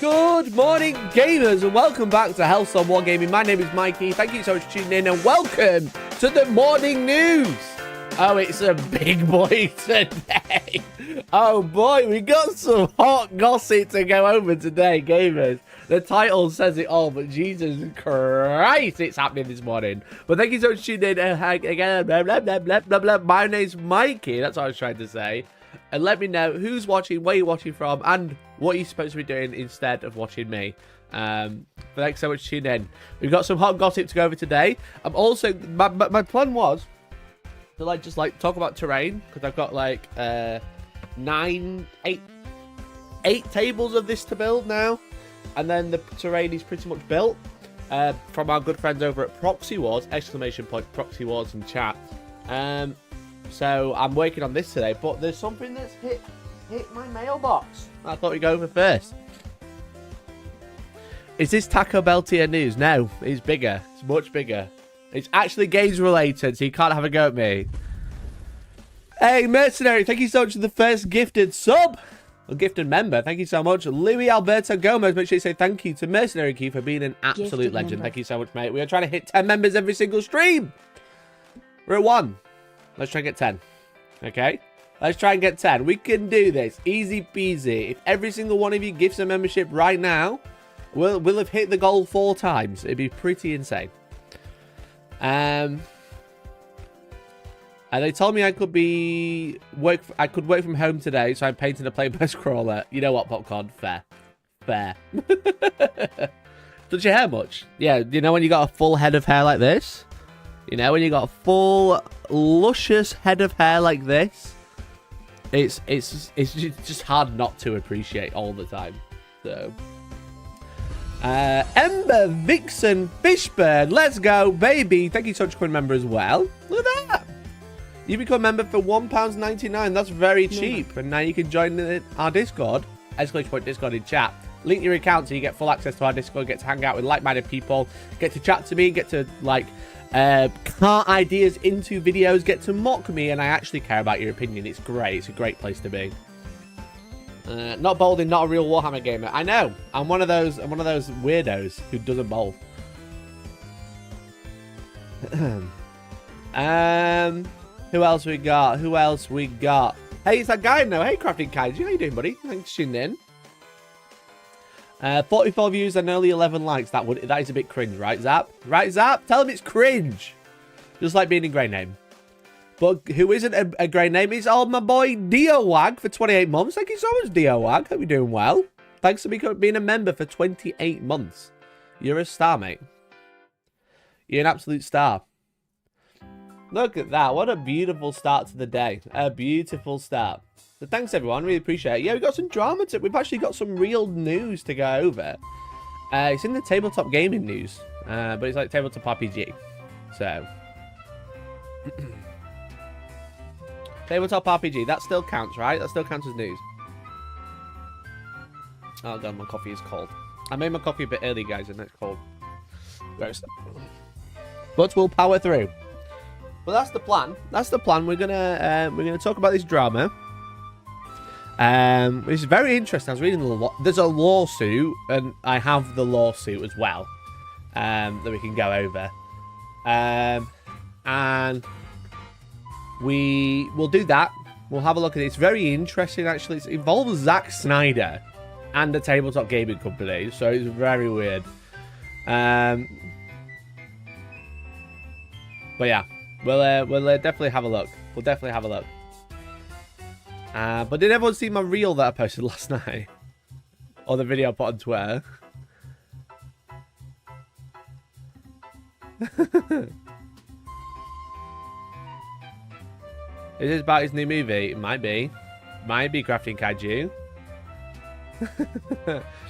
Good morning, gamers, and welcome back to Hellstormwargaming. My name is Mikey. Thank you so much for tuning in, and welcome to the morning news. Oh, it's a big boy today. Oh boy, we got some hot gossip to go over today, gamers. The title says it all, but Jesus Christ, it's happening this morning. But thank you so much for tuning in. Again, blah, blah, blah, blah, blah, blah. My name's Mikey. That's what I was trying to say. And let me know who's watching, where you're watching from, and what you're supposed to be doing instead of watching me. But thanks so much for tuning in. We've got some hot gossip to go over today. I'm also, my plan was to just talk about terrain, because I've got like 8 tables of this to build now, and then the terrain is pretty much built from our good friends over at Proxy Wars, !Proxy Wars in chat. So I'm working on this today, but there's something that's hit my mailbox. I thought we'd go over first. Is this Taco Bell tier news? No, it's bigger. It's much bigger. It's actually games related, so you can't have a go at me. Hey, Mercenary, thank you so much for the first gifted sub. Or gifted member, thank you so much. Louis Alberto Gomez, make sure you say thank you to Mercenary Key for being an absolute legend. Member. Thank you so much, mate. We are trying to hit 10 members every single stream. We're at 1. Let's try and get 10. Okay? Let's try and get 10. We can do this. Easy peasy. If every single one of you gives a membership right now, we'll have hit the goal 4 times. It'd be pretty insane. And they told me I could work from home today, so I'm painting a playbook scroller. You know what, Popcorn? Fair. Does your hair much? Yeah, you know when you got a full head of hair like this? You know, when you got a full, luscious head of hair like this, it's just hard not to appreciate all the time. So, Ember Vixen Fishburne, let's go, baby. Thank you so much for becoming a member as well. Look at that. You become a member for £1.99. That's very cheap. And now you can join our Discord, !Discord in chat. Link your account so you get full access to our Discord, get to hang out with like-minded people, get to chat to me, get to, car ideas into videos, get to mock me, and I actually care about your opinion. It's great. It's a great place to be. Not bowling, not a real Warhammer gamer. I know. I'm one of those weirdos who doesn't bowl. Who else we got? Hey, it's that guy now. Hey, Crafting Kaiju. How you doing, buddy? Thanks for tuning in. 44 views and only 11 likes. That is a bit cringe, right, Zap? Right, Zap? Tell him it's cringe. Just like being a grey name. But who isn't a grey name is my boy Diowag for 28 months. Thank you so much, Diowag. Hope you're doing well. Thanks for being a member for 28 months. You're a star, mate. You're an absolute star. Look at that. What a beautiful start to the day. A beautiful start. So thanks, everyone. Really appreciate it. Yeah, we've got some drama. We've actually got some real news to go over. It's in the tabletop gaming news. But it's like tabletop RPG. So. Tabletop RPG. That still counts, right? That still counts as news. Oh, God. My coffee is cold. I made my coffee a bit early, guys, and it's cold. Gross. But we'll power through. Well, that's the plan. That's the plan. We're gonna talk about this drama. It's very interesting. I was reading there's a lawsuit, and I have the lawsuit as well. That we can go over. And we'll do that. We'll have a look at it. It's very interesting, actually. It involves Zack Snyder and the tabletop gaming company, so it's very weird. But yeah. We'll definitely have a look. We'll definitely have a look. But did everyone see my reel that I posted last night? Or the video I put on Twitter? Is this about his new movie? It might be. Might be Crafting Kaiju.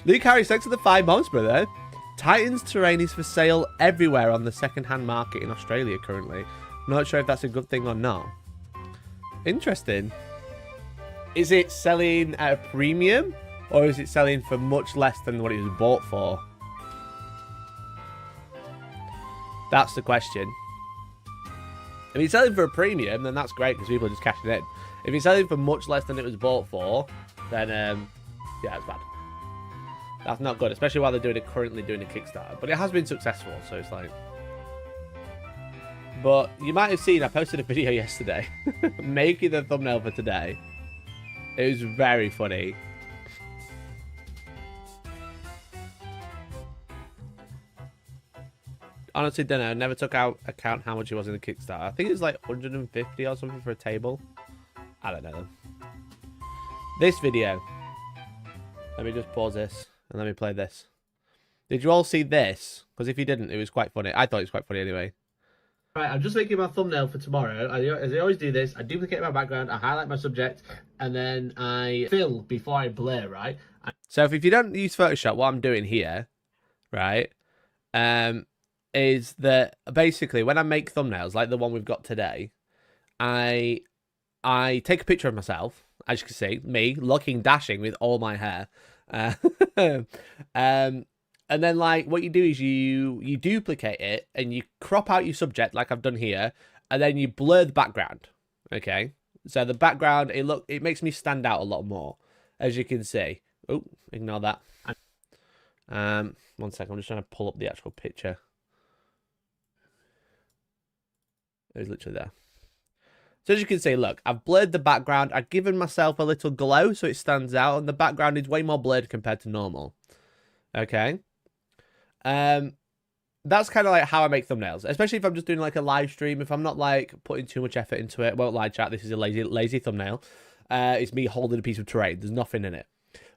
Luke Harris, thanks for the 5 months, brother. Titan's terrain is for sale everywhere on the second-hand market in Australia currently. Not sure if that's a good thing or not. Interesting. Is it selling at a premium? Or is it selling for much less than what it was bought for? That's the question. If it's selling for a premium, then that's great because people are just cashing in. If it's selling for much less than it was bought for, then, yeah, it's bad. That's not good, especially while they're currently doing a Kickstarter. But it has been successful, so it's like... But you might have seen, I posted a video yesterday making the thumbnail for today. It was very funny. Honestly, don't know. Never took out account how much it was in the Kickstarter. I think it was like 150 or something for a table. I don't know. This video. Let me just pause this and let me play this. Did you all see this? Because if you didn't, it was quite funny. I thought it was quite funny anyway. Right, I'm just making my thumbnail for tomorrow. As I always do this, I duplicate my background, I highlight my subject, and then I fill before I blur, right? So if you don't use Photoshop, what I'm doing here, right, is that basically when I make thumbnails, like the one we've got today, I take a picture of myself, as you can see, me looking dashing with all my hair. And then, like, what you do is you duplicate it and you crop out your subject, like I've done here, and then you blur the background. Okay, so the background it makes me stand out a lot more, as you can see. Oh, ignore that. 1 second, I'm just trying to pull up the actual picture. It was literally there. So as you can see, look, I've blurred the background. I've given myself a little glow so it stands out, and the background is way more blurred compared to normal. Okay. That's kind of like how I make thumbnails, especially if I'm just doing like a live stream. If I'm not like putting too much effort into it, won't lie, chat. This is a lazy thumbnail. It's me holding a piece of terrain. There's nothing in it.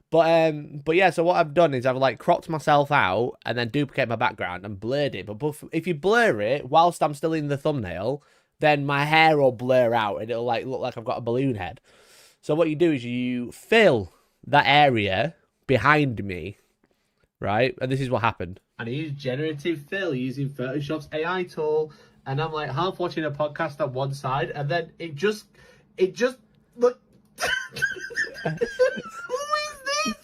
But yeah. So what I've done is I've like cropped myself out and then duplicated my background and blurred it. But if you blur it whilst I'm still in the thumbnail, then my hair will blur out and it'll like look like I've got a balloon head. So what you do is you fill that area behind me, right? And this is what happened. And I used generative fill using Photoshop's AI tool, and I'm like half watching a podcast on one side, and then it just look. Who is this?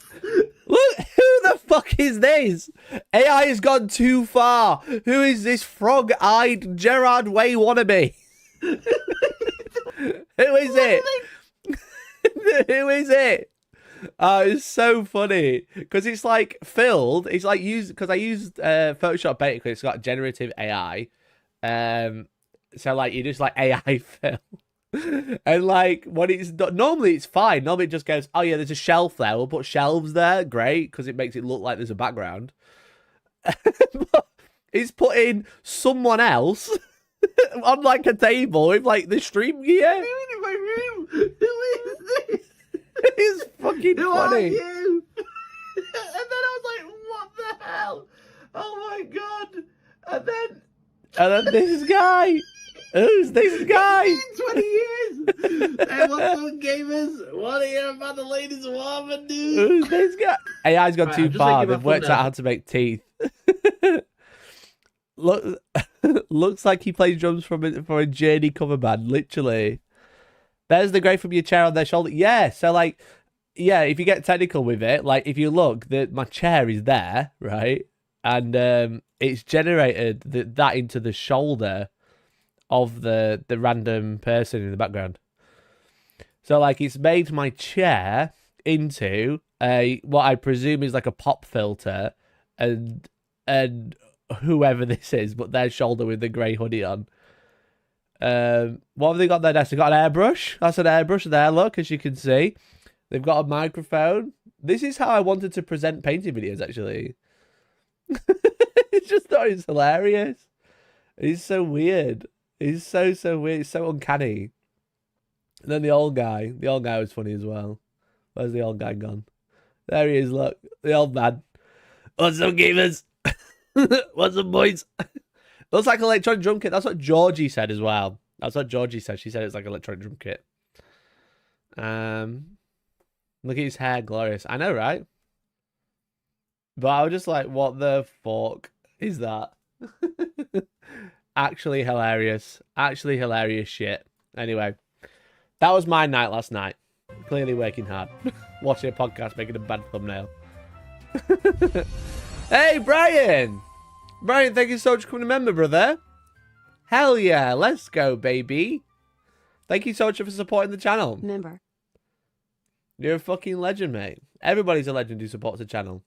Look, who the fuck is this? AI has gone too far. Who is this frog-eyed Gerard Way wannabe? Who is it? Who is it? It's so funny because it's like filled. It's like because I used Photoshop beta because it's got generative AI. So like you just like AI fill, and like when it's normally it's fine. Normally it just goes, oh yeah, there's a shelf there. We'll put shelves there. Great, because it makes it look like there's a background. But it's putting someone else on like a table with like the stream gear. I'm in my room. Who is this? It's fucking Who funny. Are you? And then I was like, what the hell? Oh my god. And then this guy. Who's this guy? 20 years. Hey, what's up, gamers? What are you about the latest warming news? Who's this guy? AI's gone too far. They've worked out how to make teeth. Looks like he plays drums for a Journey cover band, literally. There's the grey from your chair on their shoulder. Yeah, so like, yeah, if you get technical with it, like if you look, my chair is there, right? And it's generated that into the shoulder of the random person in the background. So like it's made my chair into what I presume is like a pop filter and whoever this is, but their shoulder with the grey hoodie on. What have they got there next? They've got an airbrush. That's an airbrush there, look, as you can see. They've got a microphone. This is how I wanted to present painting videos, actually. It's just thought it's hilarious. It's so weird. It's so weird. It's so uncanny. And then the old guy was funny as well. Where's the old guy gone? There he is, look. The old man. What's up, gamers? What's up, boys? Looks like an electronic drum kit. That's what Georgie said as well. That's what Georgie said. She said it's like an electronic drum kit. Look at his hair, glorious. I know, right? But I was just like, what the fuck is that? Actually hilarious. Actually hilarious shit. Anyway, that was my night last night. Clearly working hard. Watching a podcast, making a bad thumbnail. Hey, Brian! Brian, thank you so much for becoming a member, brother. Hell yeah, let's go, baby. Thank you so much for supporting the channel. Member. You're a fucking legend, mate. Everybody's a legend who supports the channel.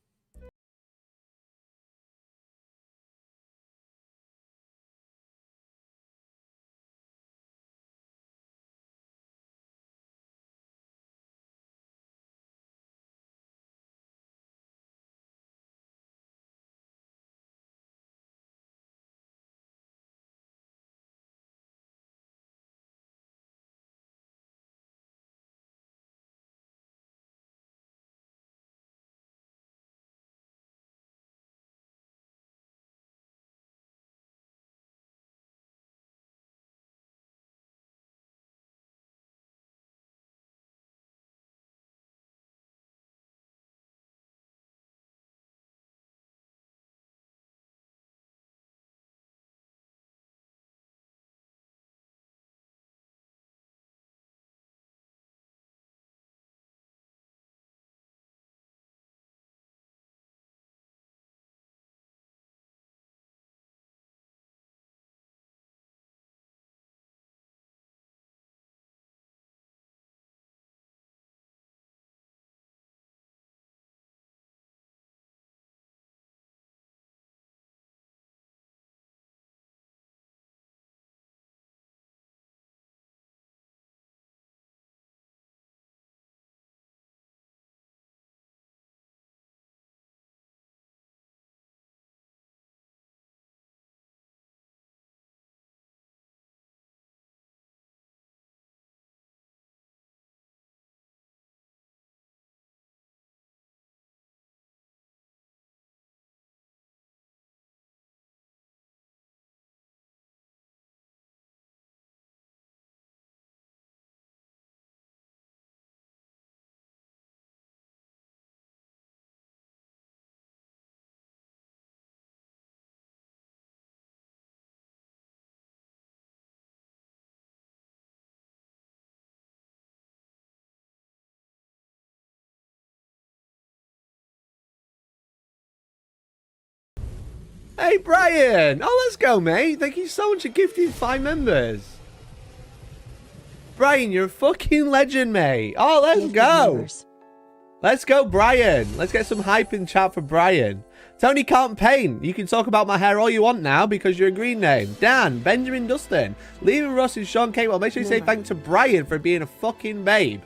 Hey, Brian. Oh, let's go, mate. Thank you so much for gifting 5 members. Brian, you're a fucking legend, mate. Oh, let's go. Let's go, Brian. Let's get some hype in chat for Brian. Tony can't paint. You can talk about my hair all you want now because you're a green name. Dan, Benjamin Dustin, Leaving Ross and Sean K. Well, make sure you say thanks to Brian for being a fucking babe.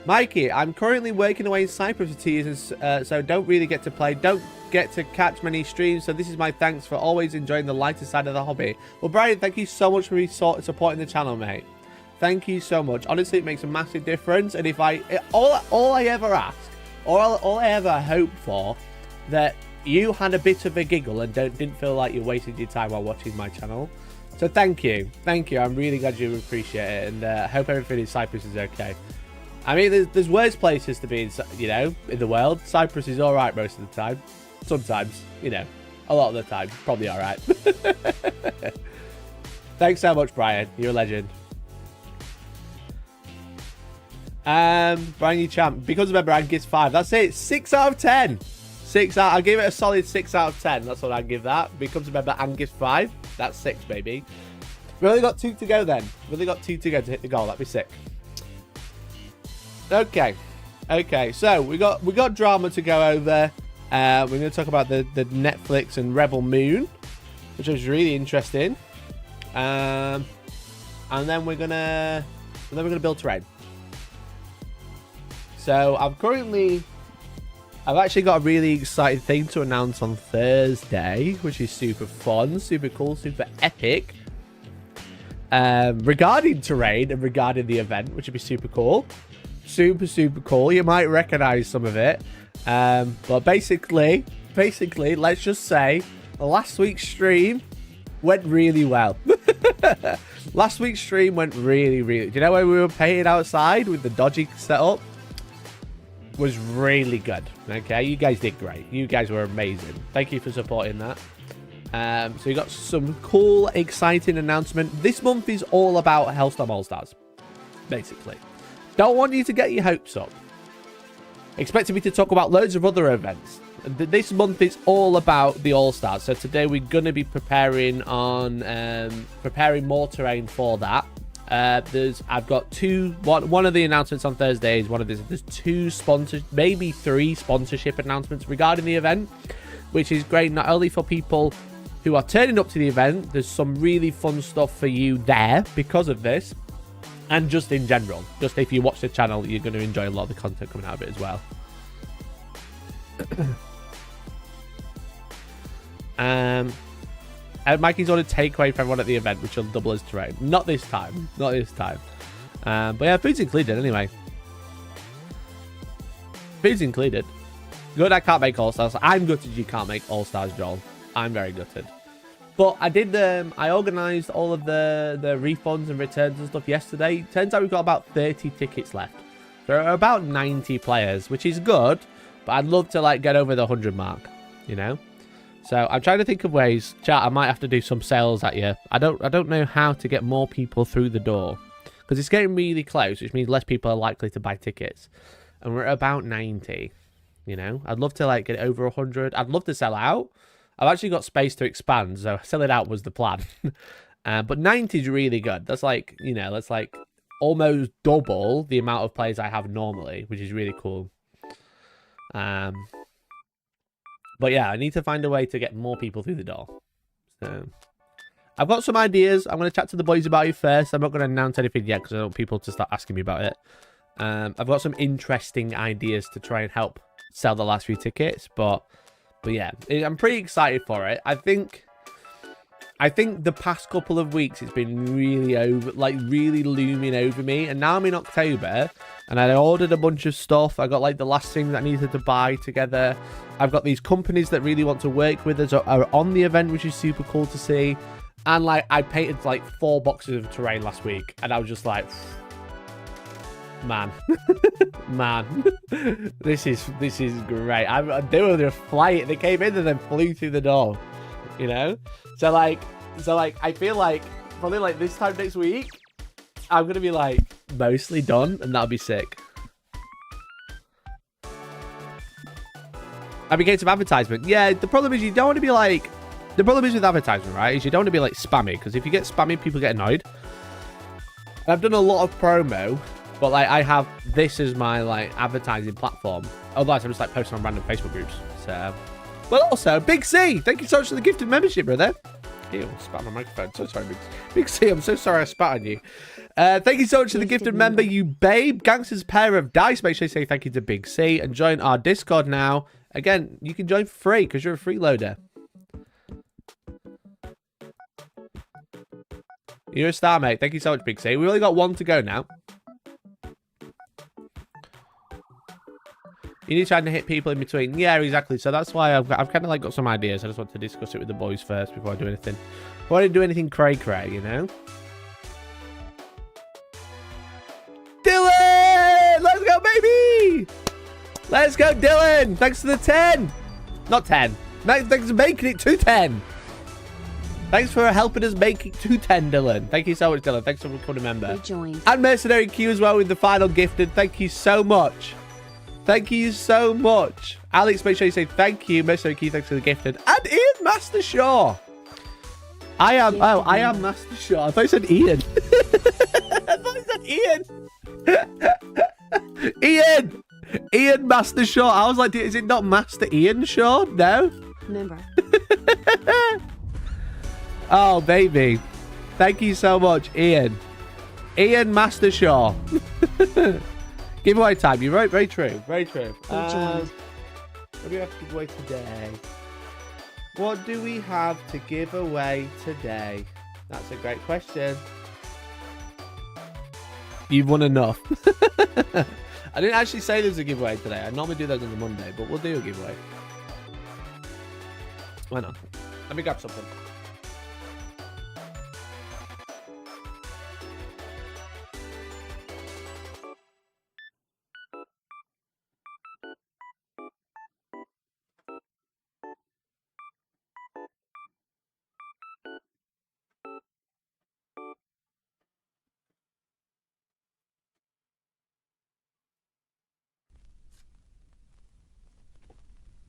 Mikey, I'm currently working away in Cyprus for 2 years, so don't really get to play. Don't get to catch many streams, so this is my thanks for always enjoying the lighter side of the hobby. Well, Brian, thank you so much for supporting the channel, mate. Thank you so much. Honestly, it makes a massive difference. And if all I ever ask, or all I ever hope for, that you had a bit of a giggle and didn't feel like you wasted your time while watching my channel. So thank you. Thank you. I'm really glad you appreciate it. And I hope everything in Cyprus is okay. I mean, there's worse places to be, in the world. Cyprus is all right most of the time. Sometimes, a lot of the time. Probably all right. Thanks so much, Brian. You're a legend. Brand new champ. Becomes a member and gives 5. That's it. 6 out of 10. I'll give it a solid 6 out of 10. That's what I'd give that. Becomes a member and gives 5. That's 6, baby. We've only got 2 to go then. We've only got 2 to go to hit the goal. That'd be sick. Okay. So we got drama to go over. We're going to talk about the Netflix and Rebel Moon, which was really interesting. And then we're gonna build terrain. So I've actually got a really exciting thing to announce on Thursday, which is super fun, super cool, super epic. Regarding terrain and regarding the event, which would be super cool. Super cool. You might recognize some of it. But basically, let's just say last week's stream went really well. Last week's stream went really. Do you know when we were painting outside with the dodgy setup? Was really good. Okay, you guys did great. You guys were amazing. Thank you for supporting that. So you got some cool, exciting announcement. This month is all about Hellstorm All-Stars, basically. Don't want you to get your hopes up. Expecting me to talk about loads of other events. This month is all about the All-Stars. So today we're going to be preparing more terrain for that. I've got 2. One of the announcements on Thursday is there's 2 maybe 3 sponsorship announcements regarding the event, which is great not only for people who are turning up to the event. There's some really fun stuff for you there because of this, and just in general. Just if you watch the channel, you're going to enjoy a lot of the content coming out of it as well. Mikey's ordered takeaway for everyone at the event, which will double as terrain. Not this time. But yeah, food's included anyway. Food's included. Good, I can't make All-Stars. I'm gutted you can't make All-Stars, Joel. I'm very gutted. But I did I organised all of the refunds and returns and stuff yesterday. Turns out we've got about 30 tickets left. There are about 90 players, which is good. But I'd love to get over the 100 mark, So I'm trying to think of ways. Chat, I might have to do some sales at you. I don't know how to get more people through the door, because it's getting really close, which means less people are likely to buy tickets. And we're at about 90. I'd love to get over 100. I'd love to sell out. I've actually got space to expand, so selling out was the plan. But 90 is really good. That's that's almost double the amount of players I have normally, which is really cool. But yeah, I need to find a way to get more people through the door. So I've got some ideas. I'm going to chat to the boys about it first. I'm not going to announce anything yet because I don't want people to start asking me about it. I've got some interesting ideas to try and help sell the last few tickets. But yeah, I'm pretty excited for it. I think the past couple of weeks it's been really really looming over me, and now I'm in October and I ordered a bunch of stuff. I got the last thing that I needed to buy together. I've got these companies that really want to work with us are on the event, which is super cool to see. And I painted 4 boxes of terrain last week, and I was just like, man, this is great. They were flying. They came in and then flew through the door, So I feel probably this time next week, I'm gonna be mostly done, and that'll be sick. I mean, case of advertisement. Yeah, the problem is you don't want to be like... The problem is with advertisement, right, is you don't want to be like spammy. Because if you get spammy, people get annoyed. I've done a lot of promo, but like I have this as my like advertising platform. Otherwise, I'm just like posting on random Facebook groups. So, well, also, Big C, thank you so much for the gifted membership, brother. Ew, spat on my microphone. So sorry, Big C. I'm so sorry I spat on you. Thank you so much for the gifted member, you babe. Gangster's pair of dice. Make sure you say thank you to Big C and join our Discord now. Again, you can join for free because you're a freeloader. You're a star, mate. Thank you so much, Big C. We've only got one to go now. You need to try to hit people in between. Yeah, exactly. So that's why I've kind of like got some ideas. I just want to discuss it with the boys first before I do anything. Before I do anything cray-cray, you know? Dylan! Let's go, baby! Let's go, Dylan! Thanks for the 10. Not 10. Thanks for making it to 10. Thanks for helping us make it to 10, Dylan. Thank you so much, Dylan. Thanks for becoming a member. And Mercenary Q as well with the final gifted. Thank you so much. Thank you so much. Alex, make sure you say thank you. Mercenary Q, thanks for the gifted. And Ian Master Shaw. I am Master Shaw. I thought you said Ian. I thought you said Ian. Ian Master Shaw. I was like, is it not Master Ian Shaw? No? Member. Oh, baby. Thank you so much, Ian. Ian Master Shaw. Giveaway time. You're right. Very true. Very true. What do we have to give away today? What do we have to give away today? That's a great question. You've won enough. I didn't actually say there's a giveaway today. I normally do those on the Monday, but we'll do a giveaway. Why not? Let me grab something.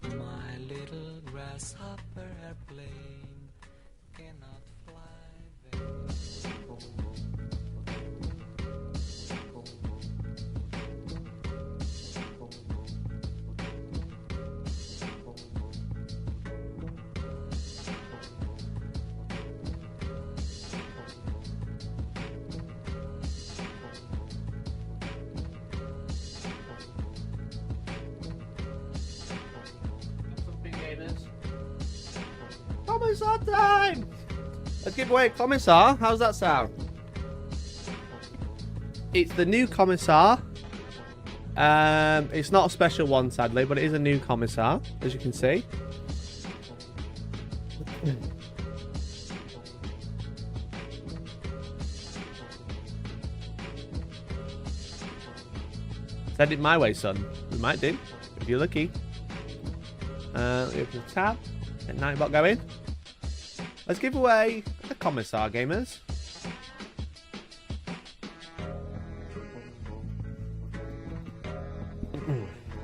My little grasshopper airplane cannot fly very Commissar time! Let's give away a Commissar. How's that sound? It's the new Commissar. It's not a special one, sadly, but it is a new Commissar, as you can see. Send it my way, son. We might do, if you're lucky. Open the tab. Get Nightbot going. Let's give away a Commissar, gamers.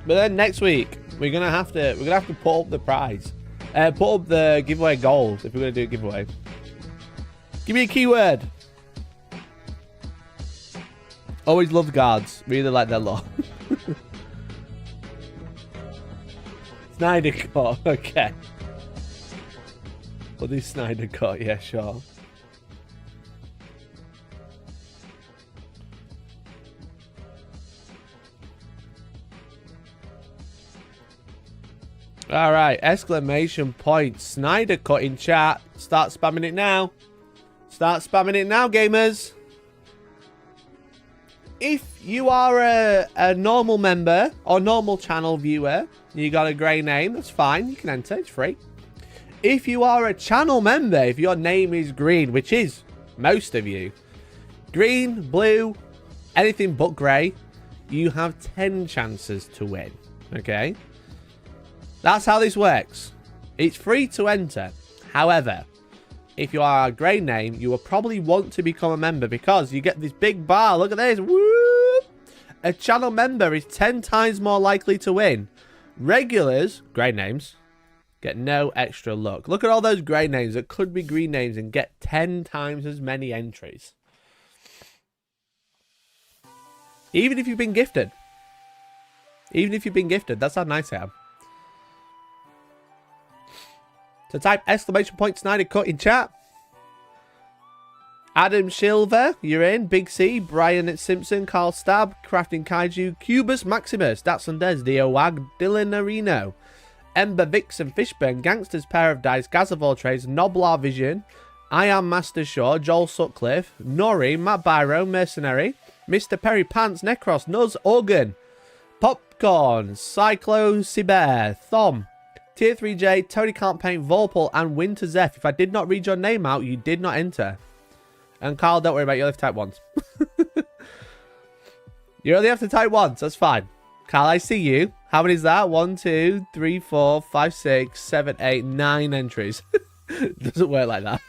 But then next week we're gonna have to put up the prize, put up the giveaway goals if we're gonna do a giveaway. Give me a keyword. Always loved guards. Really like their law. Snyder Cut. Okay. We'll do Snyder Cut. Yeah, sure. All right, exclamation point. Snyder Cut in chat. Start spamming it now. Start spamming it now, gamers. If you are a normal member or normal channel viewer, you got a grey name, that's fine. You can enter, it's free. If you are a channel member, if your name is green, which is most of you, green, blue, anything but grey, you have 10 chances to win. Okay? That's how this works. It's free to enter. However, if you are a grey name, you will probably want to become a member because you get this big bar. Look at this. Woo! A channel member is 10 times more likely to win Regulars, grey names, get no extra luck. Look at all those grey names that could be green names and get 10 times as many entries. Even if you've been gifted. Even if you've been gifted. That's how nice I am. So type exclamation point Snyder Cut in chat. Adam Silver, you're in. Big C, Brian Simpson, Carl Stab, Crafting Kaiju, Cubus Maximus, Datsun Des, Dio Wag, Dylan Areno, Ember Vixen, Fishburne, Gangsters Pair of Dice, Gazavor Trades, Noblar Vision, I Am Master Shaw, Joel Sutcliffe, Nori, Matt Byro, Mercenary, Mr. Perry Pants, Necros, Nuz, Organ, Popcorn, Cyclo Ciber, Thom, Tier 3J, Tony Can't Paint, Volpol, and Winter Zeph. If I did not read your name out, you did not enter. And Carl, don't worry about it. You only have to type once. You only have to type once. That's fine. Carl, I see you. How many is that? 1, 2, 3, 4, 5, 6, 7, 8, 9 entries. Doesn't work like that.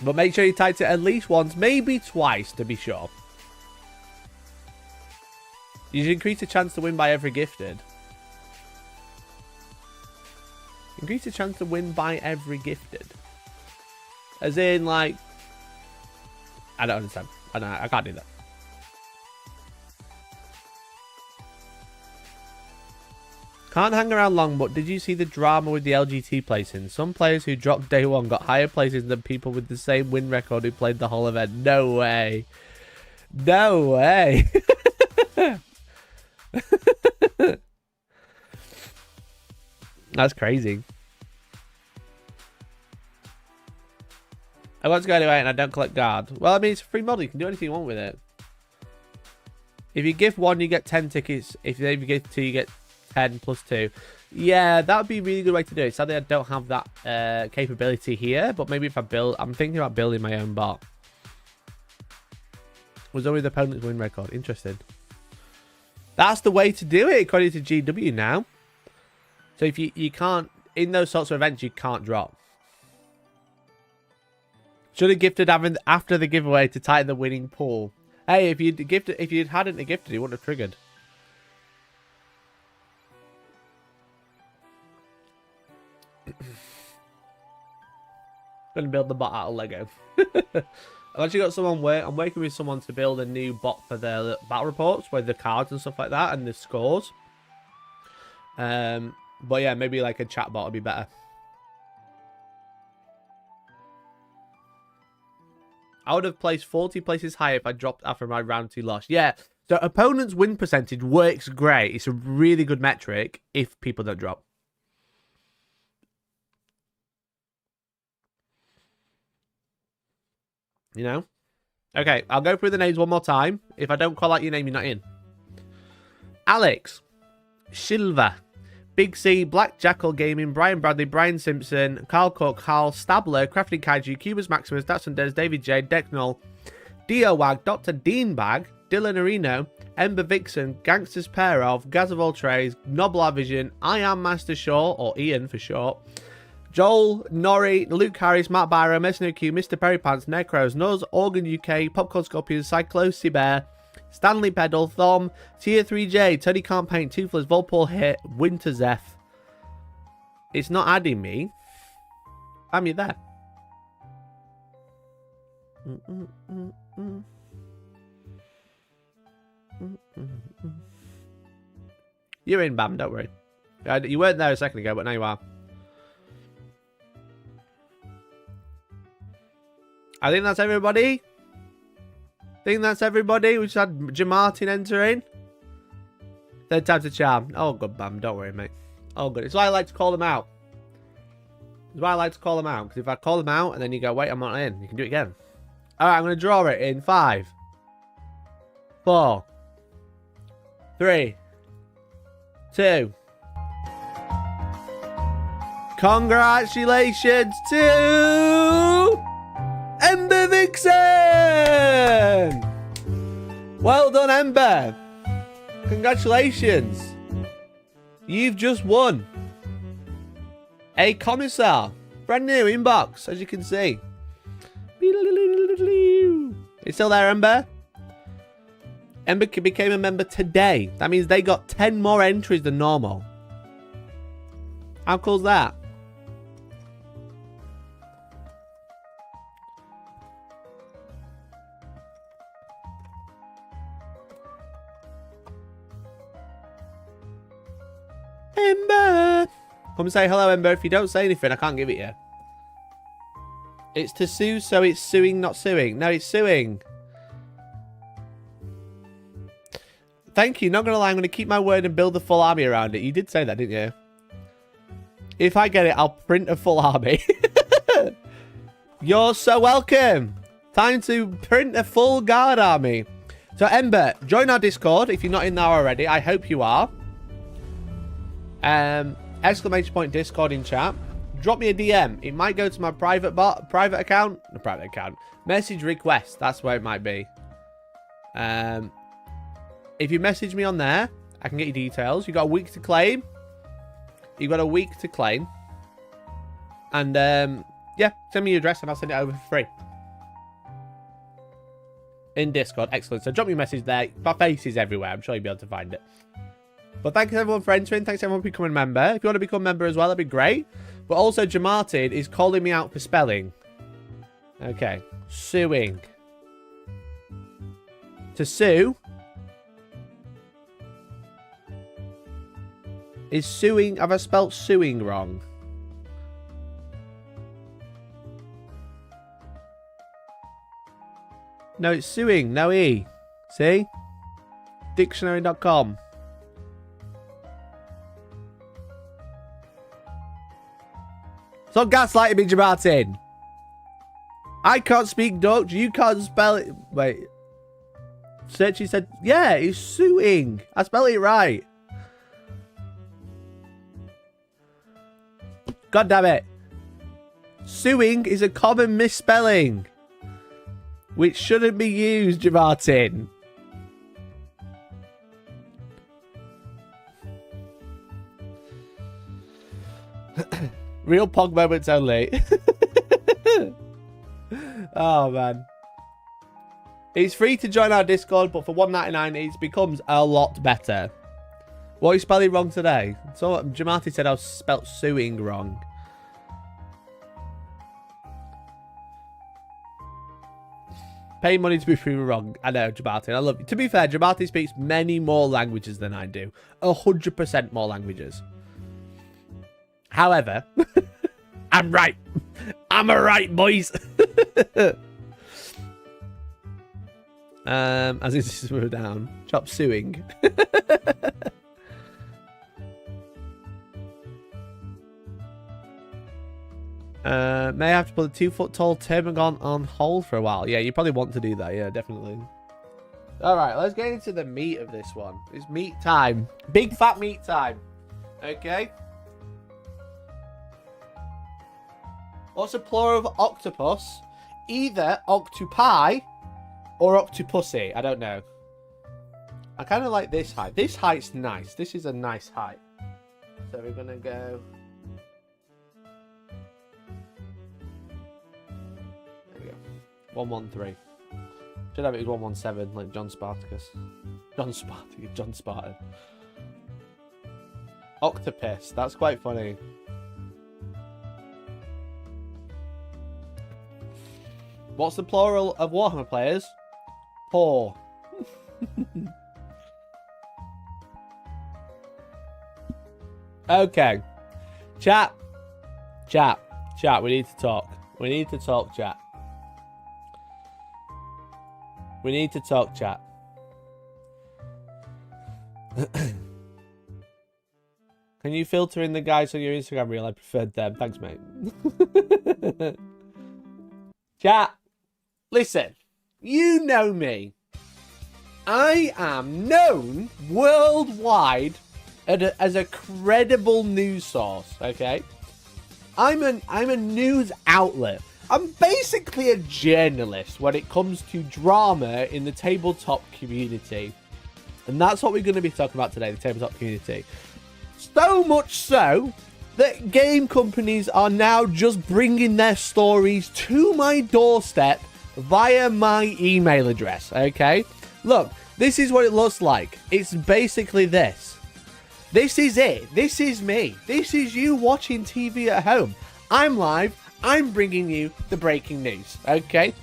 But make sure you typed it at least once, maybe twice to be sure. You should increase the chance to win by every gifted. Increase the chance to win by every gifted. As in, like... I don't understand. I can't do that. Can't hang around long, but did you see the drama with the LGT placings? Some players who dropped day one got higher places than people with the same win record who played the whole event. No way. No way. That's crazy. I want to go anyway and I don't collect guard. Well, I mean, it's a free model. You can do anything you want with it. If you gift 1, you get 10 tickets. If you gift 2, you get 10 plus 2. Yeah, that would be a really good way to do it. Sadly, I don't have that capability here. But maybe if I build... I'm thinking about building my own bot. Was only the opponent's win record. Interesting. That's the way to do it, according to GW now. So if you can't... In those sorts of events, you can't drop. Should have gifted after the giveaway to tighten the winning pool. Hey, if you'd hadn't gifted, it wouldn't have triggered. Gonna build the bot out of Lego. I've actually got someone I'm working with someone to build a new bot for their battle reports with the cards and stuff like that and the scores. But yeah, maybe like a chat bot would be better. I would have placed 40 places higher if I dropped after my round 2 loss. Yeah, so opponent's win percentage works great. It's a really good metric if people don't drop. You know? Okay, I'll go through the names one more time. If I don't call out your name, you're not in. Alex, Silva, Big C, Black Jackal Gaming, Brian Bradley, Brian Simpson, Carl Cook, Carl Stabler, Crafting Kaiju, Cubus Maximus, Datsun Des, David J, Decknull, Dio Wag, Dr. Deanbag, Dylan Areno, Ember Vixen, Gangsters Pair of, Gazavol Trays, Noblar Vision, I Am Master Shaw, or Ian for short, Joel, Nori, Luke Harris, Matt Byro, Mercenary Q, Mr. Perry Pants, Necros, Nuz, Organ UK, Popcorn Scorpion, Cyclo Ciber, Stanley Pedal, Thom, Tier 3J, Tony Can't Paint, Toothless, Volpol Hit, Winter Zeph. It's not adding me. I'm you there. You're in, Bam, don't worry. You weren't there a second ago, but now you are. I think that's everybody. We just had Jamartin entering. Third time's a charm. Oh, good, Bam. Don't worry, mate. Oh, good. It's why I like to call them out. Because if I call them out and then you go, wait, I'm not in, you can do it again. All right, I'm going to draw it in 5, 4, 3, 2. Congratulations to Ember Vixen! Well done, Ember. Congratulations. You've just won a commissar. Brand new inbox, as you can see. You still there, Ember? Ember became a member today. That means they got 10 more entries than normal. How cool is that? Ember! Come and say hello, Ember. If you don't say anything, I can't give it you. It's to sue, so it's suing, not suing. No, it's suing. Thank you. Not going to lie, I'm going to keep my word and build a full army around it. You did say that, didn't you? If I get it, I'll print a full army. You're so welcome. Time to print a full guard army. So, Ember, join our Discord if you're not in there already. I hope you are. Exclamation point Discord in chat. Drop me a DM. It might go to my private account. The private account. Message request. That's where it might be. If you message me on there, I can get your details. You got a week to claim. You got a week to claim. And yeah, send me your address and I'll send it over for free. In Discord. Excellent. So drop me a message there. My face is everywhere. I'm sure you'll be able to find it. But thanks everyone for entering. Thanks everyone for becoming a member. If you want to become a member as well, that'd be great. But also, Jamartin is calling me out for spelling. Okay. Suing. To sue. Is suing... Have I spelt suing wrong? No, it's suing. No E. See? Dictionary.com. Stop gaslighting me, Jamartin. I can't speak Dutch. You can't spell it. Wait. Searchy said, yeah, it's suing. I spelled it right. God damn it. Suing is a common misspelling, which shouldn't be used, Jamartin. Real Pog moments only. Oh, man. It's free to join our Discord, but for $1.99 it becomes a lot better. What are you spelling wrong today? So Jamati said I spelt suing wrong. Pay money to be proven wrong. I know, Jamati. I love you. To be fair, Jamati speaks many more languages than I do. 100% more languages. However, I'm right. I'm a right, boys. As this is moved down. Chop suing. May have to put a 2-foot-tall termagant on hold for a while. Yeah, you probably want to do that. Yeah, definitely. Alright, let's get into the meat of this one. It's meat time. Big fat meat time. Okay. What's the plural of octopus? Either octopi or octopussy. I don't know. I kind of like this height. This height's nice. This is a nice height. So we're going to go... There we go. 113. Should have it as 117, like John Spartacus. John Spartan. Octopus. That's quite funny. What's the plural of Warhammer players? Poor. Okay. Chat. We need to talk. We need to talk, chat. We need to talk, chat. Can you filter in the guys on your Instagram reel? I preferred them. Thanks, mate. Chat. Listen, you know me. I am known worldwide as a credible news source, okay? I'm a news outlet. I'm basically a journalist when it comes to drama in the tabletop community. And that's what we're going to be talking about today, the tabletop community. So much so that game companies are now just bringing their stories to my doorstep via my email address, okay? Look, This is what it looks like. It's basically this. This is it. This is me. This is you watching TV at home. I'm live. I'm bringing you the breaking news. Okay?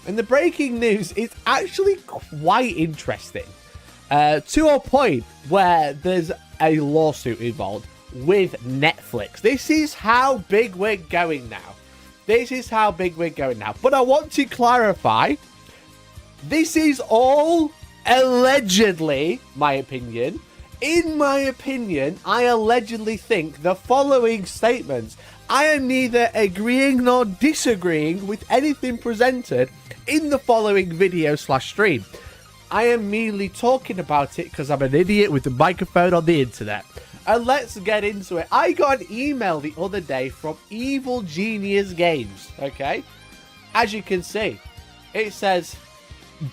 And the breaking news is actually quite interesting. To a point where there's a lawsuit involved with Netflix. This is how big we're going now. This is how big we're going now. But I want to clarify, this is all allegedly my opinion. In my opinion, I allegedly think the following statements. I am neither agreeing nor disagreeing with anything presented in the following video/stream. I am merely talking about it because I'm an idiot with a microphone on the internet. And let's get into it. I got an email the other day from Evil Genius Games, okay? As you can see, it says,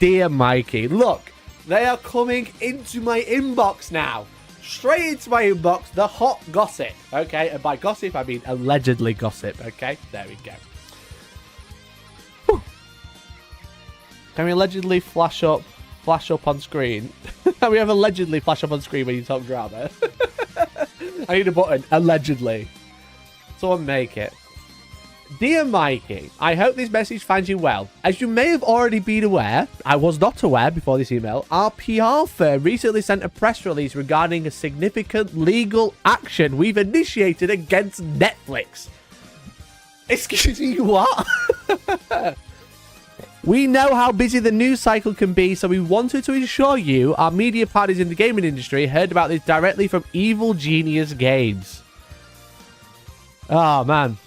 "Dear Mikey, look, they are coming into my inbox now. Straight into my inbox, the hot gossip." Okay, and by gossip, I mean allegedly gossip. Okay, there we go. Whew. Can we allegedly flash up on screen? Can we have allegedly flash up on screen when you talk drama? I need a button. Allegedly. Someone make it. "Dear Mikey, I hope this message finds you well. As you may have already been aware, I was not aware before this email, our PR firm recently sent a press release regarding a significant legal action we've initiated against Netflix." Excuse me, what? "We know how busy the news cycle can be, so we wanted to ensure you, our media partners in the gaming industry, heard about this directly from Evil Genius Games." Oh, man.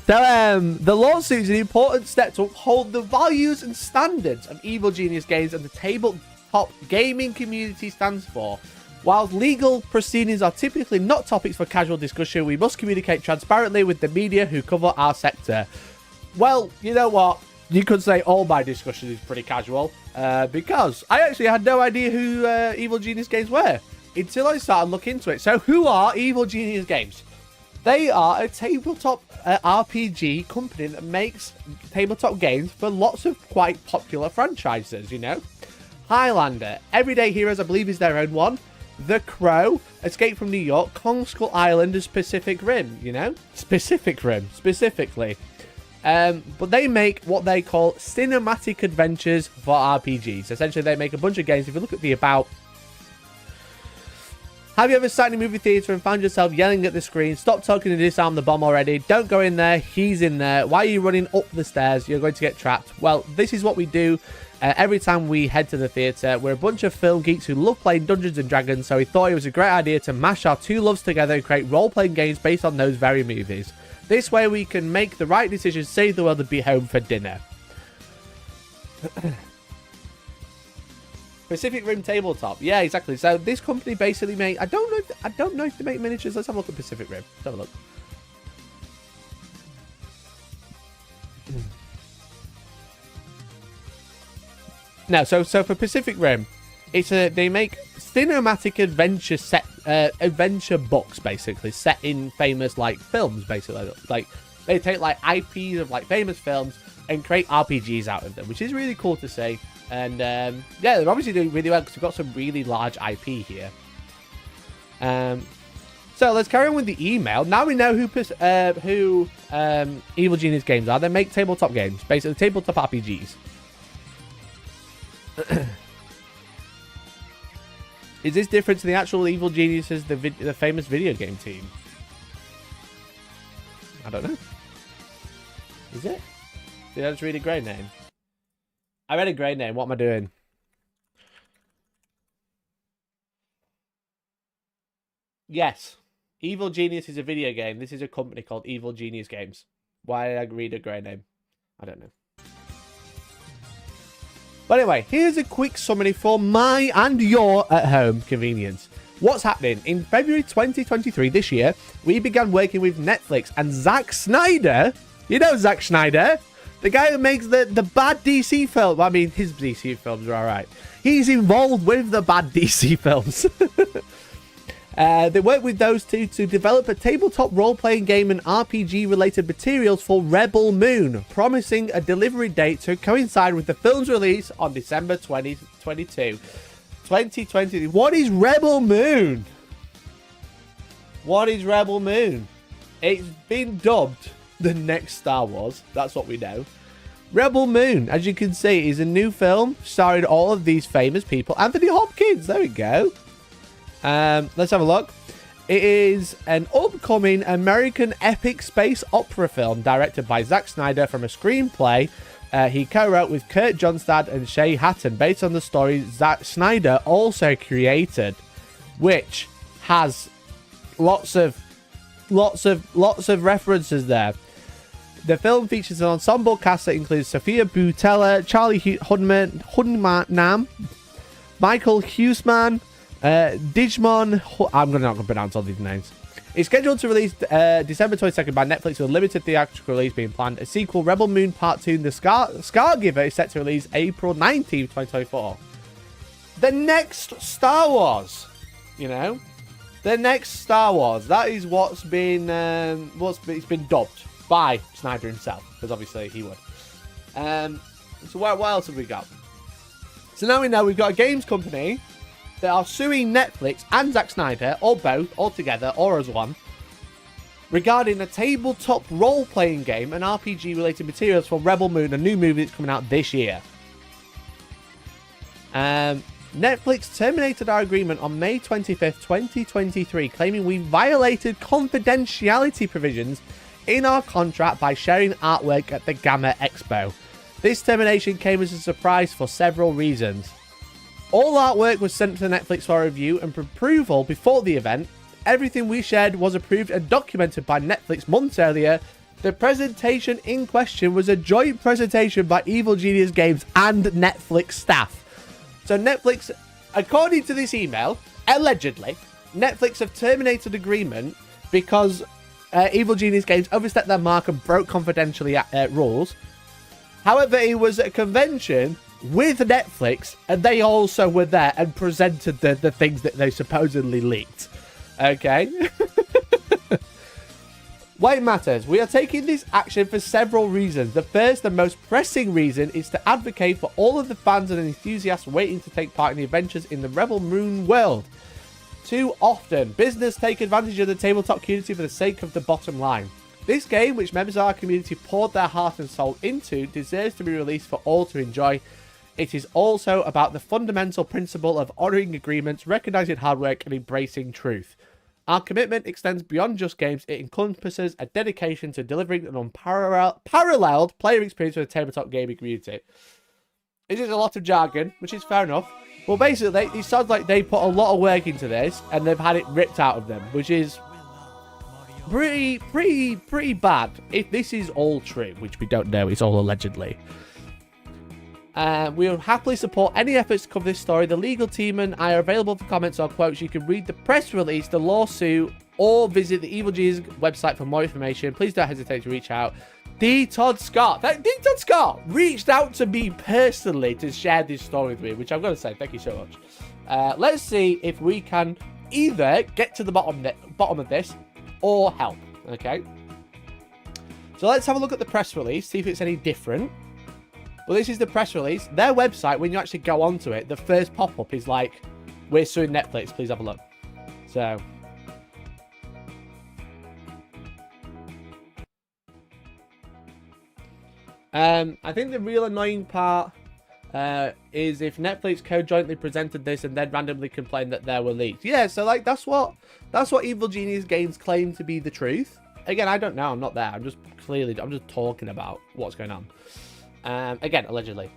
So, the lawsuit is an important step to uphold the values and standards of Evil Genius Games and the tabletop gaming community stands for. While legal proceedings are typically not topics for casual discussion, we must communicate transparently with the media who cover our sector. Well, you know what? You could say all my discussion is pretty casual, because I actually had no idea who Evil Genius Games were until I started looking into it. So who are Evil Genius Games? They are a tabletop RPG company that makes tabletop games for lots of quite popular franchises, you know. Highlander, Everyday Heroes, I believe is their own one. The Crow, Escape from New York, Kong Skull Island, and Pacific Rim, you know. Pacific Rim, specifically. But they make what they call cinematic adventures for RPGs. Essentially, they make a bunch of games. If you look at the about... Have you ever sat in a movie theater and found yourself yelling at the screen, "Stop talking and disarm the bomb already. Don't go in there. He's in there. Why are you running up the stairs? You're going to get trapped." Well, this is what we do every time we head to the theater. We're a bunch of film geeks who love playing Dungeons and Dragons, so we thought it was a great idea to mash our two loves together and create role-playing games based on those very movies. This way we can make the right decisions, save the world, and be home for dinner. Pacific Rim tabletop. Yeah, exactly. So this company basically make... I don't know if they make miniatures. Let's have a look at Pacific Rim. Let's have a look. No, so for Pacific Rim, it's they make cinematic adventure books basically set in famous like films basically. Like they take like IPs of like famous films and create RPGs out of them, which is really cool to see. And yeah, they're obviously doing really well because we've got some really large IP here. So let's carry on with the email. Now we know who Evil Genius Games are. They make tabletop games, basically tabletop RPGs. Is this different to the actual Evil Geniuses, the famous video game team? I don't know. Is it? Did I just read a grey name? I read a grey name. What am I doing? Yes. Evil Genius is a video game. This is a company called Evil Genius Games. Why did I read a grey name? I don't know. But anyway, here's a quick summary for my and your at-home convenience. What's happening? In February 2023, this year, we began working with Netflix and Zack Snyder. You know Zack Snyder? The guy who makes the bad DC film. I mean, his DC films are alright. He's involved with the bad DC films. They worked with those two to develop a tabletop role-playing game and RPG-related materials for Rebel Moon, promising a delivery date to coincide with the film's release on December 2022. 2020. What is Rebel Moon? What is Rebel Moon? It's been dubbed the next Star Wars. That's what we know. Rebel Moon, as you can see, is a new film starring all of these famous people. Anthony Hopkins, there we go. Let's have a look. It is an upcoming American epic space opera film directed by Zack Snyder from a screenplay he co-wrote with Kurt Johnstad and Shay Hatton, based on the story Zack Snyder also created, which has lots of references there. The film features an ensemble cast that includes Sophia Boutella, Charlie Hunnam, Michael Huseman, Digimon. I'm not going to pronounce all these names. It's scheduled to release December 22nd by Netflix, with a limited theatrical release being planned. A sequel, Rebel Moon Part 2, The Scargiver, is set to release April 19th, 2024. The next Star Wars, you know? The next Star Wars. That is it's been dubbed by Snyder himself, because obviously he would. So what else have we got? So now we know we've got a games company that are suing Netflix and Zack Snyder, or both, all together, or as one, regarding a tabletop role-playing game and RPG-related materials for Rebel Moon, a new movie that's coming out this year. Netflix terminated our agreement on May 25th, 2023, claiming we violated confidentiality provisions in our contract by sharing artwork at the Gamma Expo. This termination came as a surprise for several reasons. All artwork was sent to Netflix for review and approval before the event. Everything we shared was approved and documented by Netflix months earlier. The presentation in question was a joint presentation by Evil Genius Games and Netflix staff. So Netflix, according to this email, allegedly, Netflix have terminated agreement because Evil Genius Games overstepped their mark and broke confidentiality rules. However, it was a convention with Netflix, and they also were there and presented the things that they supposedly leaked. Okay? Why it matters. We are taking this action for several reasons. The first and most pressing reason is to advocate for all of the fans and enthusiasts waiting to take part in the adventures in the Rebel Moon world. Too often, business take advantage of the tabletop community for the sake of the bottom line. This game, which members of our community poured their heart and soul into, deserves to be released for all to enjoy. It is also about the fundamental principle of honouring agreements, recognising hard work, and embracing truth. Our commitment extends beyond just games. It encompasses a dedication to delivering an unparalleled player experience for the tabletop gaming community. It is a lot of jargon, which is fair enough. Well, basically, it sounds like they put a lot of work into this, and they've had it ripped out of them, which is pretty bad. If this is all true, which we don't know, it's all allegedly. We will happily support any efforts to cover this story. The legal team and I are available for comments or quotes. You can read the press release, the lawsuit, or visit the Evil Genius website for more information. Please don't hesitate to reach out. D. Todd Scott. D. Todd Scott reached out to me personally to share this story with me, which I've got to say, thank you so much. Let's see if we can either get to the bottom of this or help. Okay. So let's have a look at the press release, see if it's any different. Well, this is the press release. Their website, when you actually go onto it, the first pop-up is like, we're suing Netflix, please have a look. So. I think the real annoying part is if Netflix co-jointly presented this and then randomly complained that there were leaks. Yeah, so like that's what Evil Genius Games claim to be the truth. Again, I don't know, I'm not there. I'm just talking about what's going on. Again, allegedly.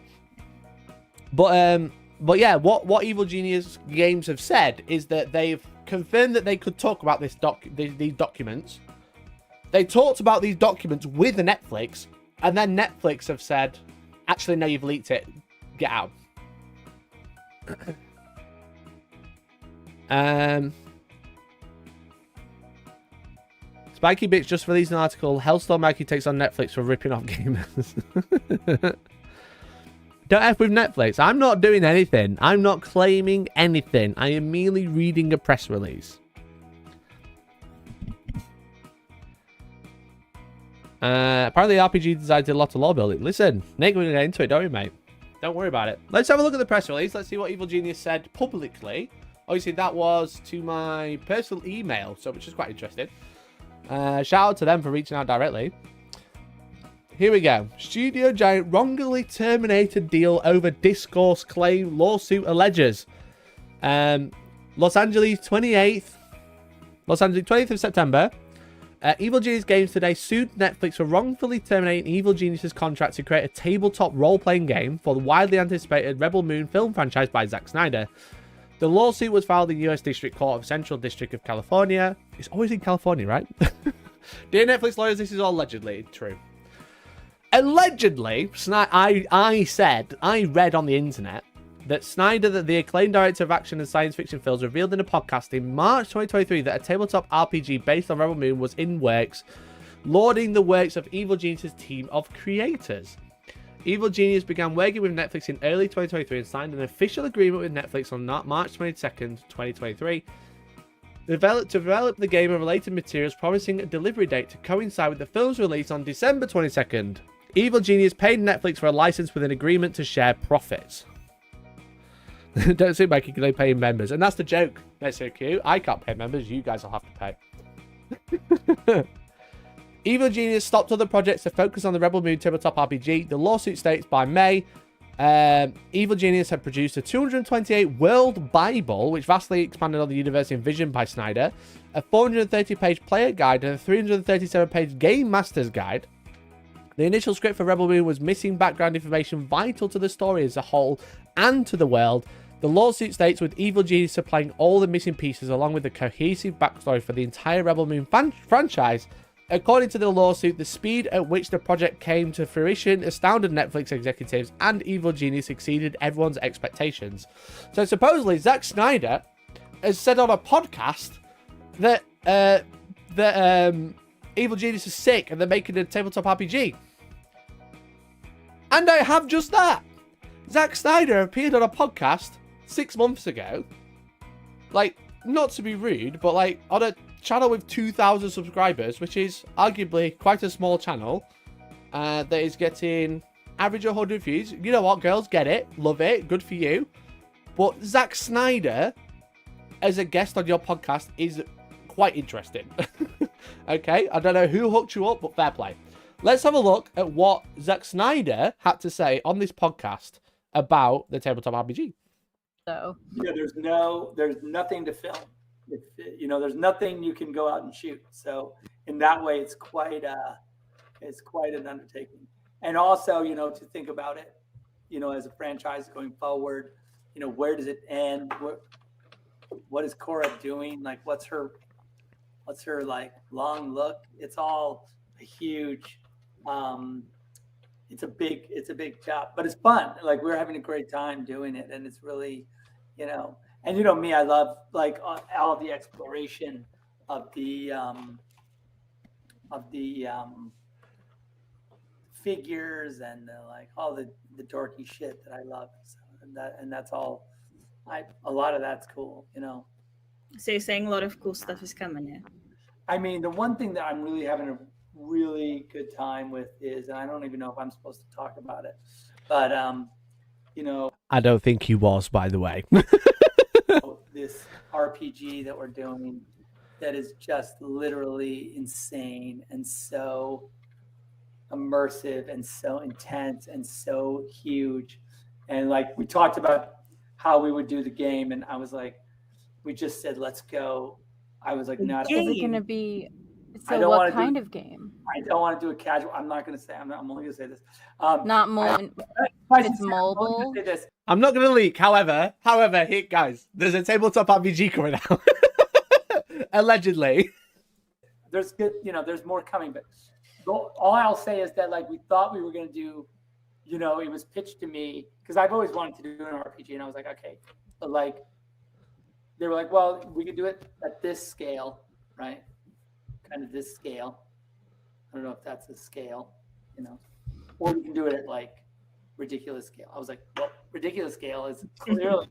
But yeah, what Evil Genius Games have said is that they've confirmed that they could talk about these documents. They talked about these documents with Netflix, and then Netflix have said, actually, no, you've leaked it. Get out. Spiky Bits just released an article. Hellstormwargaming takes on Netflix for ripping off gamers. Don't F with Netflix. I'm not doing anything. I'm not claiming anything. I am merely reading a press release. Apparently, RPG decided a lot of lore building. Listen, Nick, we're going to get into it, don't we, mate? Don't worry about it. Let's have a look at the press release. Let's see what Evil Genius said publicly. Obviously, that was to my personal email, so which is quite interesting. Shout out to them for reaching out directly. Here we go. Studio giant wrongly terminated deal over discourse claim lawsuit alleges. Los Angeles 20th of September. Evil Genius Games today sued Netflix for wrongfully terminating Evil Genius's contract to create a tabletop role-playing game for the widely anticipated Rebel Moon film franchise by Zack Snyder. The lawsuit was filed in the U.S. District Court of Central District of California. It's always in California, right? Dear Netflix lawyers, this is all allegedly true. Allegedly, I read on the internet that Snyder, the acclaimed director of action and science fiction films, revealed in a podcast in March 2023 that a tabletop RPG based on Rebel Moon was in works, lauding the works of Evil Genius's team of creators. Evil Genius began working with Netflix in early 2023 and signed an official agreement with Netflix on March 22nd, 2023, to develop the game and related materials, promising a delivery date to coincide with the film's release on December 22nd. Evil Genius paid Netflix for a license with an agreement to share profits. Don't seem like you can pay members. And that's the joke. That's so cute. I can't pay members. You guys will have to pay. Evil Genius stopped other projects to focus on the Rebel Moon tabletop RPG. The lawsuit states by May, Evil Genius had produced a 228 world Bible, which vastly expanded on the universe envisioned by Snyder, a 430-page player guide, and a 337-page game master's guide. The initial script for Rebel Moon was missing background information vital to the story as a whole and to the world. The lawsuit states with Evil Genius supplying all the missing pieces along with the cohesive backstory for the entire Rebel Moon franchise. According to the lawsuit, the speed at which the project came to fruition astounded Netflix executives, and Evil Genius exceeded everyone's expectations. So supposedly Zack Snyder has said on a podcast that Evil Genius is sick and they're making a tabletop RPG. And I have just that. Zack Snyder appeared on a podcast 6 months ago. Like, not to be rude, but like on a channel with 2,000 subscribers, which is arguably quite a small channel, that is getting average 100 views. You know what, girls? Get it. Love it. Good for you. But Zack Snyder as a guest on your podcast is quite interesting. Okay, I don't know who hooked you up, but fair play. Let's have a look at what Zack Snyder had to say on this podcast about the tabletop RPG. So yeah, there's nothing to film. There's nothing you can go out and shoot. So in that way, it's quite an undertaking. And also, to think about it, as a franchise going forward, where does it end? What is Cora doing? Like, what's her like long look? It's all a huge, it's a big job, but it's fun. Like, we're having a great time doing it, and it's really, and me, I love like all the exploration of the figures and like all the dorky shit that I love. So, and that's all. A lot of that's cool, So you're saying a lot of cool stuff is coming, yeah? I mean, the one thing that I'm really having a really good time with is, and I don't even know if I'm supposed to talk about it, but I don't think he was, by the way. this RPG that we're doing that is just literally insane and so immersive and so intense and so huge. And like, we talked about how we would do the game, and I was like, we just said, let's go. I was like, not. Is it going to be? So what kind of game? I don't want to do a casual. I'm not going to say. I'm only going to say this. Not more. It's mobile. I'm not going to leak. However, here, guys, there's a tabletop RPG coming out. Allegedly. There's good. There's more coming, but all I'll say is that like we thought we were going to do. It was pitched to me because I've always wanted to do an RPG, and I was like, okay, but like they were like, well, we could do it at this scale, right? Kind of this scale. I don't know if that's a scale, or we can do it at like ridiculous scale. I was like, well, ridiculous scale is clearly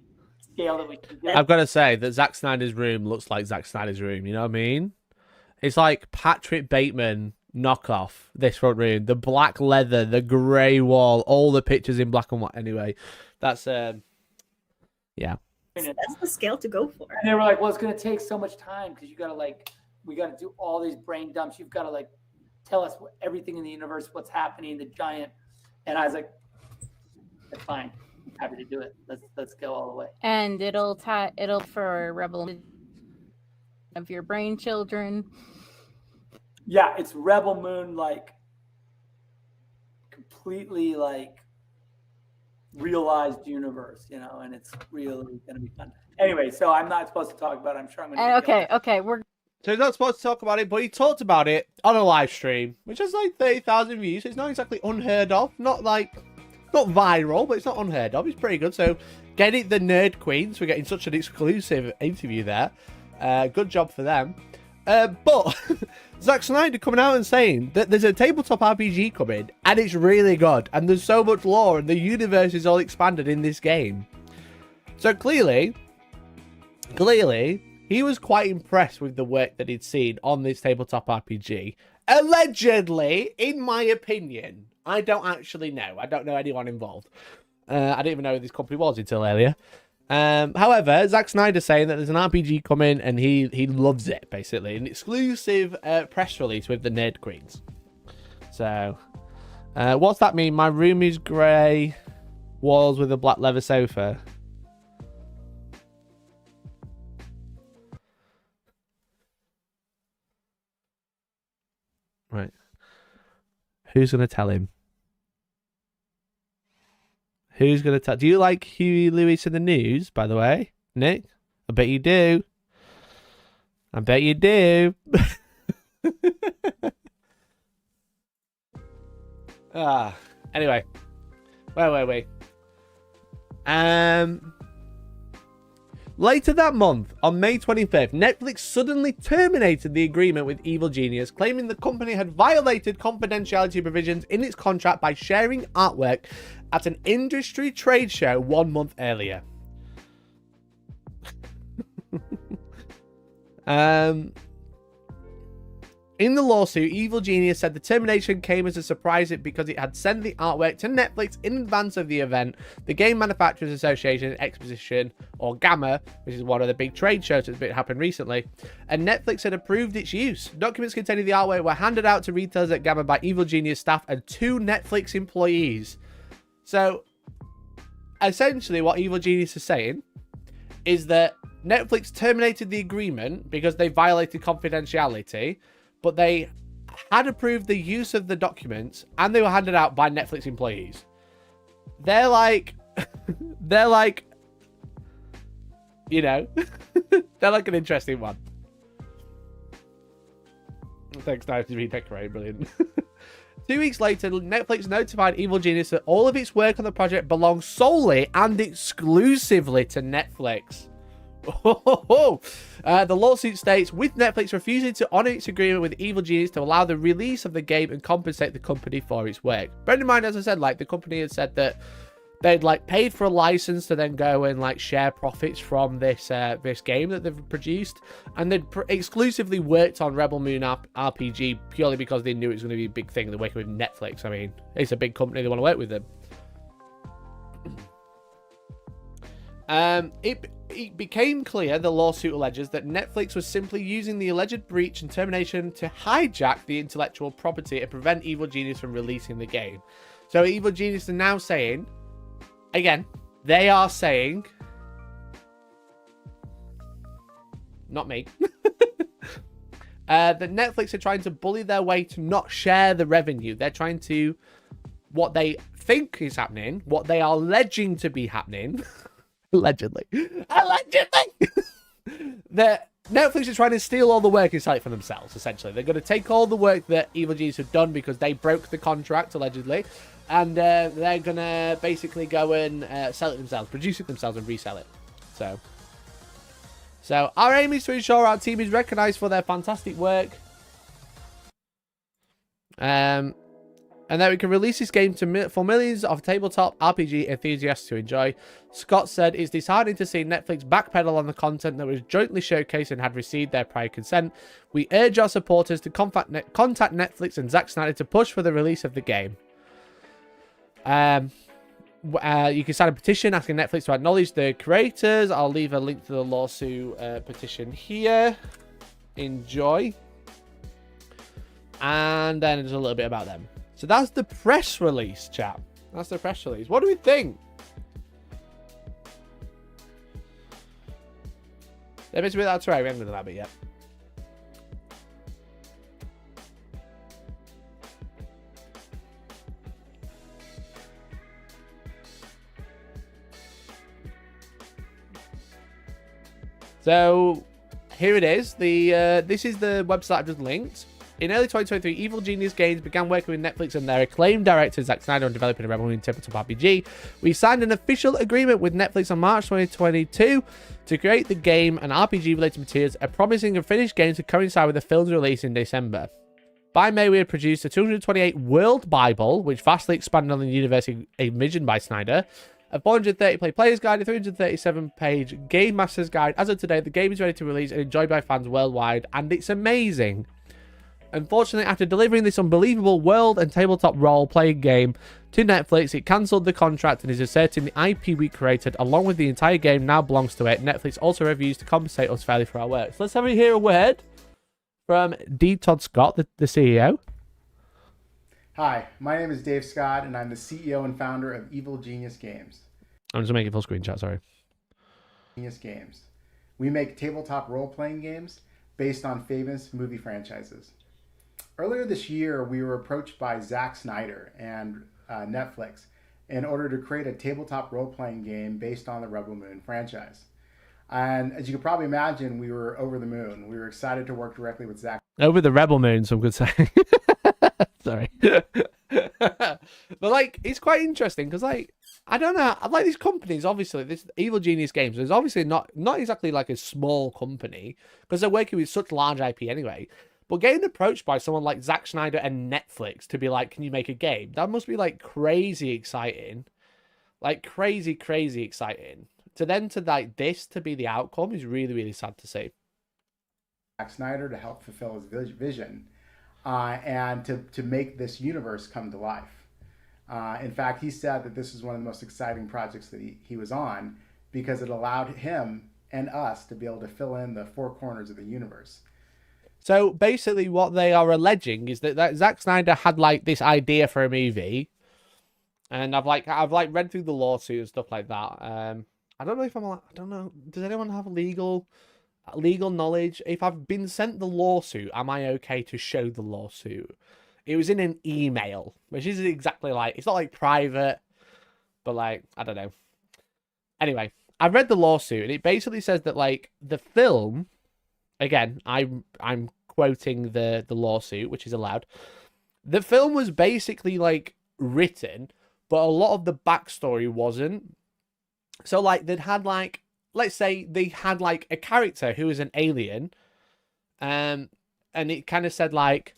scale that we can get. I've got to say that Zack Snyder's room looks like Zack Snyder's room. You know what I mean? It's like Patrick Bateman knockoff. This front room, the black leather, the grey wall, all the pictures in black and white. Anyway, that's yeah. That's the scale to go for. And they were like, well, it's going to take so much time because you got to we got to do all these brain dumps. You've got to tell us everything in the universe, what's happening, the giant. And I was like, that's fine. I'm happy to do it. Let's go all the way. And it'll for Rebel of your brain children. Yeah, it's Rebel Moon, completely realized universe, and it's really going to be fun. Anyway, so I'm not supposed to talk about it. I'm sure I'm going to. Okay, So he's not supposed to talk about it, but he talked about it on a live stream, which has 30,000 views. So it's not exactly unheard of, not viral, but it's not unheard of. It's pretty good. So get it, the Nerd Queens, for getting such an exclusive interview there. Good job for them. But Zack Snyder coming out and saying that there's a tabletop RPG coming and it's really good and there's so much lore and the universe is all expanded in this game. So clearly he was quite impressed with the work that he'd seen on this tabletop RPG. Allegedly, in my opinion. I don't actually know. I don't know anyone involved. I didn't even know who this company was until earlier. However, Zack Snyder's saying that there's an RPG coming and he loves it, basically. An exclusive press release with the Nerd Queens. So, what's that mean? My room is grey, walls with a black leather sofa. Right. Who's going to tell him? Who's going to tell? Do you like Huey Lewis in the news, by the way, Nick? I bet you do. I bet you do. Anyway. Wait. Later that month, on May 25th, Netflix suddenly terminated the agreement with Evil Genius, claiming the company had violated confidentiality provisions in its contract by sharing artwork at an industry trade show 1 month earlier. In the lawsuit, Evil Genius said the termination came as a surprise because it had sent the artwork to Netflix in advance of the event. The Game Manufacturers Association Exposition, or GAMA, which is one of the big trade shows that's been happening recently, and Netflix had approved its use. Documents containing the artwork were handed out to retailers at GAMA by Evil Genius staff and 2 Netflix employees. So, essentially what Evil Genius is saying is that Netflix terminated the agreement because they violated confidentiality, but they had approved the use of the documents and they were handed out by Netflix employees. They're like, they're like an interesting one. Thanks, nice to redecorate, brilliant. 2 weeks later, Netflix notified Evil Genius that all of its work on the project belongs solely and exclusively to Netflix. The lawsuit states, with Netflix refusing to honor its agreement with Evil Genius to allow the release of the game and compensate the company for its work. Bear in mind, as I said, the company had said that they'd paid for a license to then go and share profits from this this game that they've produced, and they'd exclusively worked on Rebel Moon RPG purely because they knew it was going to be a big thing. They're working with Netflix. I mean, it's a big company, they want to work with them. It became clear, the lawsuit alleges, that Netflix was simply using the alleged breach and termination to hijack the intellectual property and prevent Evil Genius from releasing the game. So Evil Genius are now saying, again, they are saying, not me, that Netflix are trying to bully their way to not share the revenue. They're trying to, what they think is happening, what they are alleging to be happening, allegedly, that Netflix is trying to steal all the work and sell it for themselves, essentially. They're going to take all the work that Evil Genius have done because they broke the contract, allegedly, and they're going to basically go and sell it themselves, produce it themselves, and resell it. So our aim is to ensure our team is recognized for their fantastic work. and that we can release this game for millions of tabletop RPG enthusiasts to enjoy. Scott said, it's disheartening to see Netflix backpedal on the content that was jointly showcased and had received their prior consent. We urge our supporters to contact Netflix and Zack Snyder to push for the release of the game. You can sign a petition asking Netflix to acknowledge the creators. I'll leave a link to the lawsuit petition here. Enjoy. And then there's a little bit about them. So that's the press release, chap. That's the press release. What do we think? Let me see that's right. We haven't done that bit yet. So here it is. This is the website I've just linked. In early 2023, Evil Genius Games began working with Netflix and their acclaimed director Zack Snyder on developing a Rebel Moon tabletop RPG. We signed an official agreement with Netflix on March 2022 to create the game and RPG-related materials, a promising and finished game to coincide with the film's release in December. By May, we had produced a 228 World Bible, which vastly expanded on the universe envisioned by Snyder, a 430 player's guide, a 337-page game master's guide. As of today, the game is ready to release and enjoyed by fans worldwide, and it's amazing. Unfortunately, after delivering this unbelievable world and tabletop role-playing game to Netflix, it cancelled the contract and is asserting the IP we created, along with the entire game, now belongs to it. Netflix also refused to compensate us fairly for our work. So let's have a word from D. Todd Scott, the CEO. Hi, my name is Dave Scott, and I'm the CEO and founder of Evil Genius Games. I'm just making full screen chat, sorry. Genius Games. We make tabletop role-playing games based on famous movie franchises. Earlier this year, we were approached by Zack Snyder and Netflix in order to create a tabletop role-playing game based on the Rebel Moon franchise. And as you can probably imagine, we were over the moon. We were excited to work directly with Zack. Over the Rebel Moon, some could say. Sorry. But, like, it's quite interesting because, like, I don't know. Like, these companies, obviously, this Evil Genius Games is obviously not exactly like a small company because they're working with such large IP anyway. But getting approached by someone like Zack Snyder and Netflix to be like, can you make a game? That must be, like, crazy exciting. Like, crazy, crazy exciting. To like, this to be the outcome is really, really sad to see. Zack Snyder to help fulfill his vision and to make this universe come to life. In fact, he said that this is one of the most exciting projects that he was on because it allowed him and us to be able to fill in the four corners of the universe. So basically what they are alleging is that Zack Snyder had like this idea for a movie, and I've read through the lawsuit and stuff like that. I don't know if I don't know. Does anyone have legal knowledge? If I've been sent the lawsuit, am I okay to show the lawsuit? It was in an email, which isn't exactly like, it's not like private, but like, I don't know. Anyway, I read the lawsuit and it basically says that like the film, again, I'm quoting the lawsuit, which is allowed. The film was basically like written, but a lot of the backstory wasn't. So like they'd had like, let's say they had like a character who was an alien, and it kind of said like,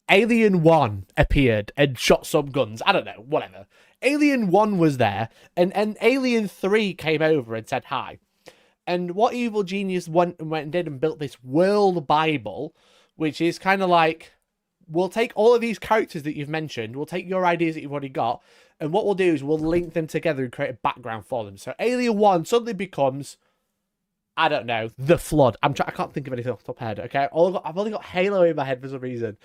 Alien 1 appeared and shot some guns. I don't know, whatever. Alien 1 was there, and Alien 3 came over and said hi. And what Evil Genius went and did and built this world Bible, which is kind of like, we'll take all of these characters that you've mentioned, we'll take your ideas that you've already got, and what we'll do is we'll link them together and create a background for them. So Alien 1 suddenly becomes, I don't know, The Flood. I can't think of anything off the top of my head, okay? I've only got Halo in my head for some reason.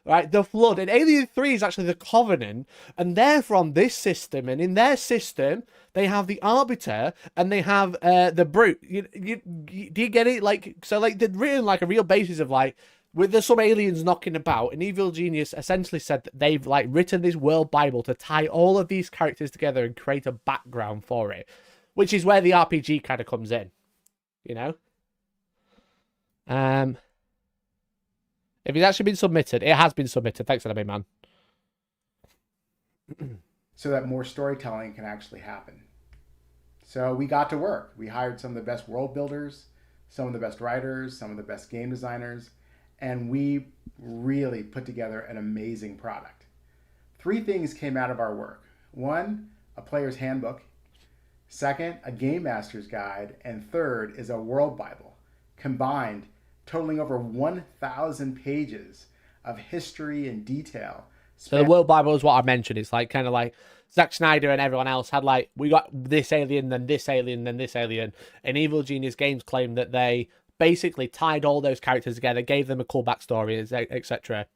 Right, The Flood. And Alien 3 is actually the Covenant, and they're from this system, and in their system, they have the Arbiter, and they have the Brute. Do you get it? Like, so, like, they're written like a real basis of, like, there's some aliens knocking about, and Evil Genius essentially said that they've, like, written this world Bible to tie all of these characters together and create a background for it, which is where the RPG kind of comes in, you know? If it's actually been submitted, it has been submitted. Thanks for that, man. So that more storytelling can actually happen. So we got to work. We hired some of the best world builders, some of the best writers, some of the best game designers, and we really put together an amazing product. 3 things came out of our work. 1, a player's handbook. 2nd, a game master's guide. And 3rd is a world Bible, combined totaling over 1,000 pages of history and detail. So the World Bible is what I mentioned. It's like kind of like Zack Snyder and everyone else had like, we got this alien, then this alien, then this alien. And Evil Genius Games claimed that they basically tied all those characters together, gave them a cool backstory, etc.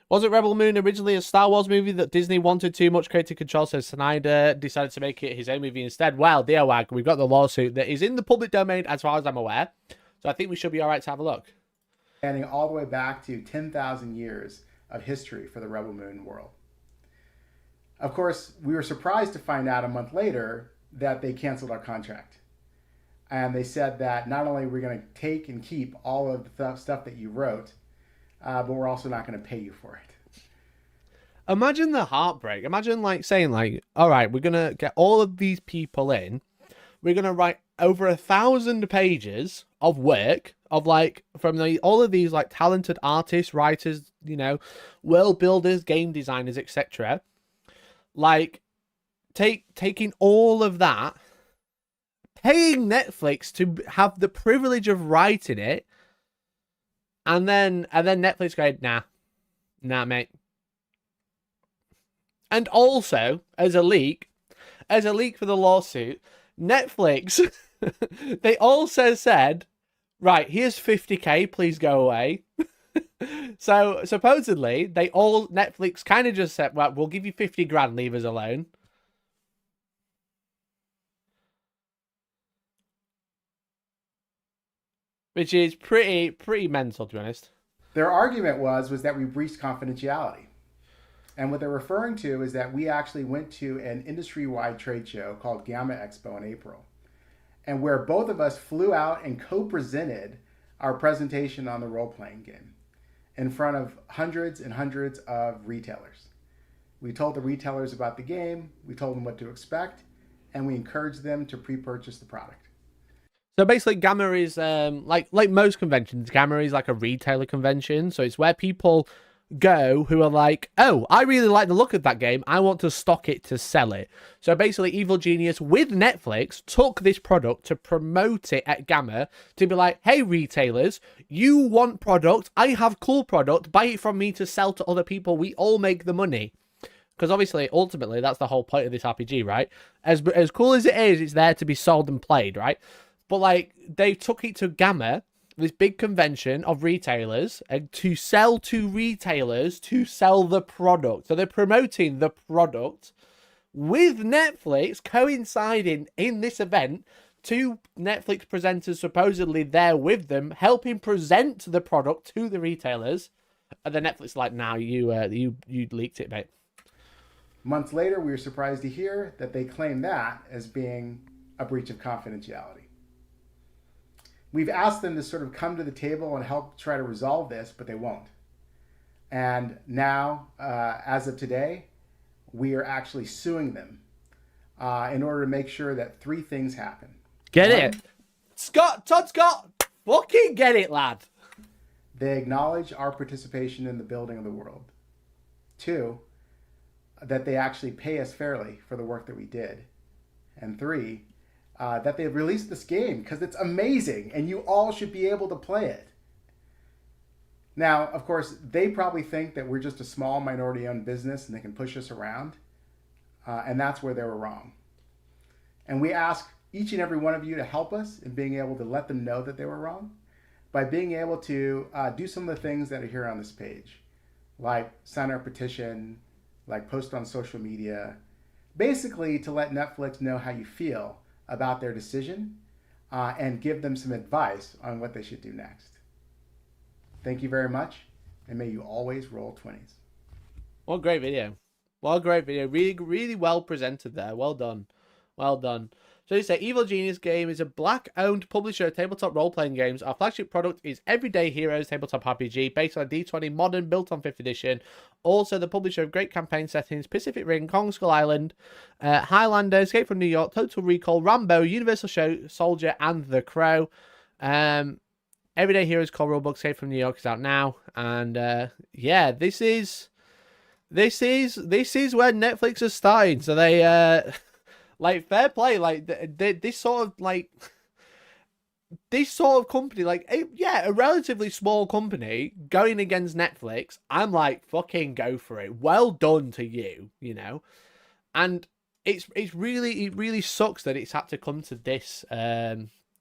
Was it Rebel Moon originally a Star Wars movie that Disney wanted too much creative control, so Snyder decided to make it his own movie instead? Well, DOAG, we've got the lawsuit that is in the public domain as far as I'm aware. So I think we should be all right to have a look. Spanning all the way back to 10,000 years of history for the Rebel Moon world. Of course, we were surprised to find out a month later that they canceled our contract. And they said that not only are we going to take and keep all of the stuff that you wrote, but we're also not going to pay you for it. Imagine the heartbreak. Imagine like saying like, all right, we're going to get all of these people in. We're going to write over 1,000 pages of work of like from all of these like talented artists, writers, you know, world builders, game designers, etc. Like taking all of that, paying Netflix to have the privilege of writing it, and then Netflix going, nah, mate. And also, as a leak for the lawsuit, Netflix, they also said, right, here's 50k, please go away. So supposedly Netflix kind of just said, well, we'll give you 50 grand, leave us alone. Which is pretty mental, to be honest. Their argument was that we breached confidentiality. And what they're referring to is that we actually went to an industry-wide trade show called Gamma Expo in April, and where both of us flew out and co-presented our presentation on the role-playing game in front of hundreds and hundreds of retailers. We told the retailers about the game, we told them what to expect, and we encouraged them to pre-purchase the product. So basically, Gamma is like most conventions. Gamma is like a retailer convention, so it's where people go who are like, oh, I really like the look of that game, I want to stock it to sell it. So basically, Evil Genius with Netflix took this product to promote it at Gamma to be like, hey retailers, you want product, I have cool product, buy it from me to sell to other people, we all make the money. Because obviously, ultimately, that's the whole point of this RPG, right? As cool as it is, it's there to be sold and played, right? But like, they took it to Gamma, this big convention of retailers, and to sell to retailers to sell the product. So they're promoting the product with Netflix coinciding in this event. 2 Netflix presenters supposedly there with them, helping present the product to the retailers. And then Netflix like, nah, you leaked it, mate. Months later, we were surprised to hear that they claimed that as being a breach of confidentiality. We've asked them to sort of come to the table and help try to resolve this, but they won't. And now, as of today, we are actually suing them in order to make sure that 3 things happen. Get it? Todd Scott, fucking get it, lad. They acknowledge our participation in the building of the world. 2, that they actually pay us fairly for the work that we did. And 3, that they've released this game because it's amazing and you all should be able to play it. Now, of course, they probably think that we're just a small minority-owned business and they can push us around. And that's where they were wrong. And we ask each and every one of you to help us in being able to let them know that they were wrong by being able to do some of the things that are here on this page, like sign our petition, like post on social media, basically to let Netflix know how you feel about their decision and give them some advice on what they should do next. Thank you very much, and may you always roll 20s. What a great video. What a great video. Really, really well presented there. Well done. Well done. So you say Evil Genius Game is a Black-owned publisher of tabletop role-playing games. Our flagship product is Everyday Heroes Tabletop RPG, based on D20 Modern, built on 5th edition. Also, the publisher of great campaign settings, Pacific Rim, Kong Skull Island, Highlander, Escape from New York, Total Recall, Rambo, Universal Soldier, and The Crow. Everyday Heroes Core Rulebook Escape from New York is out now, and yeah, this is where Netflix is starting. So they like fair play, like this sort of company, like a relatively small company going against Netflix. I'm like, fucking go for it. Well done to you, you know. And it really sucks that it's had to come to this.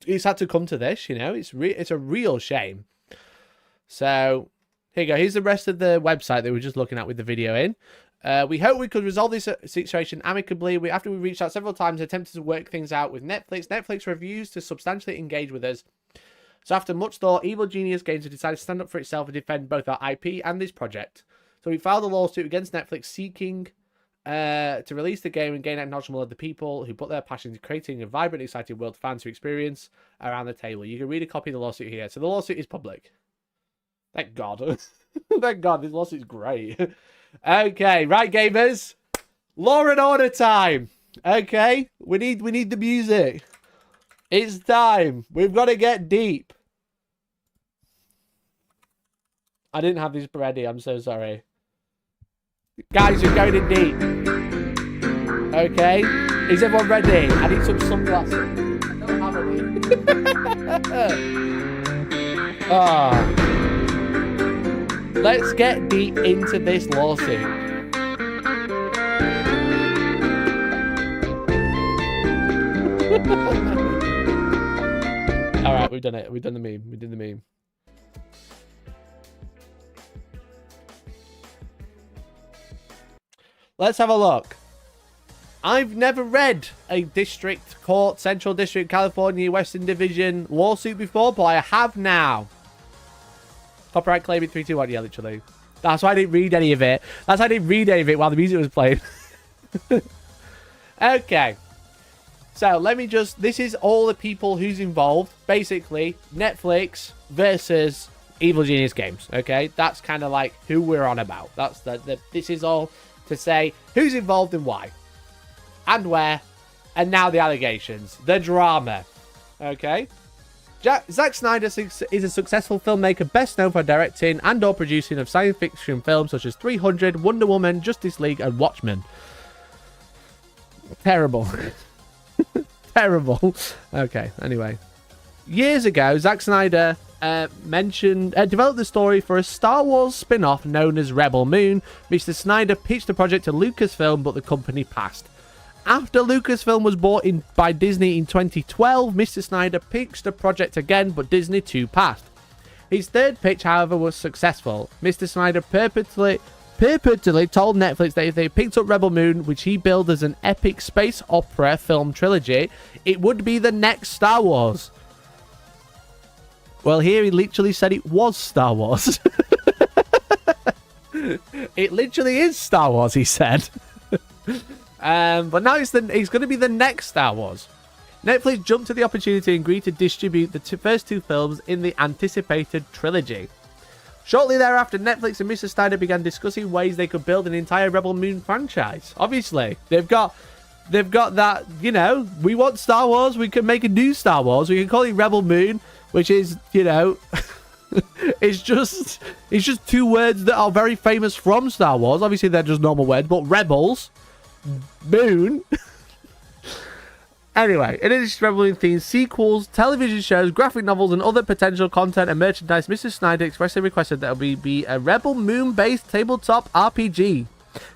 It's had to come to this, you know. It's a real shame. So here you go. Here's the rest of the website that we were just looking at with the video in. We hope we could resolve this situation amicably. After we reached out several times, attempted to work things out with Netflix. Netflix refused to substantially engage with us. So after much thought, Evil Genius Games have decided to stand up for itself and defend both our IP and this project. So we filed a lawsuit against Netflix seeking to release the game and gain acknowledgement of the people who put their passion into creating a vibrant, exciting world for fans to experience around the table. You can read a copy of the lawsuit here. So the lawsuit is public. Thank God. Thank God, this lawsuit is great. Okay, right, gamers. Law and order time. Okay, we need the music. It's time. We've got to get deep. I didn't have this ready. I'm so sorry. Guys, we're going in deep. Okay, is everyone ready? I need some sunglasses. I don't have any. Ah. Let's get deep into this lawsuit. All right, we've done it. We've done the meme. We did the meme. Let's have a look. I've never read a district court, Central District, California, Western Division lawsuit before, but I have now. Copyright claim in 3, 2, 1. Yeah, literally. That's why I didn't read any of it. That's why I didn't read any of it while the music was playing. Okay. So, let me just... This is all the people who's involved. Basically, Netflix versus Evil Genius Games. Okay? That's kind of like who we're on about. That's this is all to say who's involved and why. And where. And now the allegations. The drama. Okay? Zack Snyder is a successful filmmaker best known for directing and or producing of science fiction films such as 300, Wonder Woman, Justice League, and Watchmen. Terrible. Terrible. Okay, anyway. Years ago, Zack Snyder developed the story for a Star Wars spin-off known as Rebel Moon. Mr. Snyder pitched the project to Lucasfilm, but the company passed. After Lucasfilm was bought in by Disney in 2012, Mr. Snyder pitched the project again, but Disney too passed. His third pitch, however, was successful. Mr. Snyder purportedly told Netflix that if they picked up Rebel Moon, which he billed as an epic space opera film trilogy, it would be the next Star Wars. Well, here he literally said it was Star Wars. It literally is Star Wars, he said. But now it's going to be the next Star Wars. Netflix jumped to the opportunity and agreed to distribute the first 2 films in the anticipated trilogy. Shortly thereafter, Netflix and Mr. Snyder began discussing ways they could build an entire Rebel Moon franchise. Obviously, they've got that, you know, we want Star Wars, we can make a new Star Wars, we can call it Rebel Moon, which is, you know, it's just 2 words that are very famous from Star Wars. Obviously, they're just normal words, but Rebels... Moon. Anyway, in addition to Rebel Moon themes, sequels, television shows, graphic novels, and other potential content and merchandise, Mr. Snyder expressly requested that it be a Rebel Moon-based tabletop RPG.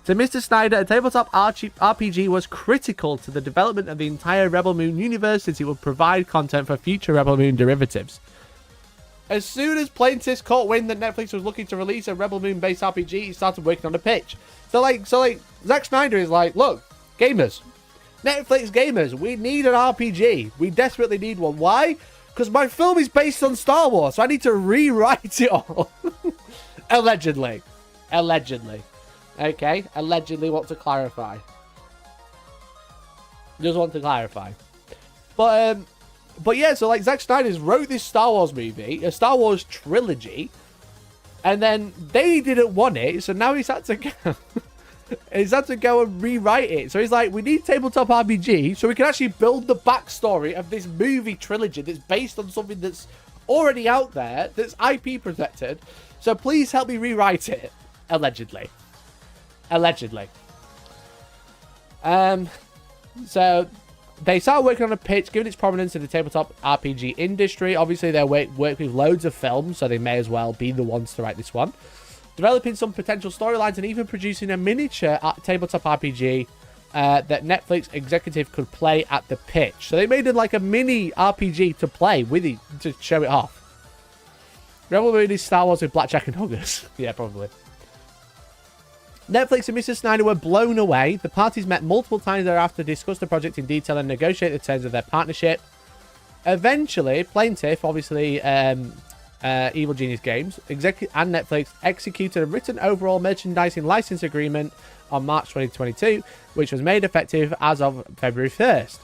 To Mr. Snyder, a tabletop RPG was critical to the development of the entire Rebel Moon universe, since it would provide content for future Rebel Moon derivatives. As soon as plaintiffs caught wind that Netflix was looking to release a Rebel Moon-based RPG, he started working on a pitch. So like, Zack Snyder is like, look, gamers, Netflix gamers, we need an RPG. We desperately need one. Why? Because my film is based on Star Wars, so I need to rewrite it all. Allegedly. Okay, allegedly want to clarify. Just want to clarify. But yeah, so like Zack Snyder wrote this Star Wars movie, a Star Wars trilogy, and then they didn't want it, so now he's had to go and rewrite it. So he's like, we need tabletop RPG so we can actually build the backstory of this movie trilogy that's based on something that's already out there that's IP protected. So please help me rewrite it. Allegedly. Allegedly. So they started working on a pitch, giving its prominence in the tabletop RPG industry. Obviously, they work with loads of films, so they may as well be the ones to write this one. Developing some potential storylines and even producing a miniature tabletop RPG that Netflix executive could play at the pitch. So they made it like a mini RPG to play with it, to show it off. Rebel Moon is Star Wars with blackjack and hookers. Yeah, probably. Netflix and Mr. Snyder were blown away. The parties met multiple times thereafter to discuss the project in detail and negotiate the terms of their partnership. Eventually, Plaintiff, obviously Evil Genius Games, and Netflix executed a written overall merchandising license agreement on March 2022, which was made effective as of February 1st.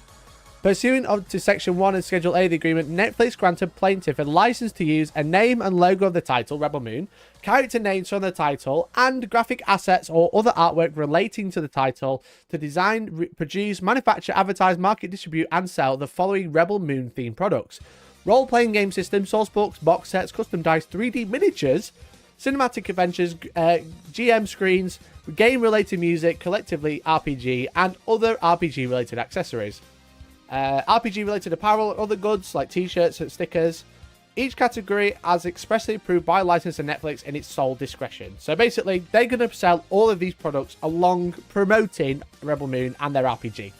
Pursuant to Section 1 and Schedule A of the agreement, Netflix granted Plaintiff a license to use a name and logo of the title, Rebel Moon, character names from the title, and graphic assets or other artwork relating to the title to design, produce, manufacture, advertise, market, distribute, and sell the following Rebel Moon themed products: role-playing game systems, source books, box sets, custom dice, 3D miniatures, cinematic adventures, GM screens, game-related music, collectively RPG, and other RPG-related accessories. RPG-related apparel and other goods like t-shirts and stickers. Each category as expressly approved by license and Netflix in its sole discretion. So basically, they're going to sell all of these products along promoting Rebel Moon and their RPG.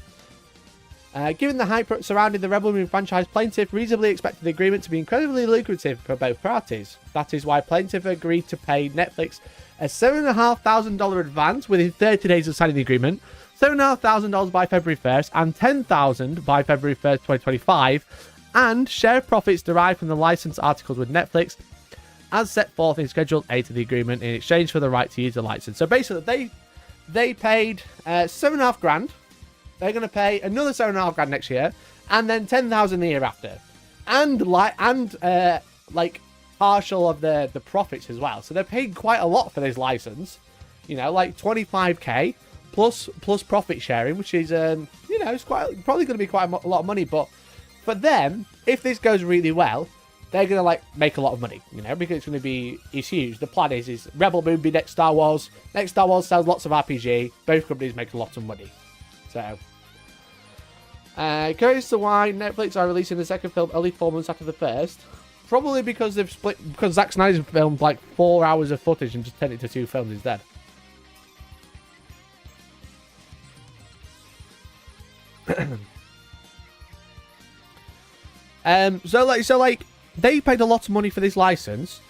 Given the hype surrounding the Rebel Moon franchise, Plaintiff reasonably expected the agreement to be incredibly lucrative for both parties. That is why Plaintiff agreed to pay Netflix a $7,500 advance within 30 days of signing the agreement, $7,500 by February 1st, and $10,000 by February 1st, 2025, and share profits derived from the license articles with Netflix, as set forth in Schedule A to the agreement in exchange for the right to use the license. So basically, they paid $7.5 grand. They're going to pay another $7.5 grand next year, and then $10,000 the year after, and partial of the profits as well. So they're paying quite a lot for this license. You know, like $25K plus profit sharing, which is it's probably going to be quite a lot of money. But for them, if this goes really well, they're going to make a lot of money. Because it's huge. The plan is Rebel Moon be next Star Wars. Next Star Wars sells lots of RPG. Both companies make a lot of money. So. Curious to why Netflix are releasing the second film only 4 months after the first. Probably because they've split. Because Zack Snyder's filmed 4 hours of footage and just turned it to 2 films instead. So they paid a lot of money for this license,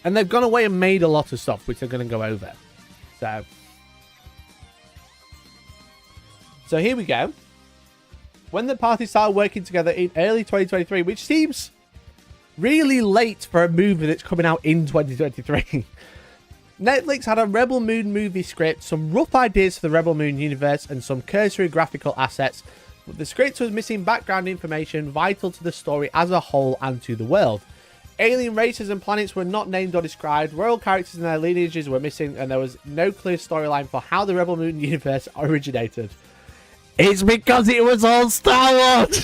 and they've gone away and made a lot of stuff, which they're going to go over. So here we go. When the parties started working together in early 2023, which seems really late for a movie that's coming out in 2023. Netflix had a Rebel Moon movie script, some rough ideas for the Rebel Moon universe, and some cursory graphical assets. But the script was missing background information vital to the story as a whole and to the world. Alien races and planets were not named or described, royal characters and their lineages were missing, and there was no clear storyline for how the Rebel Moon universe originated. It's because it was all Star Wars!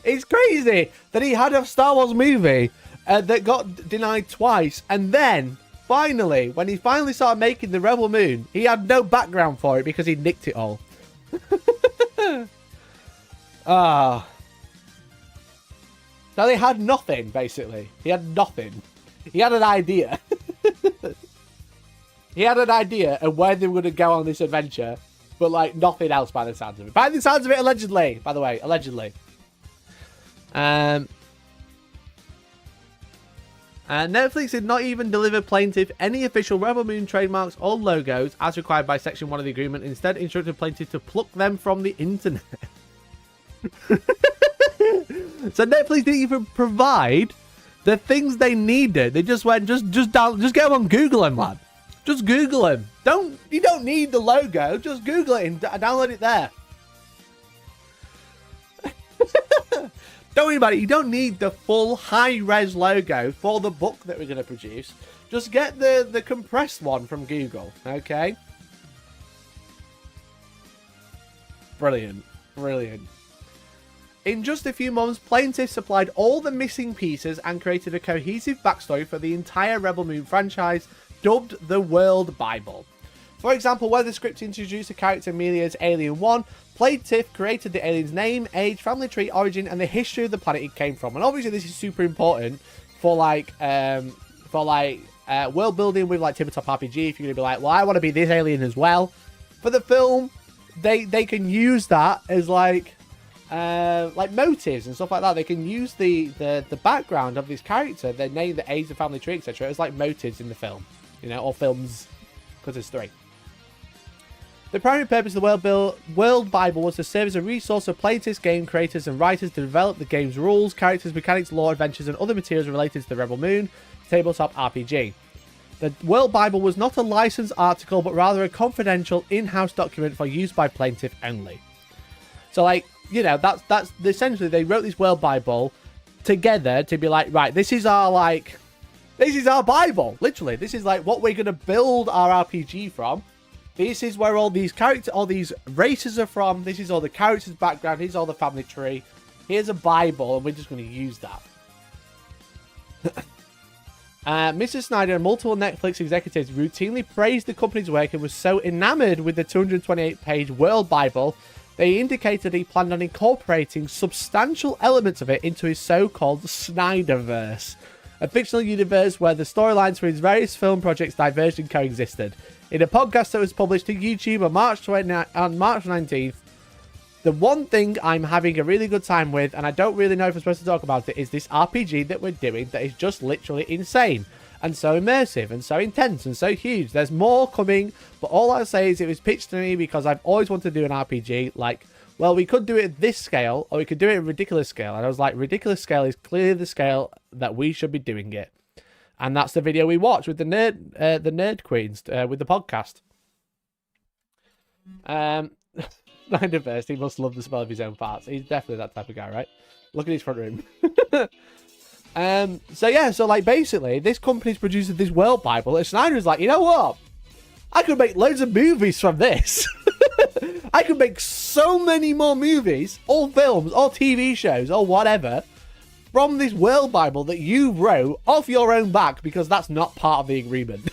It's crazy that he had a Star Wars movie that got denied twice, and then, finally, when he finally started making the Rebel Moon, he had no background for it because he nicked it all. So they had nothing, basically. He had nothing. He had an idea. He had an idea of where they were going to go on this adventure, but nothing else by the sounds of it. By the sounds of it, allegedly, by the way, allegedly. Netflix did not even deliver Plaintiff any official Rebel Moon trademarks or logos as required by Section 1 of the agreement. Instead, instructed Plaintiff to pluck them from the internet. So Netflix didn't even provide the things they needed. They just went, just go on Google them, man. Just Google them. You don't need the logo. Just Google it and download it there. Don't worry about it. You don't need the full high-res logo for the book that we're going to produce. Just get the compressed one from Google, okay? Brilliant. Brilliant. In just a few months, Plaintiff supplied all the missing pieces and created a cohesive backstory for the entire Rebel Moon franchise, dubbed the World Bible. For example, where the script introduced a character merely as Alien 1, Plaintiff created the alien's name, age, family tree, origin, and the history of the planet it came from. And obviously this is super important for world building with like tabletop RPG. If you're gonna be like, well, I want to be this alien as well. For the film, they can use that as like motives and stuff like that. They can use the background of this character, their name, the age, the family tree, etc., as like motives in the film, you know, or films, because there's 3. The primary purpose of the World Bible was to serve as a resource for playtesters, game creators, and writers to develop the game's rules, characters, mechanics, lore, adventures, and other materials related to the Rebel Moon tabletop RPG. The World Bible was not a licensed article, but rather a confidential in-house document for use by Plaintiff only. So, like, you know, that's essentially they wrote this World Bible together to be like, right, this is our Bible, literally. This is like what we're gonna build our RPG from. This is where all these races are from. This is all the characters' background. Here's all the family tree. Here's a Bible, and we're just going to use that. Mr. Snyder and multiple Netflix executives routinely praised the company's work and was so enamored with the 228-page World Bible, they indicated he planned on incorporating substantial elements of it into his so-called Snyderverse, a fictional universe where the storylines for his various film projects diverged and coexisted. In a podcast that was published to YouTube on March 19th, the one thing I'm having a really good time with, and I don't really know if I'm supposed to talk about it, is this RPG that we're doing that is just literally insane, and so immersive, and so intense, and so huge. There's more coming, but all I'll say is it was pitched to me because I've always wanted to do an RPG, like, well, we could do it at this scale, or we could do it at ridiculous scale, and I was like, ridiculous scale is clearly the scale that we should be doing it. And that's the video we watched with the nerd queens with the podcast. Snyderverse, he must love the smell of his own farts. He's definitely that type of guy, right? Look at his front room. So like basically, this company's produced this World Bible, and Snyder's like, you know what? I could make loads of movies from this. I could make so many more movies, or films, or TV shows, or whatever, from this World Bible that you wrote off your own back, because that's not part of the agreement.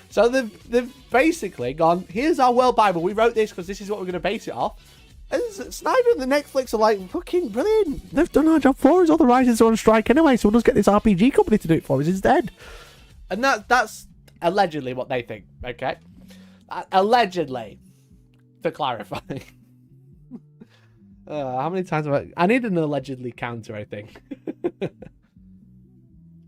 So they've basically gone, here's our World Bible. We wrote this because this is what we're going to base it off. And Snyder and the Netflix are like, fucking brilliant. They've done our job for us. All the writers are on strike anyway, so we'll just get this RPG company to do it for us instead. And that's allegedly what they think, okay? Allegedly, to clarify. How many times have I need an allegedly counter, I think.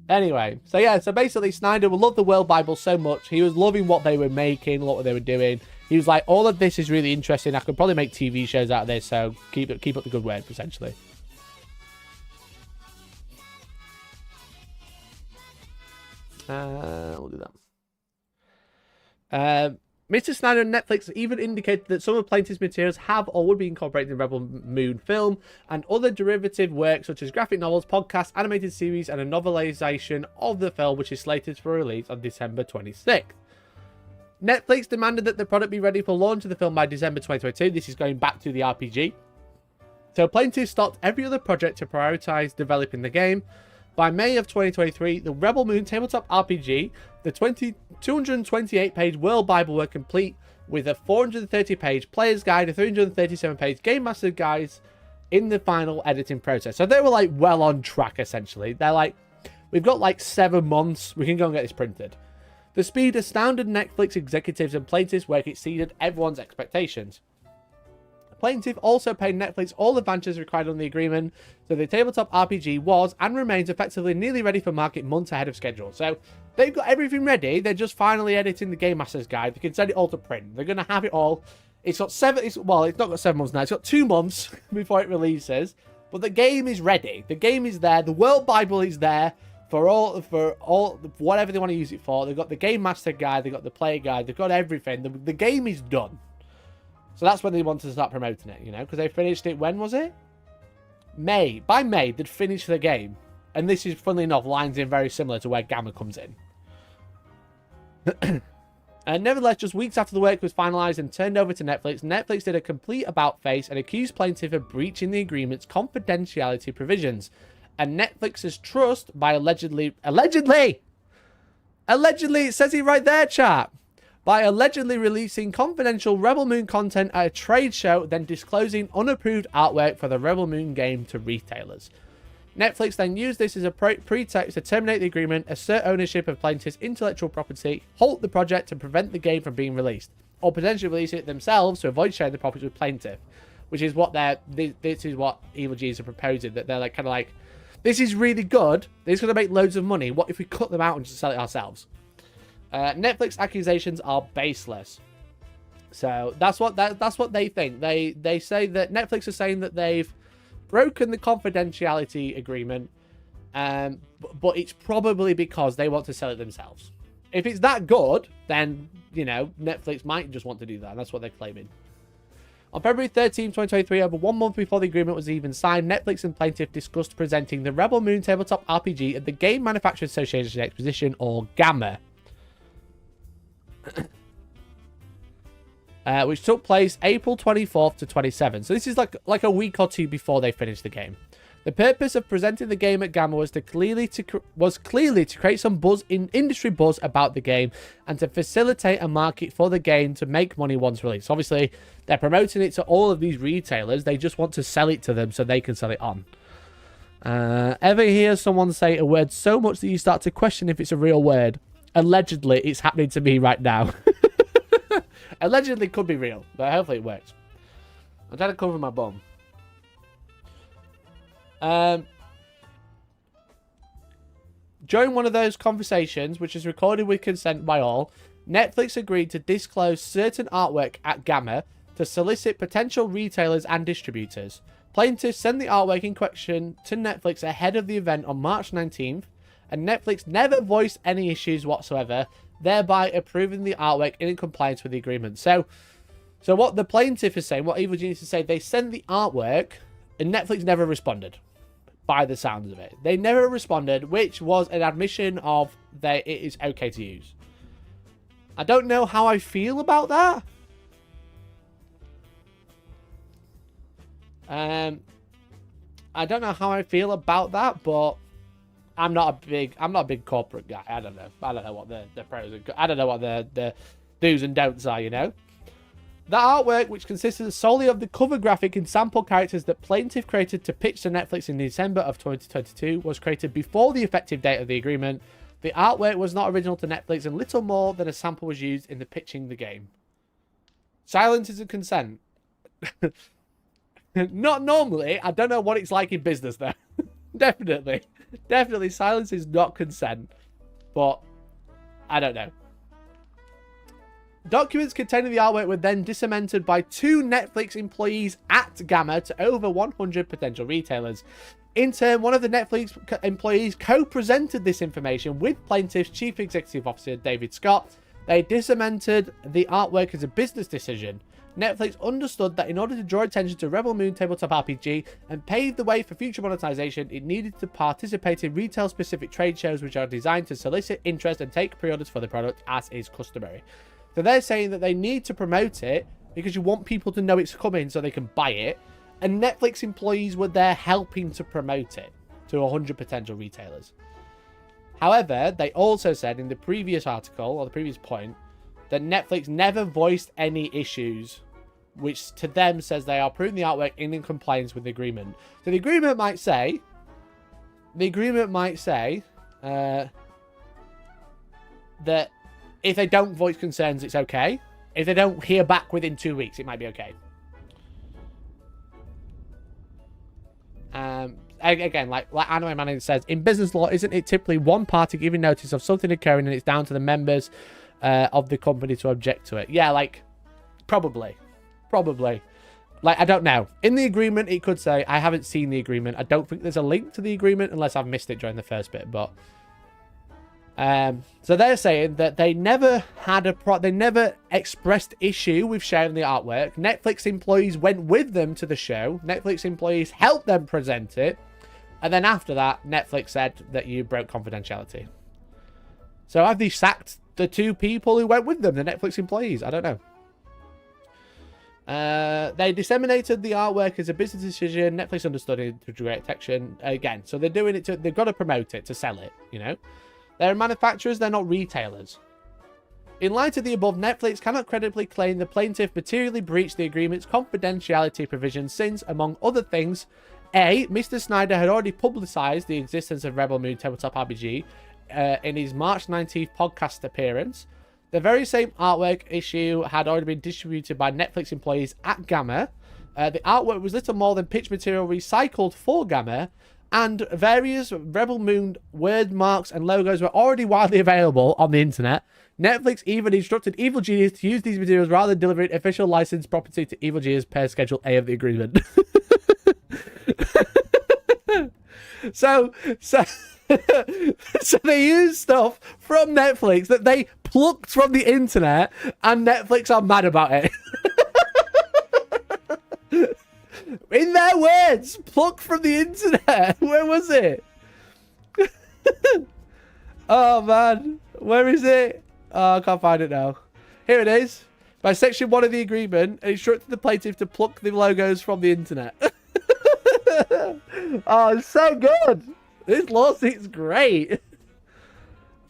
Anyway, so basically Snyder would love the World Bible so much. He was loving what they were making, what they were doing. He was like, all of this is really interesting. I could probably make TV shows out of this, so keep up the good work, essentially. We'll do that. Mr. Snyder and Netflix even indicated that some of Plaintiff's materials have or would be incorporated in the Rebel Moon film and other derivative works such as graphic novels, podcasts, animated series, and a novelization of the film, which is slated for release on December 26th. Netflix demanded that the product be ready for launch of the film by December 2022. This is going back to the RPG. So Plaintiff stopped every other project to prioritize developing the game. By May of 2023, the Rebel Moon tabletop RPG, the 228-page World Bible were complete with a 430-page player's guide, a 337-page game master guides in the final editing process. So they were like well on track, essentially. They're like, we've got like 7 months, we can go and get this printed. The speed astounded Netflix executives, and Plaintiff's work exceeded everyone's expectations. Plaintiff also paid Netflix all the advances required on the agreement, so the tabletop RPG was and remains effectively nearly ready for market months ahead of schedule. So they've got everything ready. They're just finally editing the Game Master's Guide. They can send it all to print. They're going to have it all. It's got it's not got 7 months now. It's got 2 months before it releases. But the game is ready. The game is there. The World Bible is there for all whatever they want to use it for. They've got the Game Master Guide. They've got the Player Guide. They've got everything. The game is done. So that's when they wanted to start promoting it, you know, because they finished it, when was it? May. By May, they'd finished the game. And this is, funnily enough, lines in very similar to where Gamma comes in. Nevertheless, just weeks after the work was finalized and turned over to Netflix, Netflix did a complete about-face and accused plaintiff of breaching the agreement's confidentiality provisions. And Netflix's trust by allegedly, it says it right there, chat, by allegedly releasing confidential Rebel Moon content at a trade show, then disclosing unapproved artwork for the Rebel Moon game to retailers. Netflix then used this as a pretext to terminate the agreement, assert ownership of plaintiff's intellectual property, halt the project to prevent the game from being released, or potentially release it themselves to avoid sharing the profits with plaintiff, which is what this is what Evil G's are proposing, that they're like kind of like, this is really good, this is going to make loads of money, what if we cut them out and just sell it ourselves? Netflix accusations are baseless. So that's what they think. They say that Netflix is saying that they've broken the confidentiality agreement, but it's probably because they want to sell it themselves. If it's that good, then, you know, Netflix might just want to do that, and that's what they're claiming. On February 13, 2023, over 1 month before the agreement was even signed, Netflix and plaintiff discussed presenting the Rebel Moon tabletop RPG at the Game Manufacturers Association Exposition, or GAMA, which took place April 24th to 27th. So this is like a week or two before they finished the game. The purpose of presenting the game at GAMA was clearly to create some industry buzz about the game and to facilitate a market for the game to make money once released. Obviously, they're promoting it to all of these retailers. They just want to sell it to them so they can sell it on. Ever hear someone say a word so much that you start to question if it's a real word? Allegedly, it's happening to me right now. Allegedly could be real, but hopefully it works. I'm trying to cover my bum. During one of those conversations, which is recorded with consent by all, Netflix agreed to disclose certain artwork at GAMA to solicit potential retailers and distributors. Plaintiffs sent the artwork in question to Netflix ahead of the event on March 19th, and Netflix never voiced any issues whatsoever, thereby approving the artwork in compliance with the agreement. So what the plaintiff is saying, what Evil Genius is saying, they sent the artwork and Netflix never responded, by the sounds of it. They never responded, which was an admission of that it is okay to use. I don't know how I feel about that. I don't know how I feel about that, but I'm not a big corporate guy. I don't know what the pros and I don't know what the do's and don'ts are, you know. The artwork, which consisted solely of the cover graphic and sample characters that plaintiff created to pitch to Netflix in December of 2022, was created before the effective date of the agreement. The artwork was not original to Netflix, and little more than a sample was used in the pitching the game. Silence is a consent. Not normally. I don't know what it's like in business, though. Definitely, silence is not consent. But I don't know. Documents containing the artwork were then disseminated by 2 Netflix employees at GAMA to over 100 potential retailers. In turn, one of the Netflix employees co-presented this information with plaintiff's chief executive officer, David Scott. They disseminated the artwork as a business decision. Netflix understood that in order to draw attention to Rebel Moon tabletop RPG and pave the way for future monetization, it needed to participate in retail-specific trade shows which are designed to solicit interest and take pre-orders for the product as is customary. So they're saying that they need to promote it because you want people to know it's coming so they can buy it. And Netflix employees were there helping to promote it to 100 potential retailers. However, they also said in the previous article, or the previous point, that Netflix never voiced any issues, which to them says they are proving the artwork in compliance with the agreement. So the agreement might say that if they don't voice concerns, it's okay. If they don't hear back within 2 weeks, it might be okay. Again, like Anime Manager says, in business law, isn't it typically one party giving notice of something occurring and it's down to the members of the company to object to it? Yeah, like, probably. Like, I don't know. In the agreement, it could say, I haven't seen the agreement. I don't think there's a link to the agreement unless I've missed it during the first bit, but... so they're saying that they never had they never expressed issue with sharing the artwork. Netflix employees went with them to the show. Netflix employees helped them present it. And then after that, Netflix said that you broke confidentiality. So have they sacked the two people who went with them, the Netflix employees. I don't know. They disseminated the artwork as a business decision. Netflix understood it to great attention. Again, so they're doing it to, they've got to promote it to sell it, you know. They're manufacturers, they're not retailers. In light of the above, Netflix cannot credibly claim the plaintiff materially breached the agreement's confidentiality provisions since, among other things, A, Mr. Snyder had already publicized the existence of Rebel Moon Tabletop RPG in his March 19th podcast appearance. The very same artwork issue had already been distributed by Netflix employees at Gamma. The artwork was little more than pitch material recycled for Gamma, and various Rebel Moon word marks and logos were already widely available on the internet. Netflix even instructed Evil Genius to use these materials rather than delivering official licensed property to Evil Genius per Schedule A of the agreement. So they use stuff from Netflix that they plucked from the internet, and Netflix are mad about it. In their words, plucked from the internet. Where was it? Oh man, where is it? Oh, I can't find it now. Here it is. By section 1 of the agreement, it instructed the plaintiff to pluck the logos from the internet. Oh, it's so good. This lawsuit's great.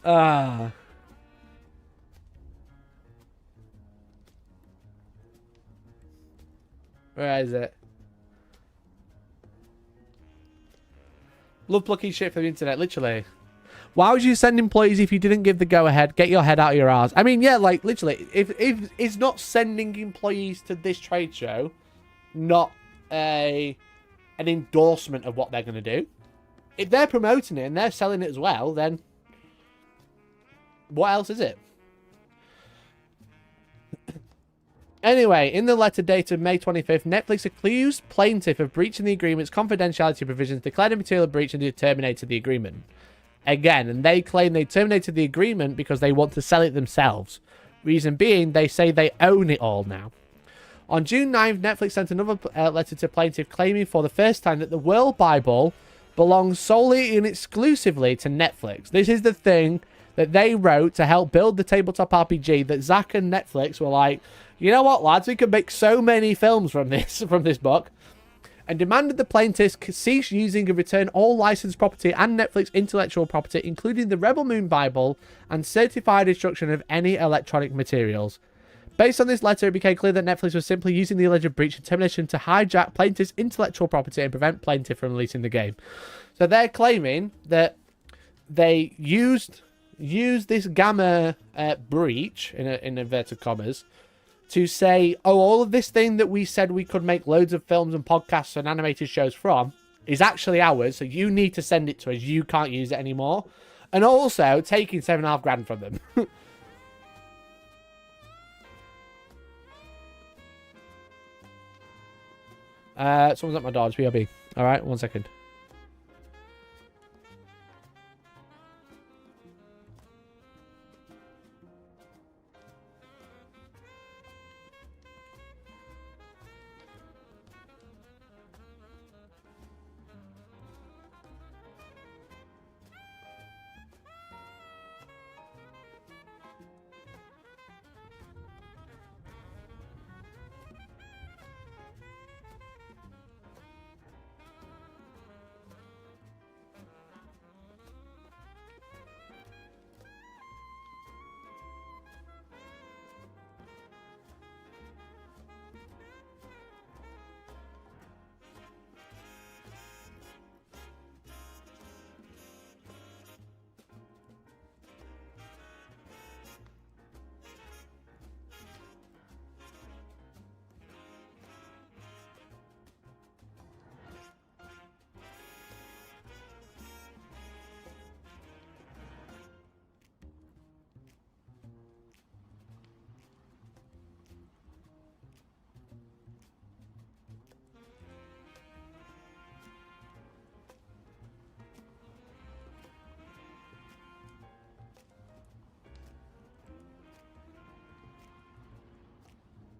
Where is it? Love plucking shit from the internet, literally. Why would you send employees if you didn't give the go-ahead? Get your head out of your ass. I mean, yeah, like, literally, if it's not sending employees to this trade show, not an endorsement of what they're going to do. If they're promoting it and they're selling it as well, then what else is it? Anyway, in the letter dated May 25th, Netflix accused plaintiff of breaching the agreement's confidentiality provisions, declared a material breach, and terminated the agreement. Again, and they claim they terminated the agreement because they want to sell it themselves. Reason being, they say they own it all now. On June 9th, Netflix sent another letter to plaintiff claiming for the first time that the World Bible belongs solely and exclusively to Netflix. This is the thing that they wrote to help build the tabletop RPG that Zach and Netflix were like, you know what, lads, we can make so many films from this book, and demanded the plaintiffs cease using and return all licensed property and Netflix intellectual property, including the Rebel Moon Bible and certified destruction of any electronic materials. Based on this letter, it became clear that Netflix was simply using the alleged breach and termination to hijack plaintiff's intellectual property and prevent plaintiff from releasing the game. So they're claiming that they used this Gamma breach, in inverted commas, to say, oh, all of this thing that we said we could make loads of films and podcasts and animated shows from is actually ours, so you need to send it to us. You can't use it anymore. And also taking $7,500 from them. Someone's at my door. It's BRB. All right, 1 second.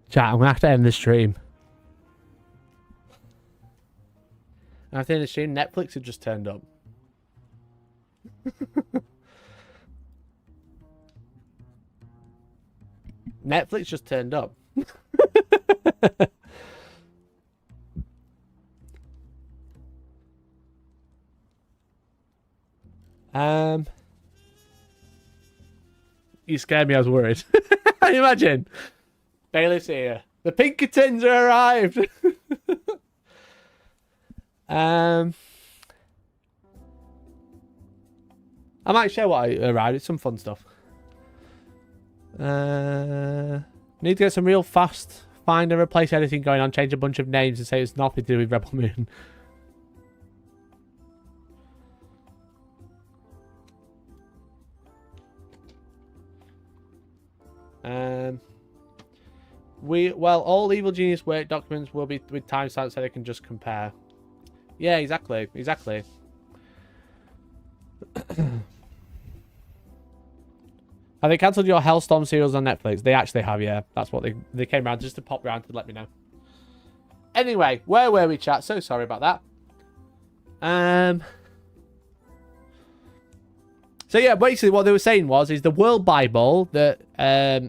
Chat, I'm going to have to end the stream. After the stream, Netflix had just turned up. Netflix just turned up. You scared me, I was worried. Imagine. Bailiff's here. The Pinkertons are arrived. I might show what I arrived. It's some fun stuff. Need to get some real fast find and replace anything going on. Change a bunch of names and say it's nothing to do with Rebel Moon. All Evil Genius work documents will be with timestamps so they can just compare. Yeah, exactly. Have they cancelled your Hellstorm serials on Netflix? They actually have, yeah. That's what they came around just to pop around to let me know. Anyway, where were we, chat? So sorry about that. So yeah, basically what they were saying is the World Bible that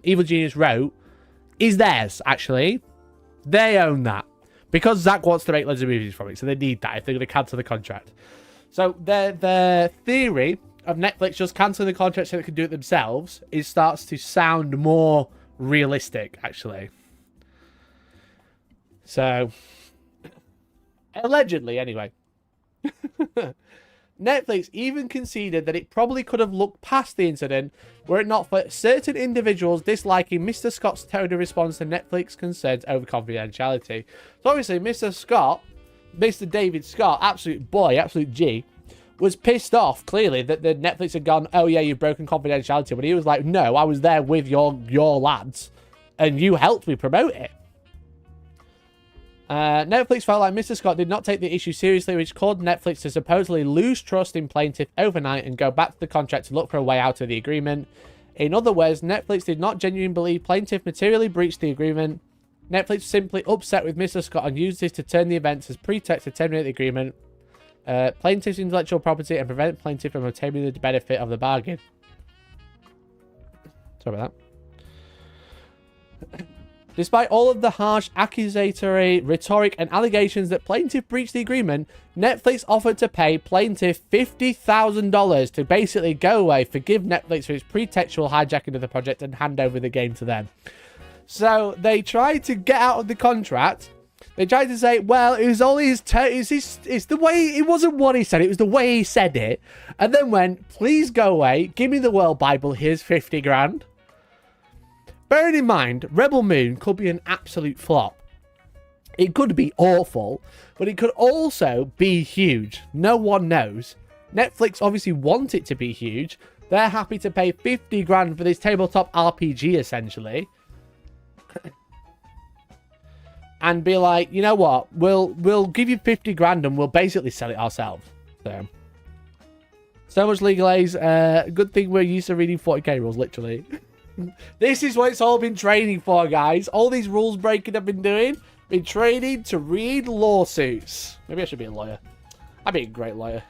Evil Genius wrote is theirs, actually. They own that. Because Zach wants to make loads of movies from it, so they need that if they're going to cancel the contract. So their theory of Netflix just cancelling the contract so they can do it themselves starts to sound more realistic, actually. So, allegedly, anyway. Netflix even conceded that it probably could have looked past the incident were it not for certain individuals disliking Mr. Scott's tone of response to Netflix concerns over confidentiality. So obviously, Mr. David Scott, absolute boy, absolute G, was pissed off, clearly, that the Netflix had gone, oh yeah, you've broken confidentiality. But he was like, no, I was there with your lads, and you helped me promote it. Netflix felt like Mr. Scott did not take the issue seriously, which caused Netflix to supposedly lose trust in plaintiff overnight and go back to the contract to look for a way out of the agreement. In other words, Netflix did not genuinely believe plaintiff materially breached the agreement. Netflix simply upset with Mr. Scott and used this to turn the events as pretext to terminate the agreement, plaintiff's intellectual property, and prevent plaintiff from obtaining the benefit of the bargain. Sorry about that. Despite all of the harsh accusatory rhetoric and allegations that plaintiff breached the agreement, Netflix offered to pay plaintiff $50,000 to basically go away, forgive Netflix for its pretextual hijacking of the project, and hand over the game to them. So they tried to get out of the contract. They tried to say, well, it was only it's the way, it wasn't what he said, it was the way he said it. And then went, please go away, give me the World Bible, here's 50 grand. Bearing in mind, Rebel Moon could be an absolute flop. It could be awful, but it could also be huge. No one knows. Netflix obviously want it to be huge. They're happy to pay 50 grand for this tabletop RPG, essentially. And be like, you know what? We'll give you 50 grand and we'll basically sell it ourselves. So much legal aids. Good thing we're used to reading 40k rules, literally. This is what it's all been training for, guys. All these rules breaking I've been doing. Been training to read lawsuits. Maybe I should be a lawyer. I'd be a great lawyer.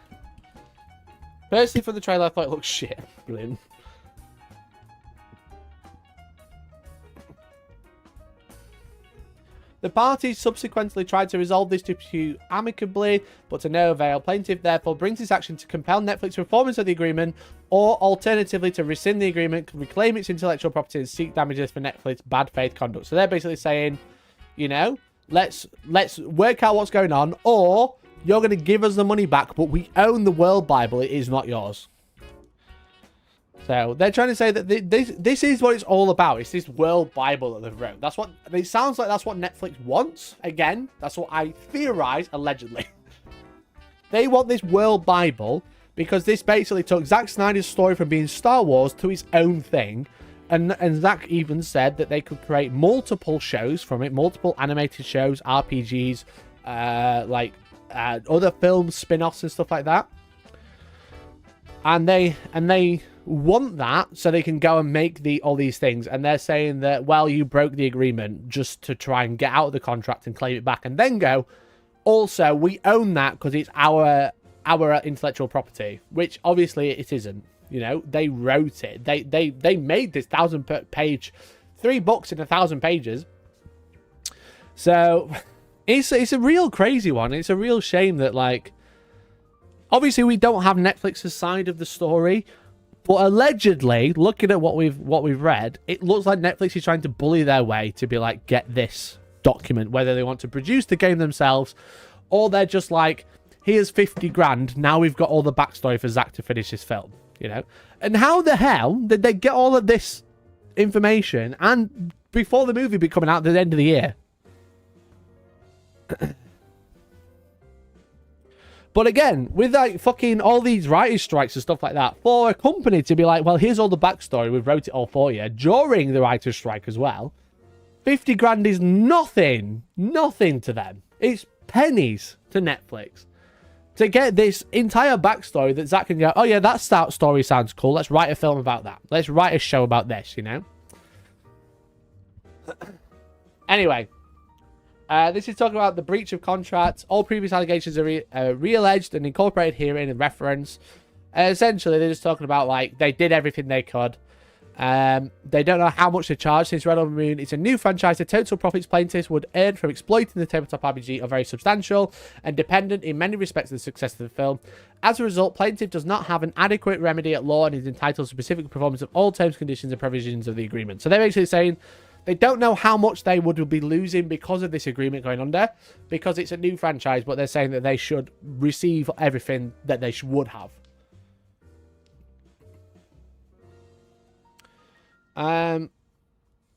Personally, for the trailer, I thought it looked shit. Brilliant. The parties subsequently tried to resolve this dispute amicably, but to no avail. Plaintiff therefore brings this action to compel Netflix performance of the agreement, or alternatively to rescind the agreement, reclaim its intellectual property, and seek damages for Netflix bad faith conduct. So they're basically saying, you know, let's work out what's going on, or you're going to give us the money back, but we own the World Bible. It is not yours. So they're trying to say that this is what it's all about. It's this World Bible that they've wrote. That's what it sounds like. That's what Netflix wants. Again, that's what I theorize, allegedly. They want this World Bible because this basically took Zack Snyder's story from being Star Wars to its own thing. And Zack even said that they could create multiple shows from it, multiple animated shows, RPGs, other films, spin-offs and stuff like that. And they want that so they can go and make all these things. And they're saying that, well, you broke the agreement just to try and get out of the contract and claim it back, and then go, also, we own that because it's our intellectual property, which obviously it isn't. You know, they wrote it. They made this 1,000-page 3 books in 1,000 pages. So it's a real crazy one. It's a real shame that, like, obviously we don't have Netflix's side of the story, but allegedly, looking at what we've read, it looks like Netflix is trying to bully their way to be like, get this document, whether they want to produce the game themselves, or they're just like, here's 50 grand, now we've got all the backstory for Zach to finish his film, you know? And how the hell did they get all of this information and before the movie be coming out at the end of the year? But again, with like fucking all these writers' strikes and stuff like that, for a company to be like, well, here's all the backstory, we've wrote it all for you, during the writers' strike as well, 50 grand is nothing to them. It's pennies to Netflix. To get this entire backstory that Zach can go, oh yeah, that story sounds cool, let's write a film about that. Let's write a show about this, you know? Anyway. This is talking about the breach of contract. All previous allegations are re-alleged and incorporated herein in reference. Essentially, they're just talking about, like, they did everything they could. They don't know how much they charged since Red Over Moon. It's a new franchise. The total profits plaintiffs would earn from exploiting the tabletop RPG are very substantial and dependent in many respects on the success of the film. As a result, plaintiff does not have an adequate remedy at law and is entitled to specific performance of all terms, conditions, and provisions of the agreement. So they're basically saying they don't know how much they would be losing because of this agreement going under, because it's a new franchise, but they're saying that they should receive everything that they would have.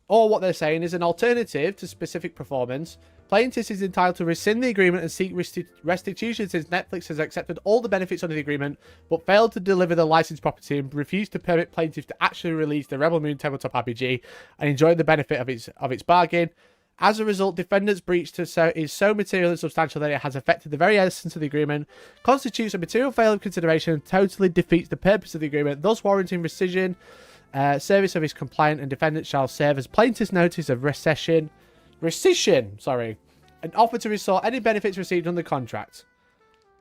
Or what they're saying is an alternative to specific performance. Plaintiff is entitled to rescind the agreement and seek restitution since Netflix has accepted all the benefits under the agreement, but failed to deliver the licensed property and refused to permit plaintiff to actually release the Rebel Moon tabletop RPG and enjoy the benefit of its bargain. As a result, defendant's breach is so material and substantial that it has affected the very essence of the agreement, constitutes a material failure of consideration, and totally defeats the purpose of the agreement, thus warranting rescission. Service of his compliant and defendant shall serve as plaintiff's notice of rescission, an offer to restore any benefits received under the contract.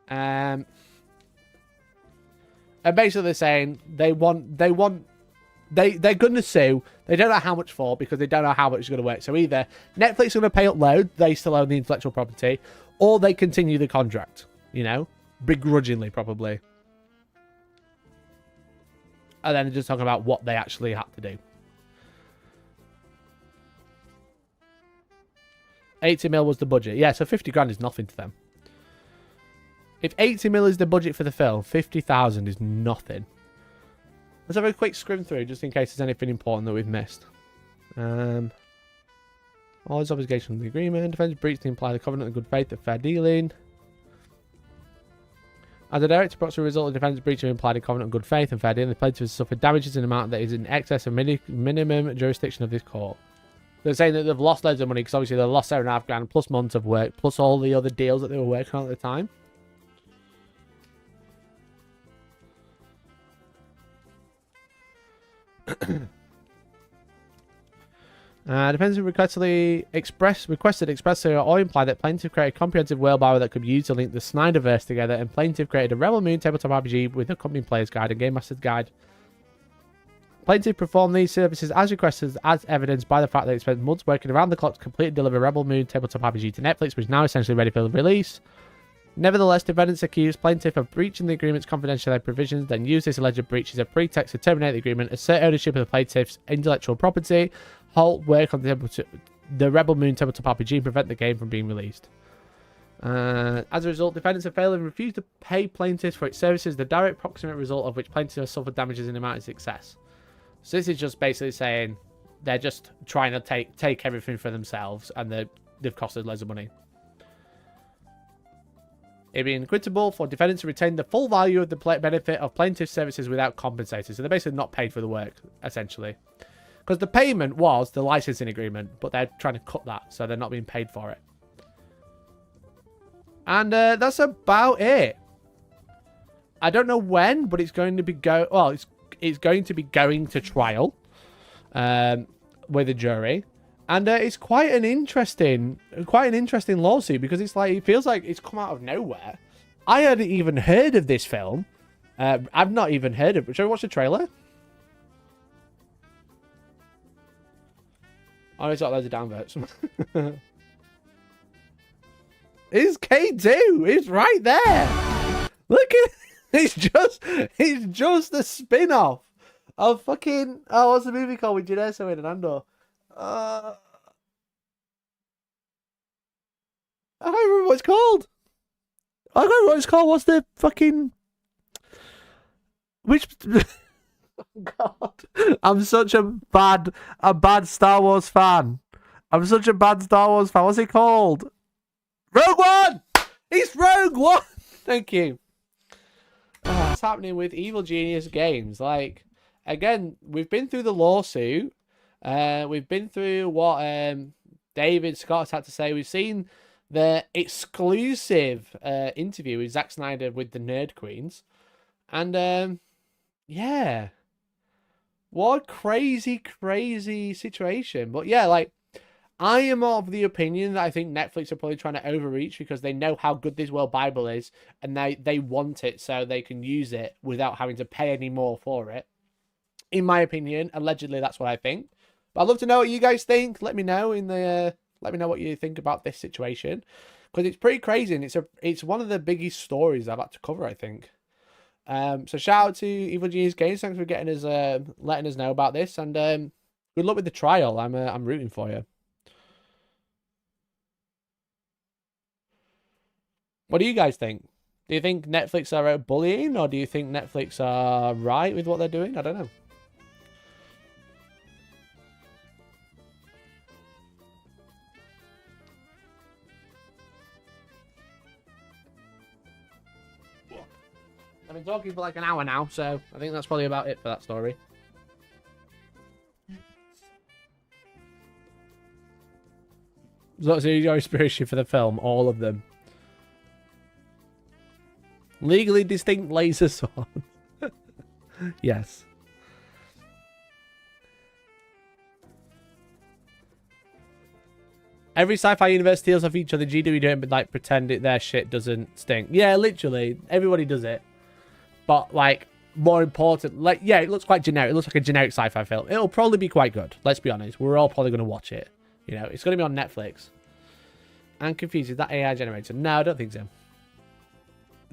And basically they're saying they're going to sue. They don't know how much for because they don't know how much it's going to work. So either Netflix is going to pay up load, they still own the intellectual property, or they continue the contract, you know, begrudgingly probably. And then they're just talking about what they actually had to do. 80 mil was the budget. Yeah, so 50 grand is nothing to them. If 80 mil is the budget for the film, 50,000 is nothing. Let's have a quick scrim through, just in case there's anything important that we've missed. All his obligations of the agreement. Defendant breached to imply the covenant of good faith and fair dealing. As a direct approximate result of the defendant's breach of implied a covenant of good faith and fair dealing, the plaintiff has suffered damages in an amount that is in excess of minimum jurisdiction of this court. They're saying that they've lost loads of money because obviously they lost $7.5 plus months of work, plus all the other deals that they were working on at the time. Defendant requested expressly or implied that plaintiff created a comprehensive wheelbarrow that could be used to link the Snyderverse together, and plaintiff created a Rebel Moon tabletop RPG with accompanying player's guide and game master's guide. Plaintiff performed these services as requested, as evidenced by the fact that it spent months working around the clock to complete and deliver Rebel Moon tabletop RPG to Netflix, which is now essentially ready for release. Nevertheless, defendants accused plaintiff of breaching the agreement's confidentiality provisions, then used this alleged breach as a pretext to terminate the agreement, assert ownership of the plaintiff's intellectual property, halt work on the Rebel Moon tabletop RPG, and prevent the game from being released. As a result, defendants have failed and refused to pay plaintiffs for its services, the direct proximate result of which plaintiffs have suffered damages in the amount of success. So this is just basically saying they're just trying to take everything for themselves, and they've costed loads of money. It being equitable for defendants to retain the full value of the benefit of plaintiff's services without compensating. So they're basically not paid for the work, essentially. Because the payment was the licensing agreement, but they're trying to cut that, so they're not being paid for it. And that's about it. I don't know when, but it's going to be it's going to be going to trial with a jury. And it's quite an interesting lawsuit, because it's like, it feels like it's come out of nowhere. I hadn't even heard of this film. I've not even heard of it. Shall we watch the trailer? Oh, it's got loads of downvotes. It's K2. It's right there. Look at it's just a spin-off of fucking what's the movie called with Janesso and Andor? I can't remember what it's called. I can't remember what it's called. What's the fucking which God. I'm such a bad Star Wars fan. I'm such a bad Star Wars fan. What's it called? Rogue One! It's Rogue One! Thank you. What's happening with Evil Genius Games? Like, again, we've been through the lawsuit. We've been through what David Scott had to say. We've seen the exclusive interview with Zack Snyder with the Nerd Queens. And, yeah. What a crazy, crazy situation. But, yeah, like, I am of the opinion that I think Netflix are probably trying to overreach because they know how good this World Bible is and they want it so they can use it without having to pay any more for it. In my opinion, allegedly, that's what I think. But I'd love to know what you guys think. Let me know let me know what you think about this situation because it's pretty crazy and it's one of the biggest stories I've had to cover, I think. So shout out to Evil Genius Games. Thanks for getting us, letting us know about this, and good luck with the trial. I'm rooting for you. What do you guys think? Do you think Netflix are out bullying, or do you think Netflix are right with what they're doing? I don't know. I've been talking for like an hour now, so I think that's probably about it for that story. So your inspiration for the film, all of them. Legally distinct laser sword. Yes. Every sci-fi universe steals off each other. GW don't but like pretend their shit doesn't stink. Yeah, literally. Everybody does it. But like more important, like yeah, it looks quite generic. It looks like a generic sci-fi film. It'll probably be quite good. Let's be honest. We're all probably gonna watch it. You know, it's gonna be on Netflix. I'm confused. Is that AI generated? No, I don't think so.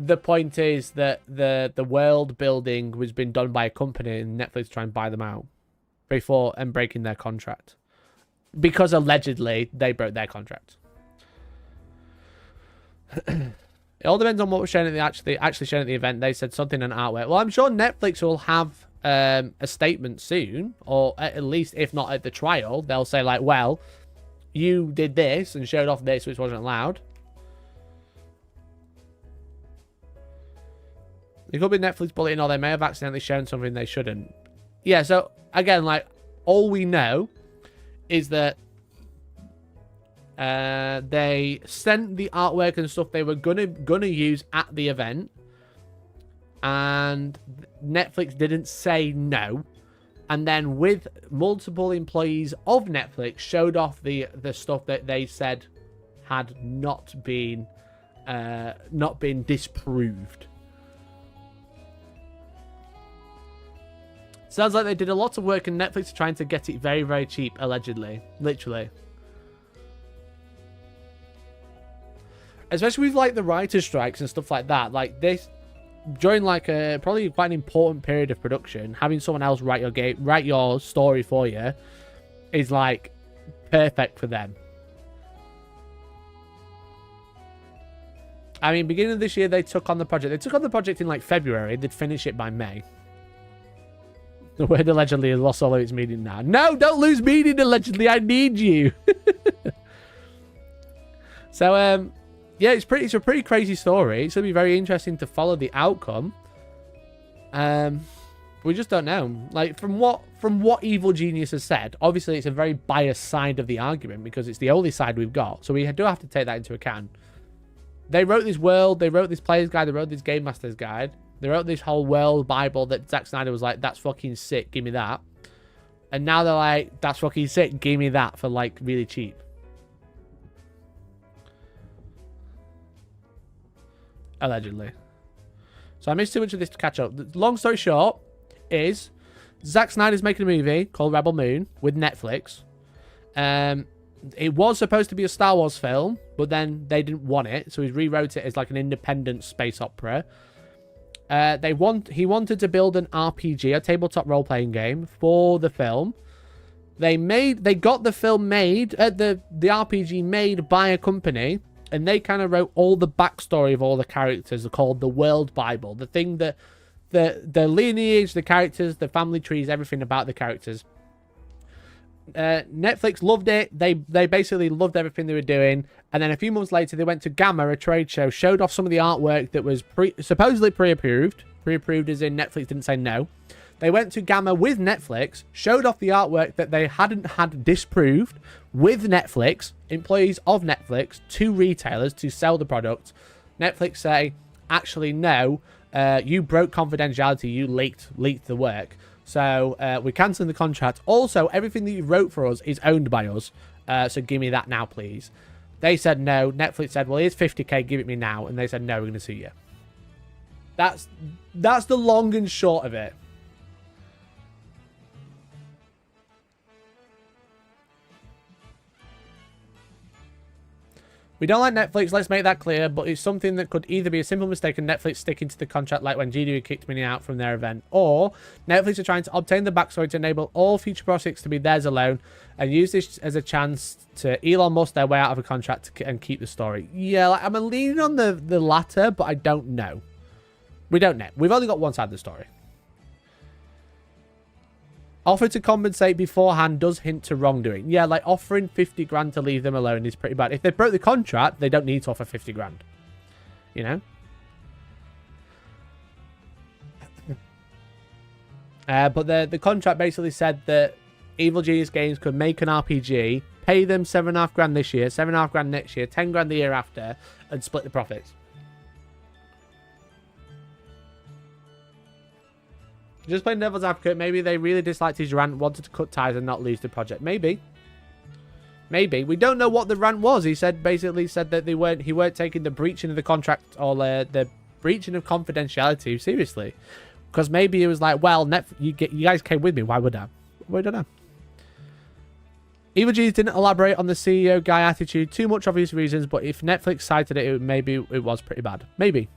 The point is that the world building was been done by a company and Netflix try and buy them out before and breaking their contract. Because allegedly they broke their contract. It all depends on what was shown at the actually shown at the event. They said something in artwork. Well, I'm sure Netflix will have a statement soon, or at least if not at the trial, they'll say like, well, you did this and showed off this which wasn't allowed. It could be Netflix bullying, or they may have accidentally shown something they shouldn't. Yeah, so again, like, all we know is that they sent the artwork and stuff they were gonna use at the event, and Netflix didn't say no. And then with multiple employees of Netflix showed off the stuff that they said had not been disproved. Sounds like they did a lot of work and Netflix are trying to get it very, very cheap, allegedly. Literally. Especially with, like, the writer's strikes and stuff like that. Like, this, during, like, probably quite an important period of production, having someone else write your story for you is, like, perfect for them. I mean, beginning of this year, they took on the project. They took on the project in, like, February. They'd finish it by May. The word allegedly has lost all of its meaning now. No, don't lose meaning allegedly. I need you. So, yeah, it's a pretty crazy story. It's going to be very interesting to follow the outcome. We just don't know. Like, from what Evil Genius has said, obviously it's a very biased side of the argument because it's the only side we've got. So we do have to take that into account. They wrote this world. They wrote this player's guide. They wrote this game master's guide. They wrote this whole world Bible that Zack Snyder was like, that's fucking sick, give me that. And now they're like, that's fucking sick, give me that for like really cheap. Allegedly. So I missed too much of this to catch up. The long story short is Zack Snyder's making a movie called Rebel Moon with Netflix. It was supposed to be a Star Wars film, but then they didn't want it, so he rewrote it as like an independent space opera. He wanted to build an RPG, a tabletop role-playing game for the film. They got the film made, the RPG made by a company, and they kind of wrote all the backstory of all the characters, called the World Bible. The thing that the lineage, the characters, the family trees, everything about the characters. Netflix loved it. They basically loved everything they were doing, and then a few months later they went to Gamma, a trade show, showed off some of the artwork that was supposedly pre-approved as in Netflix didn't say no. They went to Gamma with Netflix, showed off the artwork that they hadn't had disproved with Netflix, employees of Netflix, to retailers to sell the product. Netflix say, actually no, you broke confidentiality, you leaked the work. So we're cancelling the contract. Also, everything that you wrote for us is owned by us. So give me that now, please. They said no. Netflix said, well, here's 50k, give it me now. And they said, no, we're going to sue you. That's the long and short of it. We don't like Netflix, let's make that clear, but it's something that could either be a simple mistake and Netflix sticking to the contract like when GW kicked Mini out from their event, or Netflix are trying to obtain the backstory to enable all future projects to be theirs alone and use this as a chance to Elon Musk their way out of a contract and keep the story. Yeah, like, I'm leaning on the latter, but I don't know. We don't know. We've only got one side of the story. Offer to compensate beforehand does hint to wrongdoing. Yeah, like offering 50 grand to leave them alone is pretty bad. If they broke the contract, they don't need to offer 50 grand. You know? But the contract basically said that Evil Genius Games could make an RPG, pay them 7.5 grand this year, 7.5 grand next year, 10 grand the year after, and split the profits. Just playing devil's advocate, maybe they really disliked his rant, wanted to cut ties and not lose the project. Maybe. Maybe. We don't know what the rant was. He basically said that he weren't taking the breaching of the contract or the breaching of confidentiality seriously. Because maybe it was like, well, you guys came with me. Why would I? We don't know. Evil G's didn't elaborate on the CEO guy attitude too much, obvious reasons, but if Netflix cited it, maybe it was pretty bad. Maybe.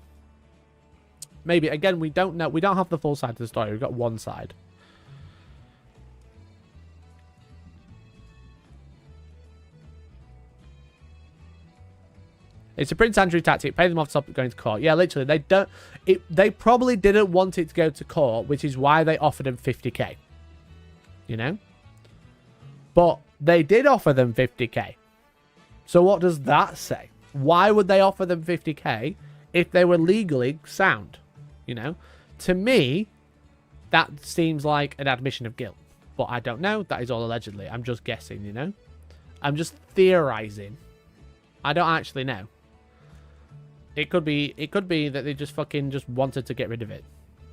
Maybe. Again, we don't know. We don't have the full side of the story. We've got one side. It's a Prince Andrew tactic. Pay them off top of going to court. Yeah, literally. They probably didn't want it to go to court, which is why they offered him 50k. You know? But they did offer them 50k. So what does that say? Why would they offer them 50k if they were legally sound? You know, to me, that seems like an admission of guilt. But I don't know. That is all allegedly. I'm just guessing, you know. I'm just theorizing. I don't actually know. It could be that they just wanted to get rid of it,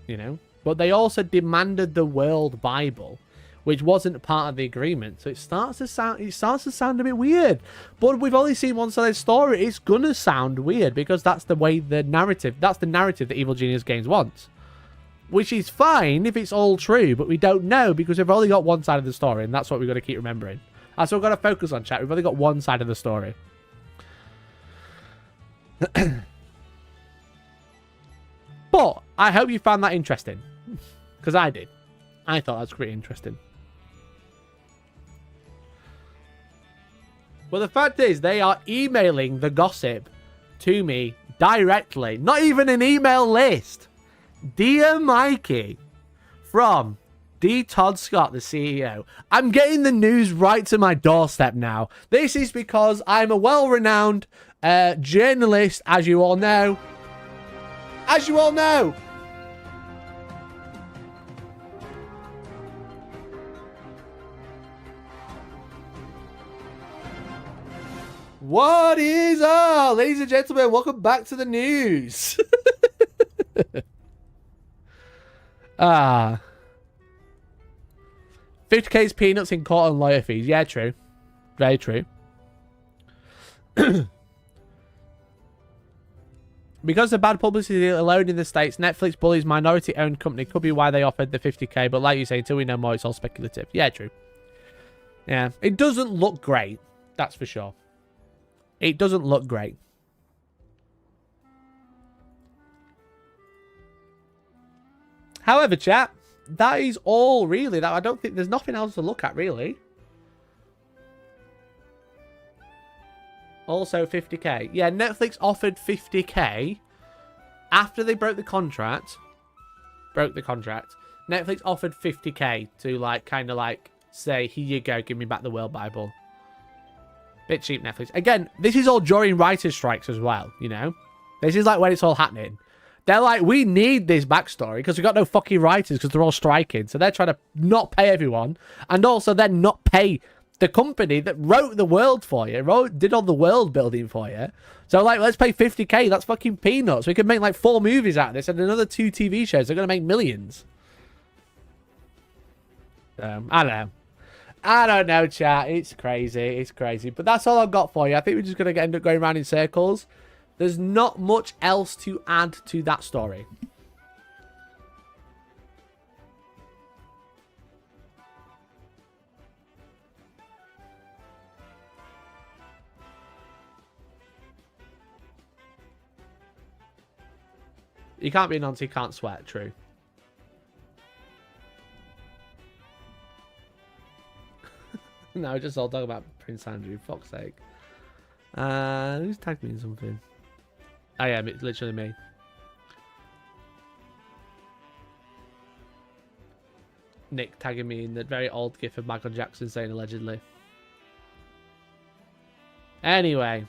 you know. But they also demanded the World Bible, which wasn't part of the agreement. So it starts to sound a bit weird. But we've only seen one side of the story. It's gonna sound weird because that's the narrative that Evil Genius Games wants. Which is fine if it's all true, but we don't know because we've only got one side of the story, and that's what we've got to keep remembering. That's what we've got to focus on, chat. We've only got one side of the story. But I hope you found that interesting. Because I did. I thought that was pretty interesting. Well, the fact is, they are emailing the gossip to me directly. Not even an email list. Dear Mikey, from D. Todd Scott, the CEO. I'm getting the news right to my doorstep now. This is because I'm a well-renowned journalist, as you all know. As you all know. What is up, ladies and gentlemen? Welcome back to the news. 50k's peanuts in court and lawyer fees. Yeah, true. Very true. Because of bad publicity alone in the States, Netflix bullies minority-owned company. Could be why they offered the 50k, but like you say, until we know more, it's all speculative. Yeah, true. Yeah, it doesn't look great. That's for sure. It doesn't look great. However, chat, that is all really. That I don't think there's nothing else to look at really. Also 50k. Yeah, Netflix offered 50k after they broke the contract. Netflix offered 50k to like kind of like say, here you go, give me back the World Bible. Bit cheap, Netflix. Again, this is all during writer's strikes as well, you know? This is like when it's all happening. They're like, we need this backstory because we've got no fucking writers because they're all striking. So they're trying to not pay everyone and also then not pay the company that wrote the world for you, did all the world building for you. So, like, let's pay 50k. That's fucking peanuts. We could make, like, 4 movies out of this and another 2 TV shows. They're going to make millions. I don't know. I don't know, chat. It's crazy. It's crazy. But that's all I've got for you. I think we're just going to end up going around in circles. There's not much else to add to that story. You can't be an auntie, you can't sweat. True. No, just all talking about Prince Andrew. Fuck's sake. Who's tagged me in something? I am. It's literally me. Nick tagging me in the very old gif of Michael Jackson saying allegedly. Anyway,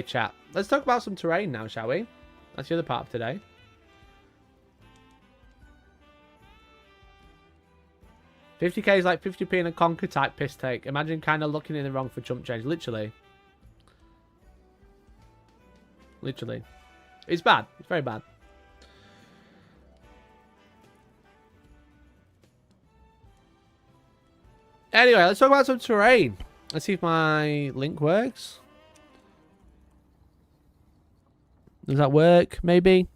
chat. Let's talk about some terrain now, shall we? That's the other part of today. $50k is like 50p in a conquer type piss take. Imagine kind of looking in the wrong for chump change. Literally. Literally. It's bad. It's very bad. Anyway, let's talk about some terrain. Let's see if my link works. Does that work? Maybe.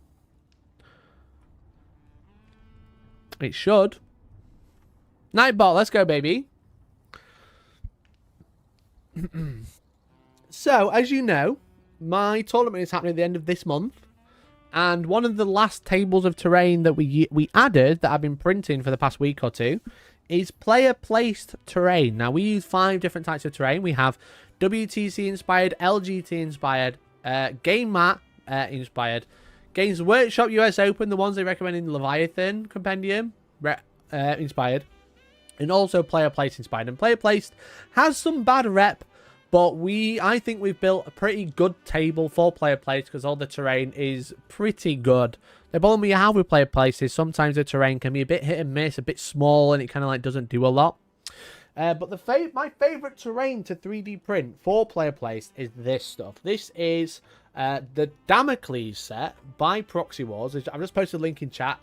It should. Nightbot, let's go, baby. So, as you know, my tournament is happening at the end of this month. And one of the last tables of terrain that we added, that I've been printing for the past week or two, is player-placed terrain. Now, we use 5 different types of terrain. We have WTC-inspired, LGT-inspired, Game Mat inspired, Games Workshop US Open, the ones they recommend in Leviathan Compendium, inspired, and also player placed inspired. And player placed has some bad rep, but I think we've built a pretty good table for player placed because all the terrain is pretty good. The problem we have with player placed is sometimes the terrain can be a bit hit and miss, a bit small, and it kind of like doesn't do a lot. But my favorite terrain to 3D print for player placed is this stuff. This is the Damocles set by Proxy Wars. I've just posted a link in chat. !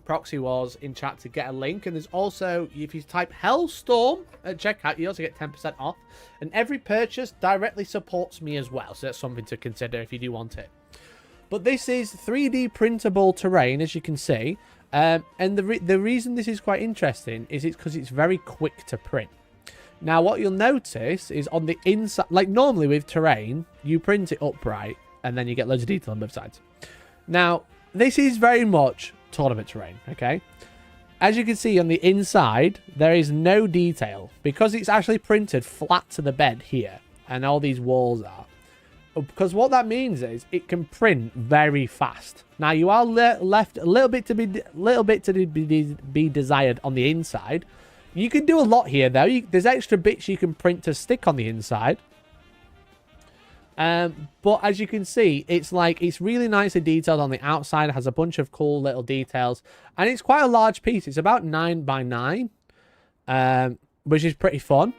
Proxy Wars in chat to get a link. And there's also, if you type Hellstorm at checkout, you also get 10% off. And every purchase directly supports me as well. So that's something to consider if you do want it. But this is 3D printable terrain, as you can see. And the reason this is quite interesting is it's because it's very quick to print. Now, what you'll notice is on the inside, like normally with terrain, you print it upright and then you get loads of detail on both sides. Now, this is very much tournament terrain, okay? As you can see on the inside, there is no detail because it's actually printed flat to the bed here and all these walls are. Because what that means is it can print very fast. Now, you are left a little bit to be desired on the inside. You can do a lot here, though. There's extra bits you can print to stick on the inside. But as you can see, it's really nicely detailed on the outside. It has a bunch of cool little details. And it's quite a large piece. It's about 9 by 9, which is pretty fun.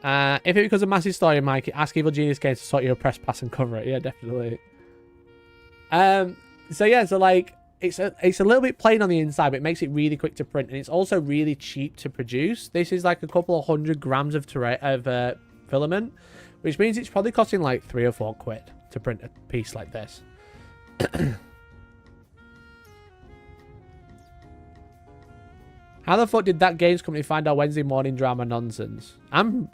If it becomes a massive story, Mike, ask Evil Genius Games to sort your press pass and cover it. Yeah, definitely. So yeah, so like it's a little bit plain on the inside, but it makes it really quick to print, and it's also really cheap to produce. This is like a couple of 100 grams of filament, which means it's probably costing like 3 or 4 quid to print a piece like this. How the fuck did that games company find our Wednesday morning drama nonsense? I'm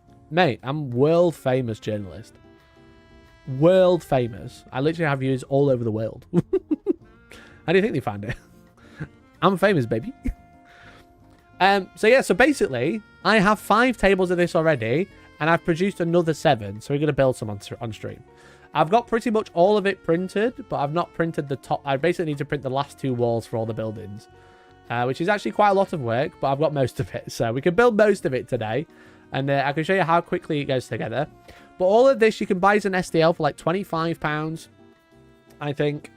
world famous journalist. World famous. I literally have views all over the world. How do you think they found it? I'm famous, baby. So basically, I have 5 tables of this already, and I've produced another 7, so we're going to build some on stream. I've got pretty much all of it printed, but I've not printed the top. I basically need to print the last 2 walls for all the buildings, which is actually quite a lot of work, but I've got most of it, so we can build most of it today, and I can show you how quickly it goes together. But all of this you can buy as an STL for like £25, I think.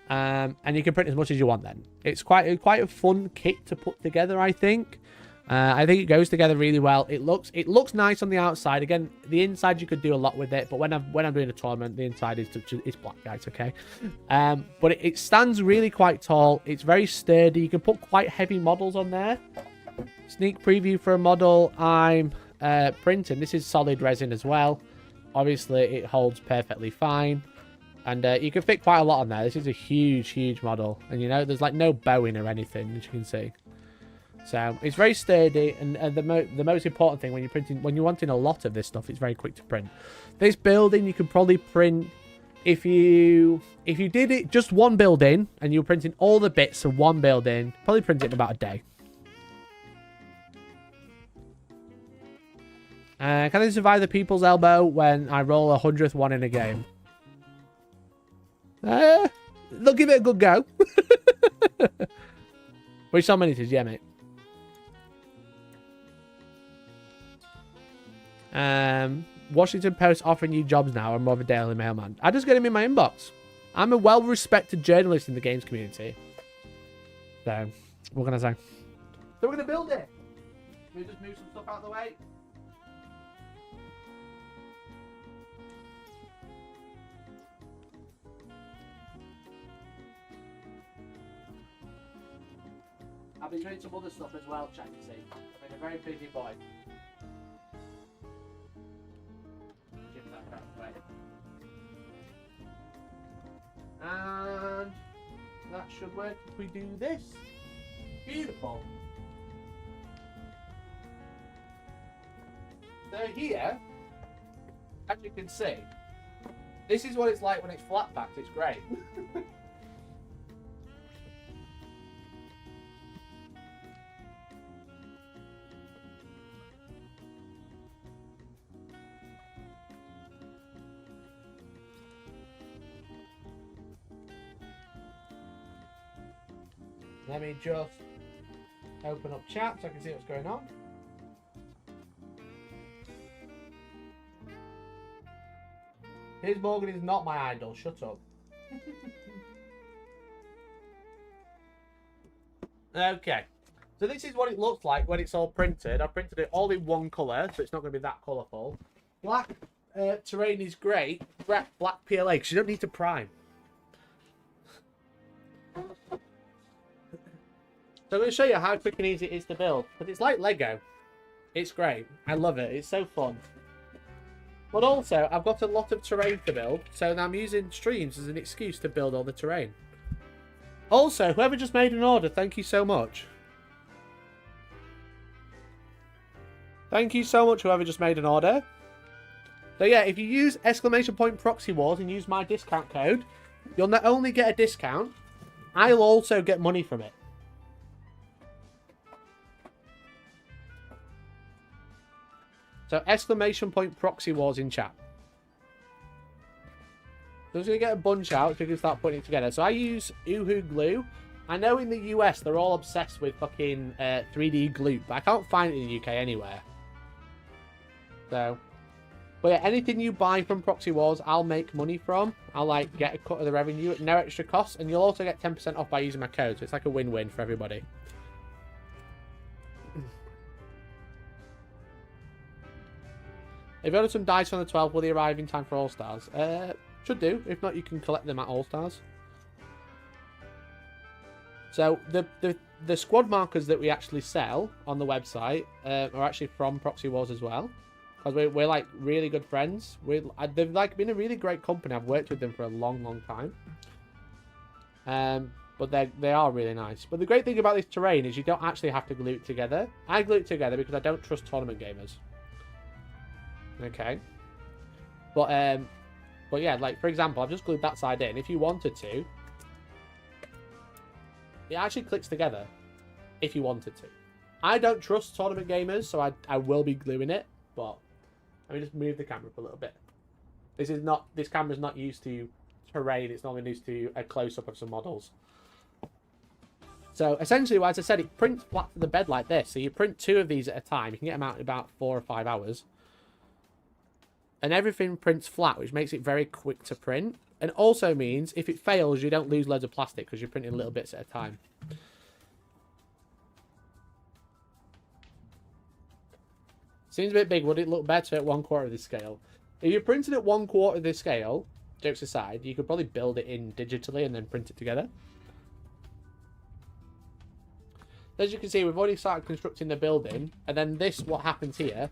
And you can print as much as you want then. It's quite a fun kit to put together, I think. I think it goes together really well. It looks nice on the outside. Again, the inside you could do a lot with it, but when I'm doing a tournament, the inside is black, guys, okay? But it stands really quite tall. It's very sturdy. You can put quite heavy models on there. Sneak preview for a model I'm printing. This is solid resin as well. Obviously, it holds perfectly fine. And you can fit quite a lot on there. This is a huge, huge model. And, you know, there's, like, no bowing or anything, as you can see. So, it's very sturdy. And the most important thing when you're wanting a lot of this stuff, it's very quick to print. This building, you could probably print... If you did it just one building, and you were printing all the bits of one building, probably print it in about a day. Can I survive the people's elbow when I roll a 100th one in a game? They'll give it a good go. Which so many it is, yeah, mate. Washington Post offering you jobs now. I'm more of a Daily Mailman. I just get them in my inbox. I'm a well-respected journalist in the games community. So, what can I say? So we're going to build it. Can we just move some stuff out of the way? I've been doing some other stuff as well, chat, you see. I've been a very busy boy. And that should work if we do this. Beautiful. So here, as you can see, this is what it's like when it's flat packed. It's great. Let me just open up chat so I can see what's going on. Piers Morgan is not my idol. Shut up. Okay. So this is what it looks like when it's all printed. I printed it all in one colour, so it's not going to be that colourful. Black terrain is great. Black PLA, because you don't need to prime. So I'm going to show you how quick and easy it is to build. But it's like Lego. It's great. I love it. It's so fun. But also, I've got a lot of terrain to build. So now I'm using streams as an excuse to build all the terrain. Also, whoever just made an order, thank you so much. Thank you so much, whoever just made an order. So yeah, if you use !Proxy Wars and use my discount code, you'll not only get a discount, I'll also get money from it. So !Proxy Wars in chat. So I'm just going to get a bunch out so we can start putting it together. So I use Uhu glue. I know in the US they're all obsessed with fucking 3D glue, but I can't find it in the UK anywhere. So, but yeah, anything you buy from Proxy Wars, I'll make money from. I'll like get a cut of the revenue at no extra cost, and you'll also get 10% off by using my code. So it's like a win-win for everybody. If you order some dice on the 12th, will they arrive in time for All Stars? Should do. If not, you can collect them at All Stars. So the squad markers that we actually sell on the website are actually from Proxy Wars as well, because we're like really good friends. They've like been a really great company. I've worked with them for a long, long time. But they are really nice. But the great thing about this terrain is you don't actually have to glue it together. I glue it together because I don't trust tournament gamers. Okay. But yeah, like for example, I've just glued that side in. If you wanted to, it actually clicks together. If you wanted to. I don't trust tournament gamers, so I will be gluing it. But let me just move the camera up a little bit. This camera's not used to terrain. It's normally used to a close-up of some models. So essentially, as I said, it prints flat to the bed like this. So you print 2 of these at a time. You can get them out in about 4 or 5 hours. And everything prints flat, which makes it very quick to print. And also means if it fails, you don't lose loads of plastic because you're printing little bits at a time. Seems a bit big. Would it look better at 1/4 of this scale? If you're printing at 1/4 of this scale, jokes aside, you could probably build it in digitally and then print it together. As you can see, we've already started constructing the building, and then what happens here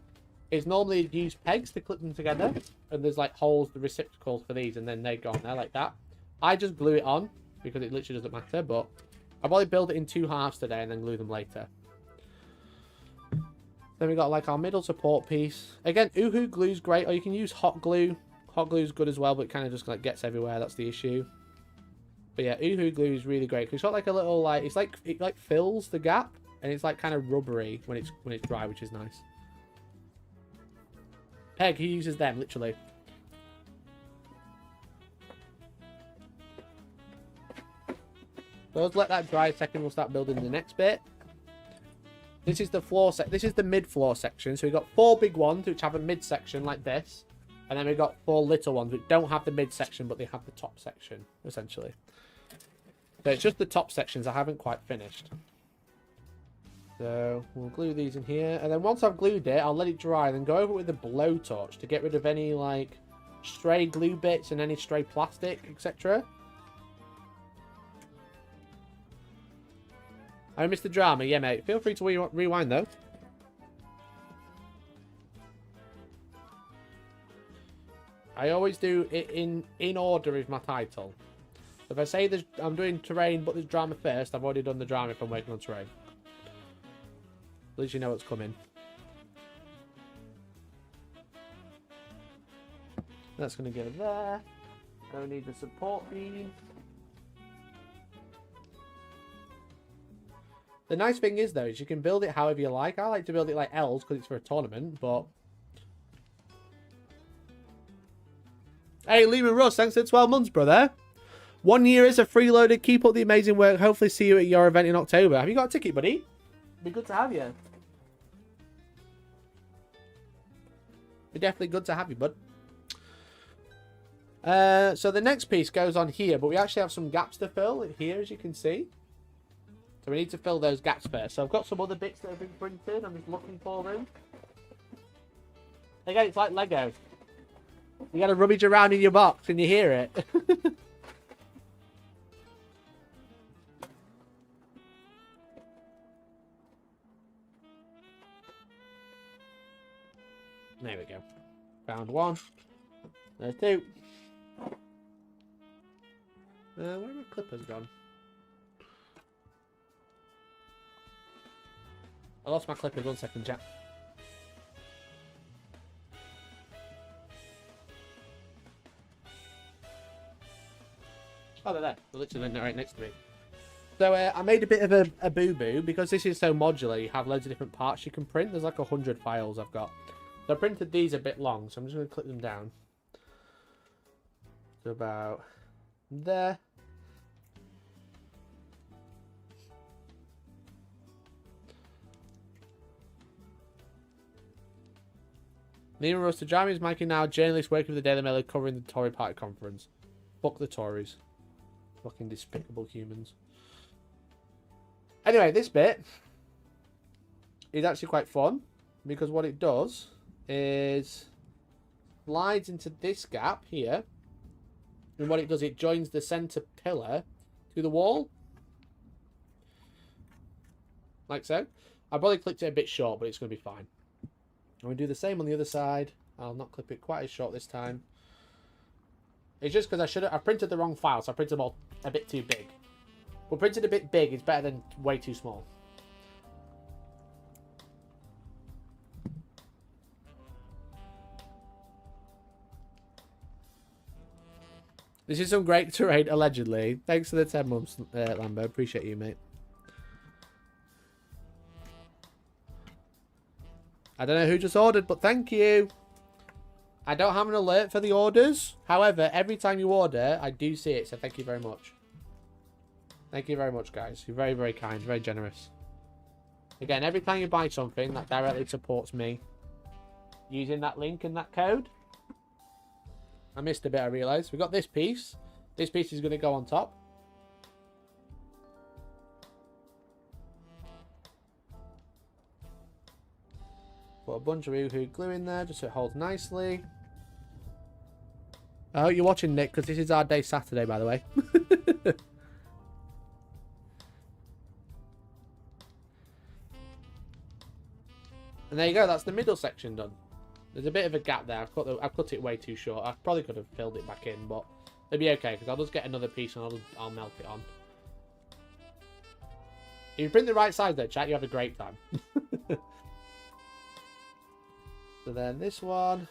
is normally you use pegs to clip them together, and there's like holes, the receptacles for these, and then they go on there like that. I just glue it on because it literally doesn't matter, but I'll probably build it in 2 halves today and then glue them later. Then we got like our middle support piece. Again, Uhu glue's great, or you can use hot glue. Hot glue's good as well, but it kind of just like gets everywhere. That's the issue. But yeah, Uhu glue is really great because it's got like a little like it like fills the gap, and it's like kind of rubbery when it's dry, which is nice. Peg, he uses them literally. So let's let that dry a second. We'll start building the next bit. This is the floor This is the mid-floor section. So we've got 4 big ones which have a mid-section like this, and then we've got 4 little ones which don't have the mid-section, but they have the top section essentially. So it's just the top sections I haven't quite finished. So we'll glue these in here, and then once I've glued it, I'll let it dry, and then go over it with a blowtorch to get rid of any like stray glue bits and any stray plastic, etc. I missed the drama, yeah, mate. Feel free to rewind though. I always do it in order with my title. If I say I'm doing terrain, but there's drama first, I've already done the drama if I'm working on terrain. At least you know what's coming. That's going to go there. Don't need the support beam. The nice thing is, though, is you can build it however you like. I like to build it like L's because it's for a tournament, but... Hey, Lehman Russ, thanks for 12 months, brother. 1 year is a freeloader. Keep up the amazing work. Hopefully see you at your event in October. Have you got a ticket, buddy? Be good to have you. Be definitely good to have you, bud. So the next piece goes on here, but we actually have some gaps to fill here, as you can see. So we need to fill those gaps first. So I've got some other bits that have been printed. I'm just looking for them. Again, it's like Lego. You got to rummage around in your box and you hear it. There we go. Found one. There's 2. Where have my clippers gone? I lost my clippers. 1 second, chat. Oh, they're there. They're literally right next to me. So I made a bit of a boo-boo because this is so modular. You have loads of different parts you can print. There's like 100 files I've got. So I printed these a bit long, so I'm just going to clip them down to about there. Nima Roster Jamie is making now journalist working for the Daily Mail covering the Tory Party conference. Fuck the Tories. Fucking despicable humans. Anyway, this bit is actually quite fun because what it does is slides into this gap here, and what it does, it joins the center pillar to the wall like so. I probably clipped it a bit short, but it's going to be fine. I'm going to do the same on the other side. I'll not clip it quite as short this time. It's just because I printed the wrong file, so I printed them all a bit too big. But Well, printed a bit big is better than way too small. This is some great terrain, allegedly. Thanks for the 10 months, Lambo. Appreciate you, mate. I don't know who just ordered, but thank you. I don't have an alert for the orders. However, every time you order, I do see it, so thank you very much. Thank you very much, guys. You're very, very kind, very generous. Again, every time you buy something, that directly supports me. Using that link and that code. I missed a bit, I realised. We got this piece. This piece is going to go on top. Put a bunch of Uhu glue in there just so it holds nicely. I hope you're watching, Nick, because this is our day Saturday, by the way. And there you go, that's the middle section done. There's a bit of a gap there. I've cut it way too short. I probably could have filled it back in, but it'll be okay because I'll just get another piece and I'll melt it on. If you print the right size though, chat, you have a great time. So then this one.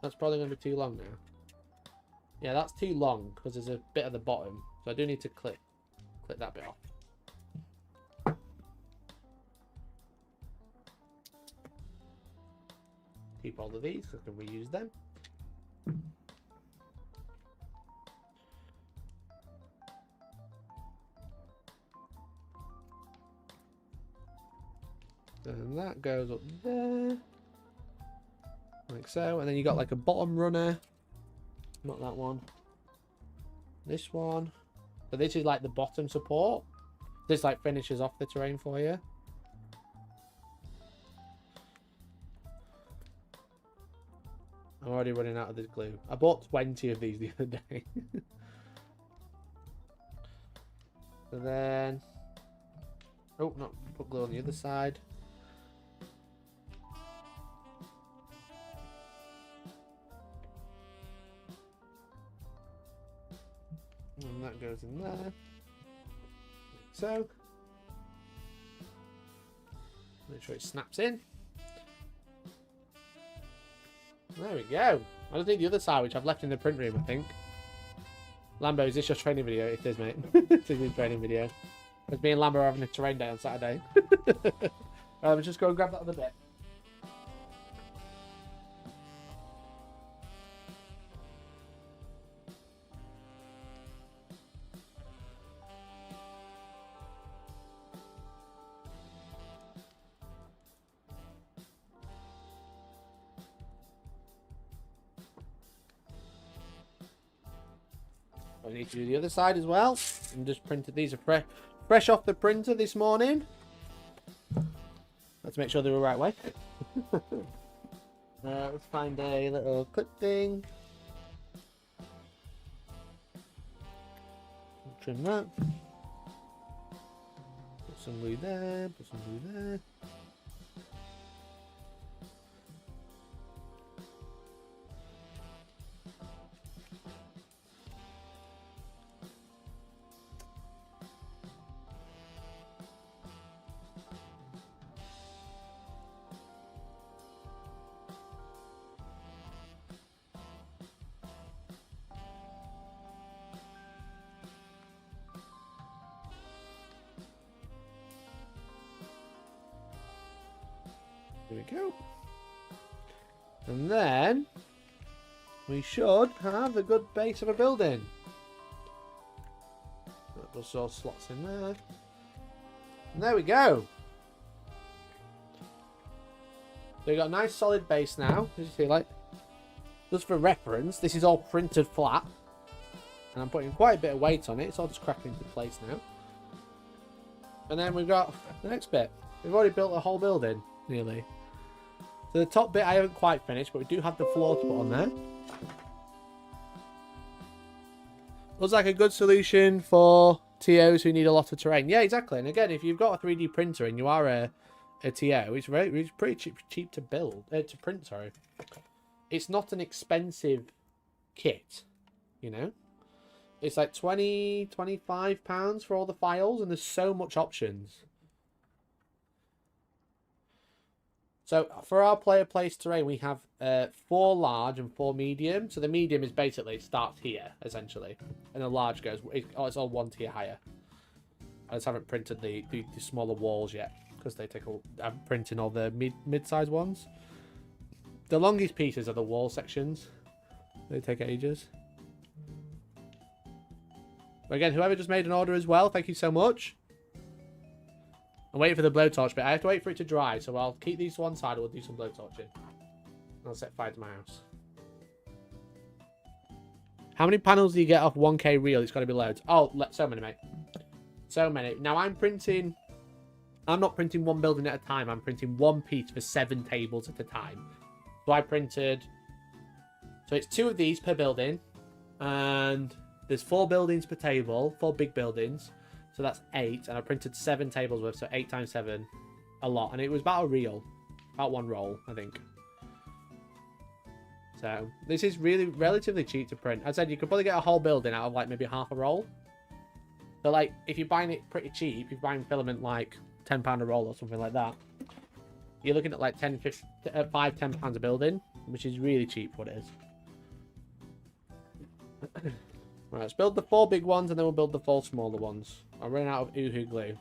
That's probably going to be too long now. Yeah, that's too long because there's a bit at the bottom. So I do need to clip that bit off. Keep all of these so I can reuse them. And that goes up there. Like so. And then you got like a bottom runner. Not that one. This one. So this is like the bottom support. This like finishes off the terrain for you. I'm already running out of this glue. I bought 20 of these the other day. So then... Oh, no. Put glue on the other side. And that goes in there. Like so. Make sure it snaps in. There we go. I just need the other side, which I've left in the print room, I think. Lambo, is this your training video? It is, mate. It is your training video. It's me and Lambo are having a terrain day on Saturday. Right, let's just go and grab that other bit. I need to do the other side as well. And just printed these are fresh off the printer this morning. Let's make sure they're the right way. Let's find a little clip thing. Trim that. Put some glue there. Put some glue there. There we go. And then we should have a good base of a building. That just all slots in there. And there we go. So we got a nice solid base now. As you see, like, just for reference, this is all printed flat. And I'm putting quite a bit of weight on it. It's all just cracking into place now. And then we've got the next bit. We've already built a whole building, nearly. So the top bit I haven't quite finished, but we do have the floor to put on there. Looks like a good solution for TOs who need a lot of terrain. Yeah, exactly. And again, if you've got a 3D printer and you are a TO, it's pretty cheap to build, to print, sorry. It's not an expensive kit, you know? It's like 20, 25 pounds for all the files, and there's so much options. So for our player place terrain, we have 4 large and 4 medium. So the medium is basically, it starts here, essentially. And the large goes, it's all 1 tier higher. I just haven't printed the smaller walls yet, because they take I'm printing all the mid-size ones. The longest pieces are the wall sections. They take ages. But again, whoever just made an order as well, thank you so much. I'm waiting for the blowtorch, but I have to wait for it to dry, so I'll keep these to one side and we'll do some blowtorching. I'll set fire to my house. How many panels do you get off 1K reel? It's got to be loads. Oh, so many, mate. So many. Now I'm not printing one building at a time. I'm printing one piece for 7 tables at a time. So I printed... So it's 2 of these per building. And there's 4 buildings per table. 4 big buildings. So that's 8. And I printed 7 tables worth. So 8 times 7. A lot. And it was about a reel. About 1 roll, I think. So this is really relatively cheap to print. As I said, you could probably get a whole building out of like maybe half a roll. So like, if you're buying it pretty cheap, if you're buying filament like £10 a roll or something like that, you're looking at like 10 pounds a building, which is really cheap for what it is. Right, let's build the 4 big ones and then we'll build the 4 smaller ones. I'm running out of Uhu glue.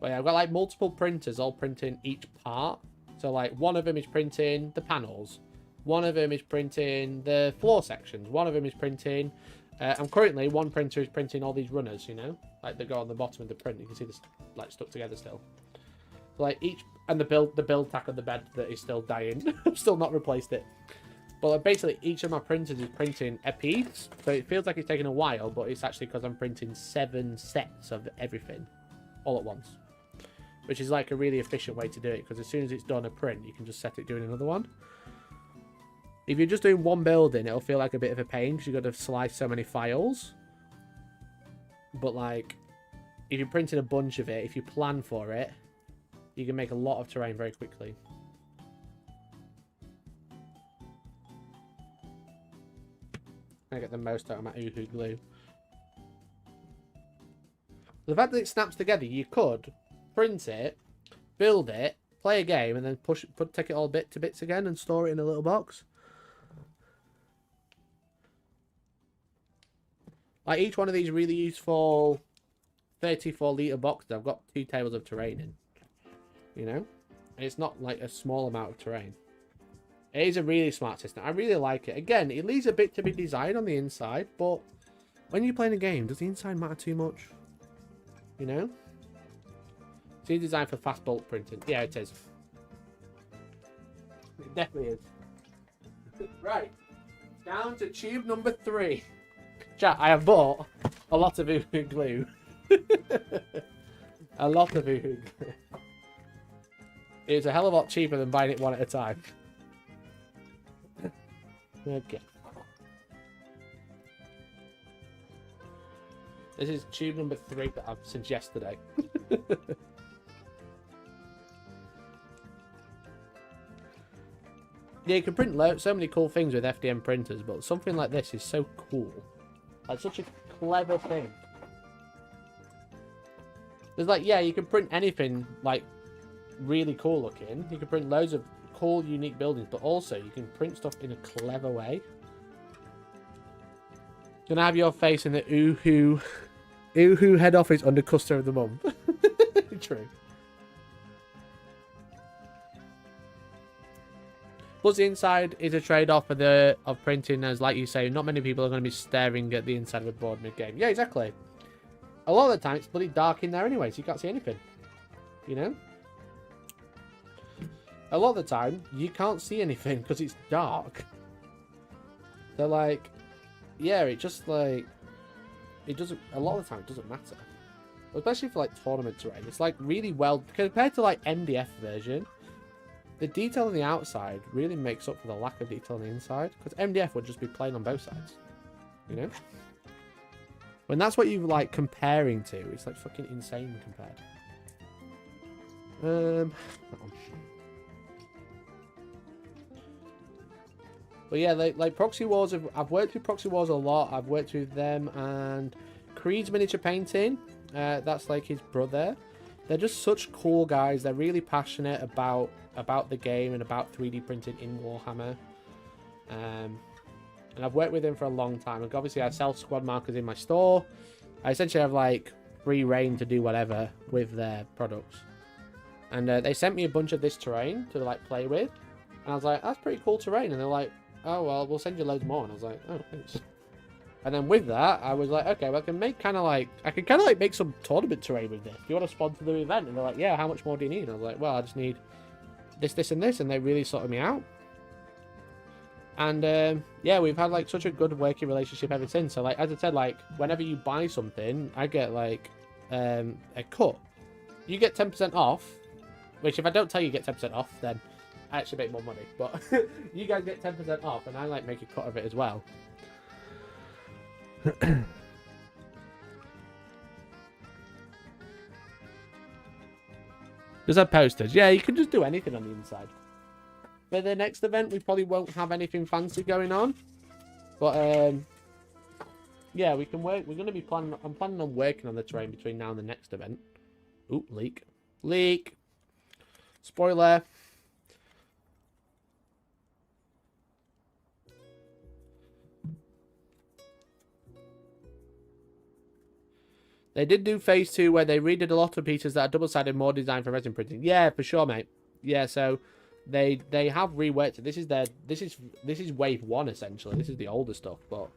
But yeah, I've got like multiple printers all printing each part. So like one of them is printing the panels. One of them is printing the floor sections. One of them is printing... I'm currently, one printer is printing all these runners, you know? Like, they go on the bottom of the print. You can see this, like, stuck together still. So, like, each... And the build tack of the bed that is still dying. I've still not replaced it. But like, basically, each of my printers is printing a piece. So it feels like it's taking a while, but it's actually because I'm printing 7 sets of everything. All at once. Which is, like, a really efficient way to do it. Because as soon as it's done a print, you can just set it doing another one. If you're just doing one building, it'll feel like a bit of a pain because you've got to slice so many files. But like, if you're printing a bunch of it, if you plan for it, you can make a lot of terrain very quickly. I get the most out of my Uhu glue. The fact that it snaps together, you could print it, build it, play a game, and then take it all bit to bits again and store it in a little box. Like, each one of these really useful 34-litre boxes, I've got 2 tables of terrain in. You know? And it's not, like, a small amount of terrain. It is a really smart system. I really like it. Again, it leaves a bit to be desired on the inside, but when you're playing a game, does the inside matter too much? You know? It's designed for fast bulk printing. Yeah, it is. It definitely is. Right. Down to tube number 3. Chat, I have bought a lot of Uhu glue. A lot of Uhu glue. It's a hell of a lot cheaper than buying it one at a time. Okay. This is tube number 3 that I've since yesterday. Yeah, you can print so many cool things with FDM printers, but something like this is so cool. Like, such a clever thing. There's like, yeah, you can print anything, like, really cool looking. You can print loads of cool, unique buildings, but also you can print stuff in a clever way. Gonna have your face in the Uhu head office under Customer of the Month. True. Plus, the inside is a trade-off of printing, as like you say, not many people are going to be staring at the inside of a board mid-game. Yeah, exactly. A lot of the time, it's bloody dark in there anyway, so you can't see anything. You know? A lot of the time, you can't see anything because it's dark. So, like, yeah, it just, like, it doesn't, a lot of the time, it doesn't matter. Especially for, like, tournament terrain. It's, like, really well, compared to, like, MDF version, the detail on the outside really makes up for the lack of detail on the inside. Because MDF would just be plain on both sides. You know? When that's what you're, like, comparing to, it's, like, fucking insane compared. But yeah, like Proxy Wars, I've worked with Proxy Wars a lot. I've worked with them and Creed's Miniature Painting. That's like his brother. They're just such cool guys. They're really passionate about the game and about 3D printing in Warhammer. And I've worked with him for a long time. Like, obviously, I sell squad markers in my store. I essentially have like free reign to do whatever with their products. And they sent me a bunch of this terrain to like play with. And I was like, that's pretty cool terrain. And they're like, oh, well, we'll send you loads more. And I was like, oh, thanks. And then with that, I was like, okay, well, I can kind of like make some tournament terrain with this. Do you want to sponsor the event? And they're like, yeah, how much more do you need? And I was like, well, I just need this, this, and this. And they really sorted me out. And yeah, we've had like such a good working relationship ever since. So like, as I said, like whenever you buy something, I get like a cut. You get 10% off, which if I don't tell you get 10% off, then I actually make more money. But you guys get 10% off, and I like make a cut of it as well. Just have posters. Yeah, you can just do anything on the inside. For the next event, we probably won't have anything fancy going on. But yeah, we can work. We're going to be planning. I'm planning on working on the terrain between now and the next event. Ooh, leak. Spoiler. They did do phase 2 where they redid a lot of pieces that are double-sided, more designed for resin printing. Yeah, for sure, mate. Yeah, so they have reworked it. This is wave 1 essentially. This is the older stuff, but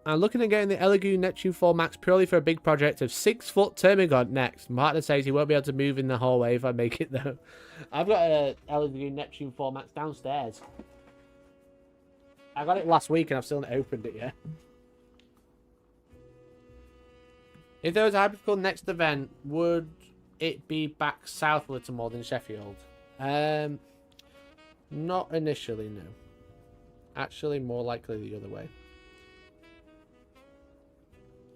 I'm looking at getting the Elegoo Neptune 4 Max purely for a big project of 6-foot Termagant next. Martin says he won't be able to move in the hallway if I make it though. I've got a Elegoo Neptune 4 Max downstairs. I got it last week and I've still not opened it yet. If there was a hypothetical next event, would it be back south a little more than Sheffield? Not initially, no. Actually, more likely the other way.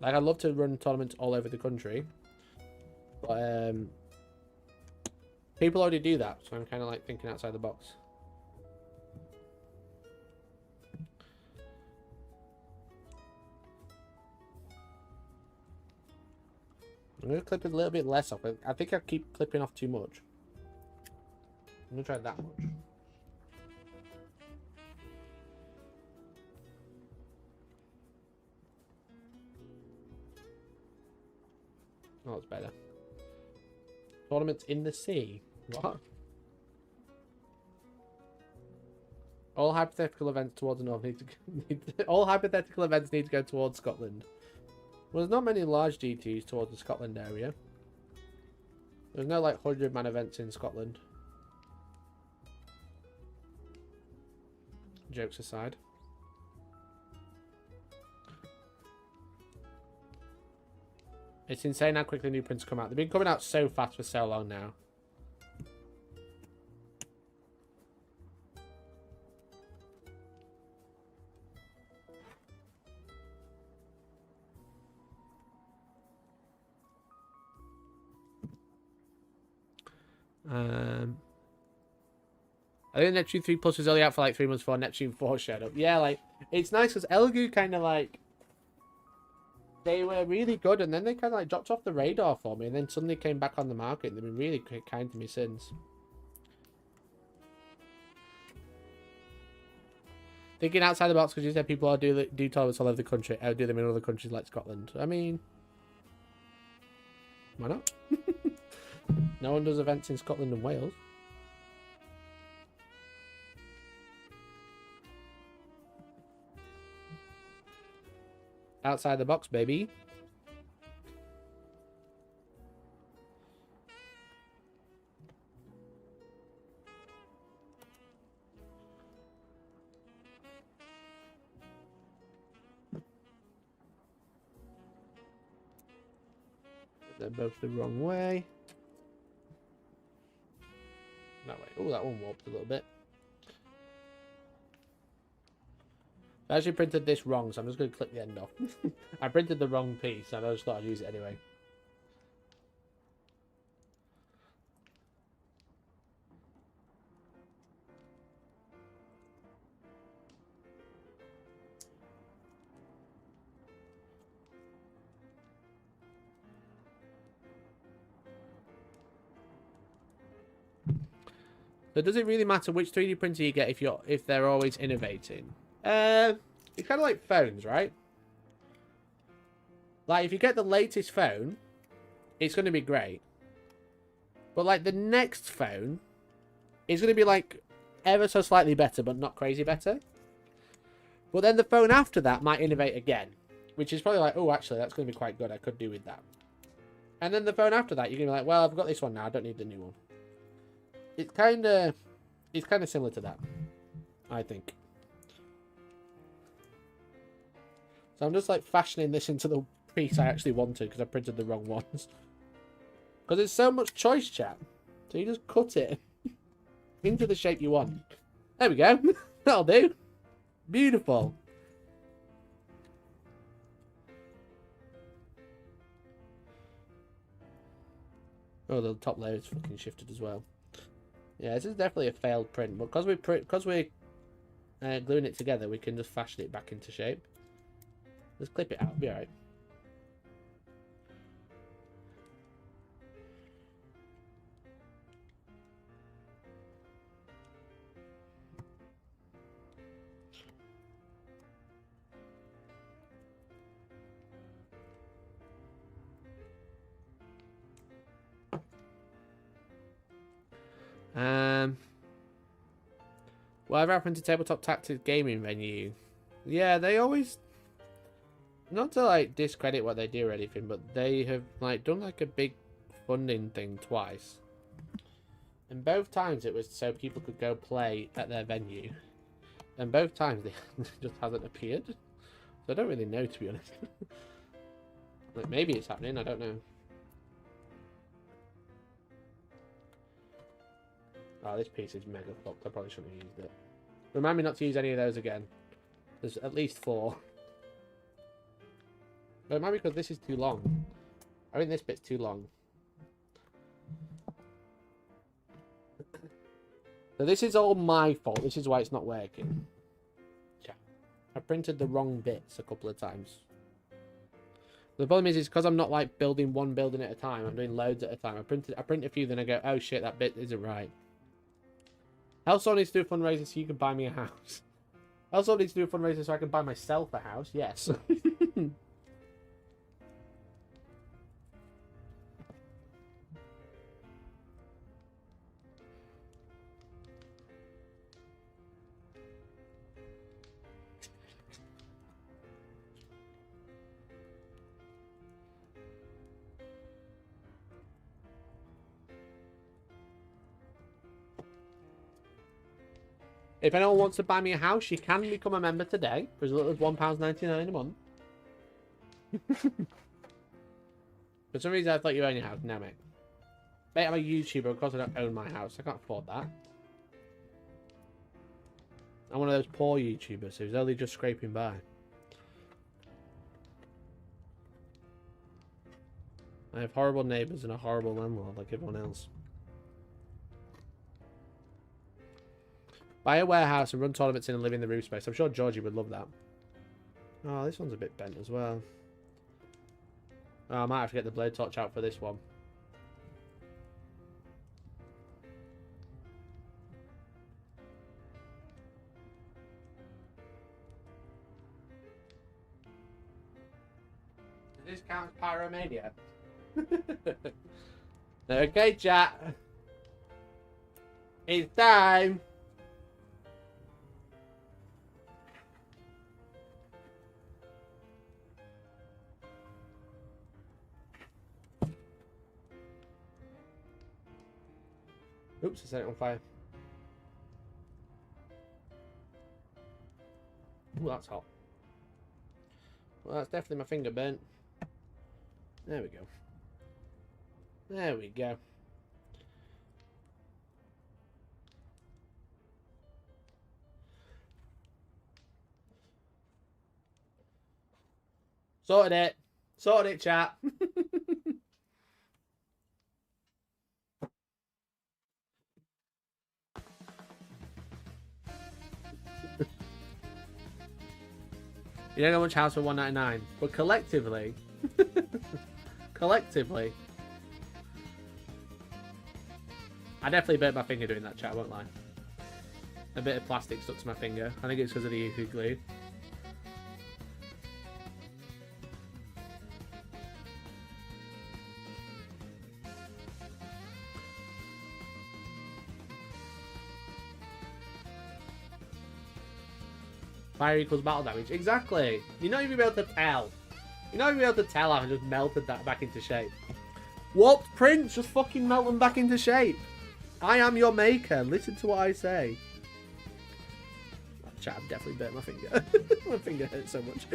Like, I'd love to run tournaments all over the country. But, people already do that, so I'm kind of, like, thinking outside the box. I'm going to clip a little bit less off. I think I keep clipping off too much. I'm going to try that much. Oh, it's better. Tournaments in the sea. What? All hypothetical events towards the north all hypothetical events need to go towards Scotland. Well, there's not many large GTs towards the Scotland area. There's no like 100-man events in Scotland. Jokes aside. It's insane how quickly new prints come out. They've been coming out so fast for so long now. I think Neptune 3 Plus was only out for like 3 months before Neptune 4 showed up. Yeah, like, it's nice because Elegoo kind of like... They were really good, and then they kind of like dropped off the radar for me, and then suddenly came back on the market, and they've been really kind to me since. Thinking outside the box, because you said people are do tournaments all over the country. I do them in other countries like Scotland. I mean, why not? No one does events in Scotland and Wales. Outside the box, baby. They're both the wrong way. Oh, that one warped a little bit. I actually printed this wrong, so I'm just going to clip the end off. I printed the wrong piece, and I just thought I'd use it anyway. So does it really matter which 3D printer you get if they're always innovating? It's kind of like phones, right? Like if you get the latest phone, it's going to be great. But like the next phone is going to be like ever so slightly better, but not crazy better. But then the phone after that might innovate again, which is probably like, oh, actually that's going to be quite good. I could do with that. And then the phone after that, you're going to be like, well, I've got this one now. I don't need the new one. It's kind of similar to that, I think. So I'm just like fashioning this into the piece I actually wanted because I printed the wrong ones. Because there's so much choice, chat. So you just cut it into the shape you want. There we go. That'll do. Beautiful. Oh, the top layer is fucking shifted as well. Yeah, this is definitely a failed print, but because we're gluing it together, we can just fashion it back into shape. Just clip it out, it'll be alright. Whatever happened to Tabletop Tactics gaming venue? Yeah, they always, not to like discredit what they do or anything, but they have like done like a big funding thing twice, and both times it was so people could go play at their venue, and both times they just hasn't appeared. So I don't really know, to be honest. Like maybe it's happening, I don't know. Oh, this piece is mega fucked. I probably shouldn't have used it. Remind me not to use any of those again. There's at least 4. But it might be because this is too long. I think this bit's too long. So this is all my fault. This is why it's not working. Yeah. I printed the wrong bits a couple of times. The problem is because I'm not like building one building at a time. I'm doing loads at a time. I print a few, then I go, oh shit, that bit isn't right. Hellstorm needs to do a fundraiser so you can buy me a house. Hellstorm needs to do a fundraiser so I can buy myself a house. Yes. If anyone wants to buy me a house, you can become a member today for as little as £1.99 a month. For some reason, I thought you owned your house. No, mate. Mate, I'm a YouTuber. Of course, I don't own my house. I can't afford that. I'm one of those poor YouTubers who's only just scraping by. I have horrible neighbours and a horrible landlord like everyone else. Buy a warehouse and run tournaments in and live in the roof space. I'm sure Georgie would love that. Oh, this one's a bit bent as well. Oh, I might have to get the blade torch out for this one. Does this count as pyromania? Okay, chat. It's time. Oops, I set it on fire. Ooh, that's hot. Well, that's definitely my finger burnt. There we go. There we go. Sorted it. Sorted it, chat. You don't get much house for $1.99, but collectively, collectively, I definitely burnt my finger doing that, chat. I won't lie. A bit of plastic stuck to my finger. I think it's because of the UV glue. Fire equals battle damage. Exactly. You're not even able to tell. You're not even able to tell how I just melted that back into shape. Warped prints, just fucking melt them back into shape. I am your maker. Listen to what I say. Chat, I've definitely burnt my finger. My finger hurts so much.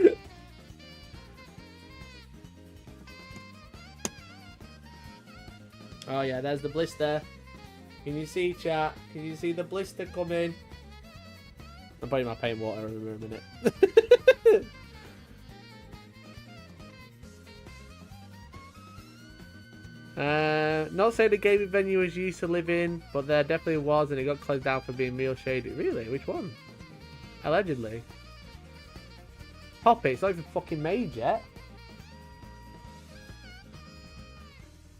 Oh yeah, there's the blister. Can you see, chat? Can you see the blister coming? I'm putting my paint water over a minute. Not saying the gaming venue was used to live in, but there definitely was, and it got closed down for being real shady. Really? Which one? Allegedly. Pop it, it's not even fucking made yet.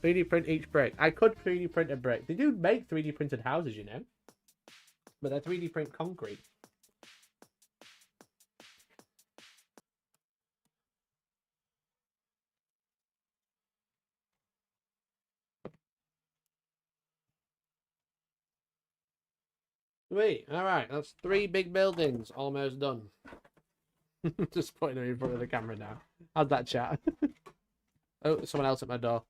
3D print each brick. I could 3D print a brick. They do make 3D printed houses, you know. But they're 3D print concrete. Sweet. Alright, that's 3 big buildings almost done. Just putting them in front of the camera now. How's that, chat? Oh, someone else at my door.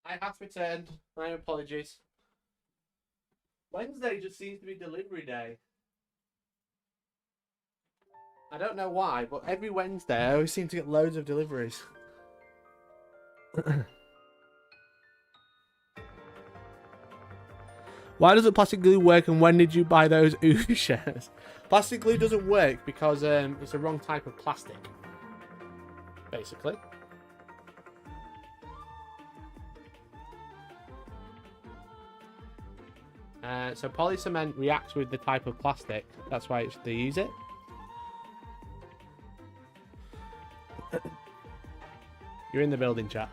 I have returned. My apologies. Wednesday just seems to be delivery day. I don't know why, but every Wednesday I always seem to get loads of deliveries. Why doesn't plastic glue work, and when did you buy those OO shares? Plastic glue doesn't work because it's the wrong type of plastic, basically. So polycement reacts with the type of plastic. That's why they use it. You're in the building, chat.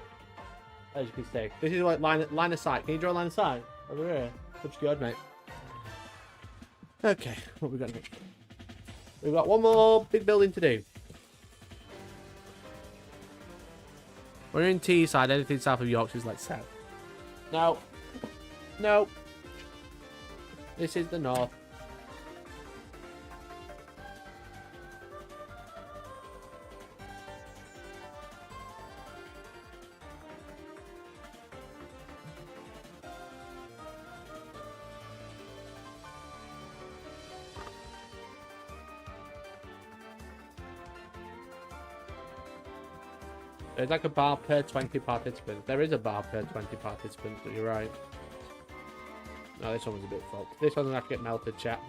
As you can see. This is like line of sight. Can you draw a line of sight? Over here. Obscured, mate. Okay, what we got next? We've got one more big building to do. We're in Teesside. Anything south of Yorkshire is like south. No. No. This is the north. There's like a bar per 20 participants. There is a bar per 20 participants, but you're right. No, this one was a bit fucked. This one's gonna have to get melted, chat.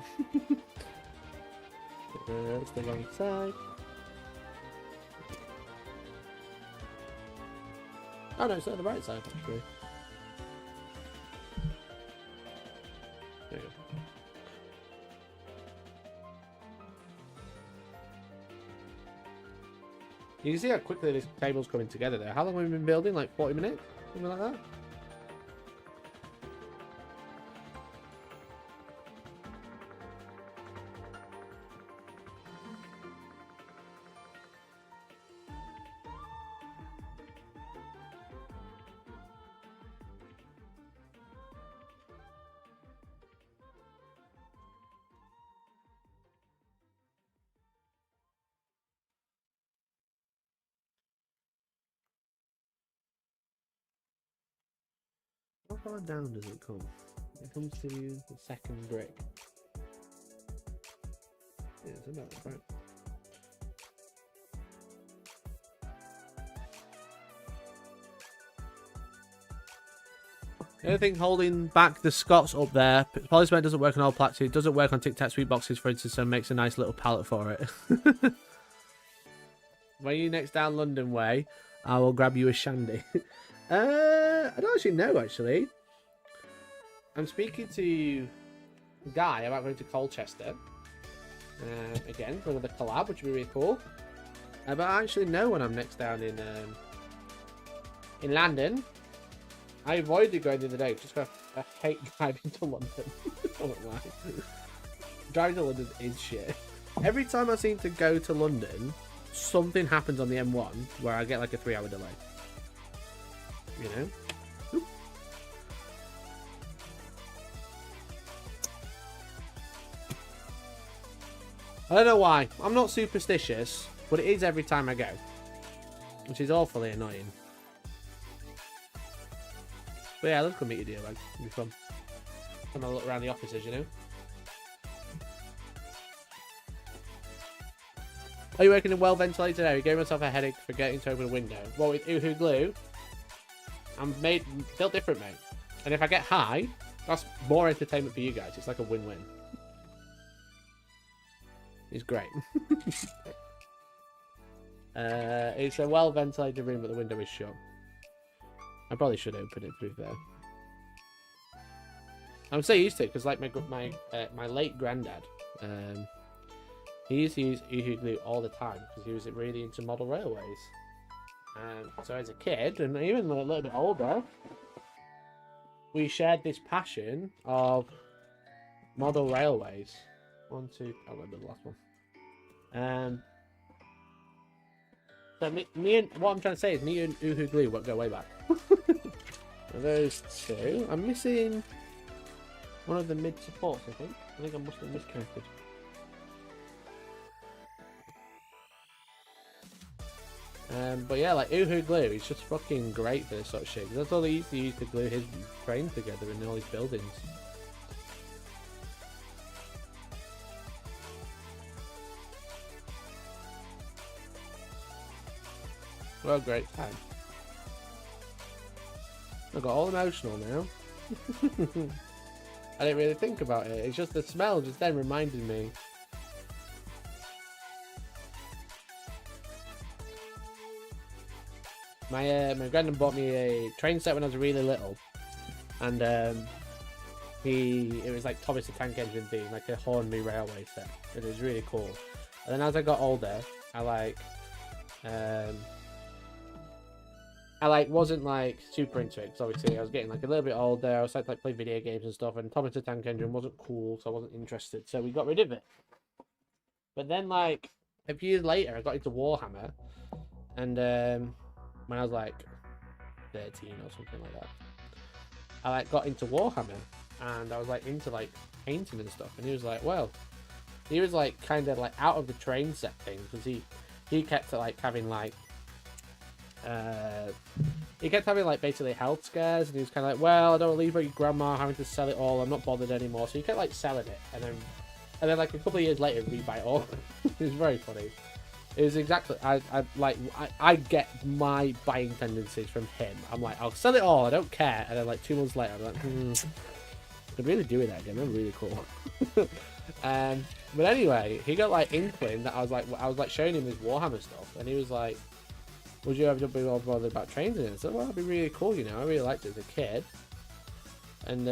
It's the wrong side. Oh no, it's on the right side, actually. There you go. You can see how quickly this table's coming together there. How long have we been building? Like 40 minutes? Something like that? How far down does it come? It comes to the second brick. Yeah, it's about right. The other thing holding back the Scots up there, Polysmet doesn't work on all platforms. It doesn't work on Tic Tac sweet boxes, for instance, so it makes a nice little palette for it. When you next down London way, I will grab you a shandy. I don't actually know, actually. I'm speaking to Guy about going to Colchester. Again, for another collab, which would be really cool. But I actually know when I'm next down in London. I avoided going the other day, just because I hate driving to London. I don't lie. Driving to London is shit. Every time I seem to go to London, something happens on the M1 where I get like a 3-hour delay. You know? Oop. I don't know why. I'm not superstitious, but it is every time I go. Which is awfully annoying. But yeah, let's go meet you, dear lad. It'll be fun. Come have a look around the offices, you know? Are you working in well-ventilated area? Gave myself a headache for getting to open a window. What, with Uhu glue? I'm built different, mate. And if I get high, that's more entertainment for you guys. It's like a win-win. It's great. It's a well-ventilated room, but the window is shut. I probably should open it through there. I'm so used to it because, like, my late granddad, he used to use Uhu glue all the time because he was really into model railways. So as a kid, and even a little bit older, we shared this passion of model railways. One, two, I'll remember the last one. So me and what I'm trying to say is me and Uhu glue won't go way back. Those two. I'm missing one of the mid supports, I think. I think I must have miscounted. But yeah, like Uhu glue is just fucking great for this sort of shit. That's all he used to use to glue his trains together in all his buildings. Well, great time. I got all emotional now. I didn't really think about it. It's just the smell just then reminded me. My granddad bought me a train set when I was really little, and it was like Thomas the Tank Engine theme, like a Hornby railway set. It was really cool. And then as I got older, I wasn't like super into it because obviously I was getting like a little bit older. I was starting to like play video games and stuff, and Thomas the Tank Engine wasn't cool, so I wasn't interested. So we got rid of it. But then like a few years later, I got into Warhammer, and when I was like 13 or something like that, I like got into Warhammer, and I was like into like painting and stuff. And he was like, well, he was like kind of like out of the train set thing because he kept like having like basically health scares, and he was kind of like, well, I don't leave your grandma having to sell it all. I'm not bothered anymore. So he kept like selling it, and then like a couple of years later, we buy it all. It was very funny. It was exactly, I get my buying tendencies from him. I'm like, I'll sell it all, I don't care. And then like 2 months later, I'm like, I could really do it that again. That's really cool. But anyway, he got like inkling that I was like showing him his Warhammer stuff, and he was like, would you ever be more bothered about trains in it? I said, well, that'd be really cool, you know. I really liked it as a kid. And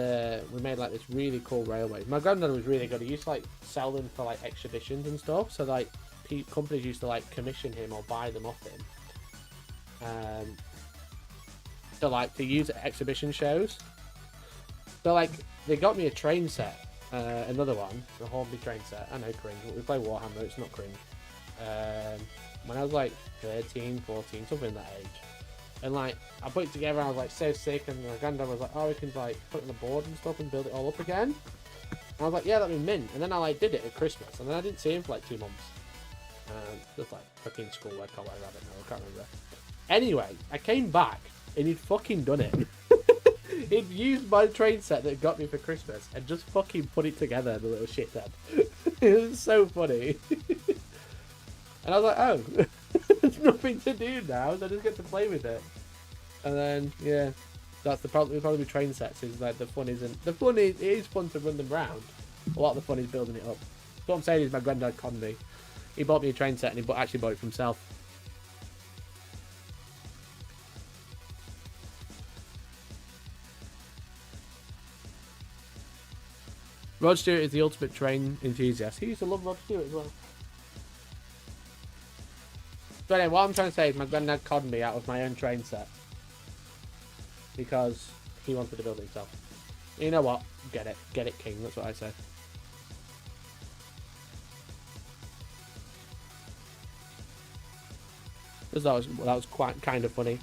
we made like this really cool railway. My granddad was really good. He used to like sell them for like exhibitions and stuff. So like companies used to like commission him or buy them off him. So like to use at exhibition shows. So like they got me a train set, another one, a Hornby train set. I know, cringe. We play Warhammer. It's not cringe. When I was like 13, 14, something in that age. And like, I put it together and I was like so sick, and my granddad was like, oh, we can like put it on the board and stuff and build it all up again. And I was like, yeah, that'd be mint. And then I like did it at Christmas, and then I didn't see him for like 2 months. Just like fucking schoolwork or whatever, I don't know, I can't remember. Anyway, I came back and he'd fucking done it. He'd used my train set that got me for Christmas and just fucking put it together, the little shithead. It was so funny. And I was like, oh, there's nothing to do now, so I just get to play with it. And then, yeah, that's the problem with train sets, is like the fun isn't... The fun is, it is fun to run them round. A lot of the fun is building it up. What I'm saying is my granddad conned me. He bought me a train set and he actually bought it for himself. Rod Stewart is the ultimate train enthusiast. He used to love Rod Stewart as well. So anyway, what I'm trying to say is my granddad conned me out of my own train set. Because he wanted to build it himself. You know what? Get it. Get it, King. That's what I say. Because that was quite kind of funny.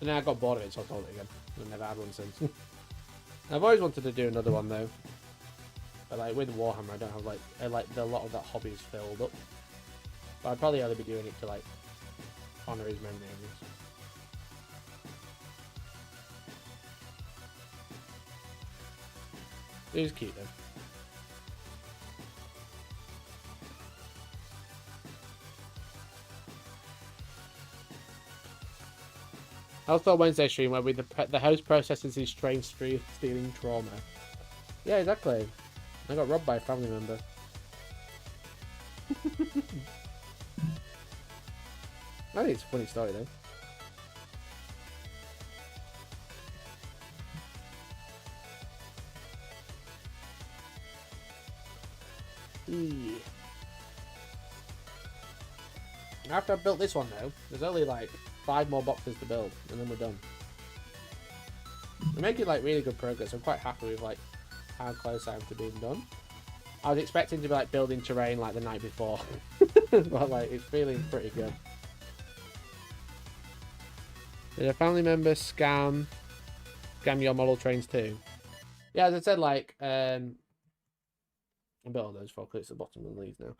And then I got bored of it, so I sold it again. I've never had one since. I've always wanted to do another one though. But like with Warhammer, I don't have like a lot of that hobby is filled up. But I'd probably only be doing it to like honour his memory, I guess. It is cute though. Also Wednesday stream where the host processes his train stealing trauma. Yeah, exactly. I got robbed by a family member. I think it's a funny story though. Yeah. After I've built this one though, there's only like 5 more boxes to build, and then we're done. We're making like really good progress. I'm quite happy with like how close I am to being done. I was expecting to be like building terrain like the night before, but like it's feeling pretty good. Did a family member scam your model trains too? Yeah, as I said, like I built all those 4 clicks at the bottom of the leaves now.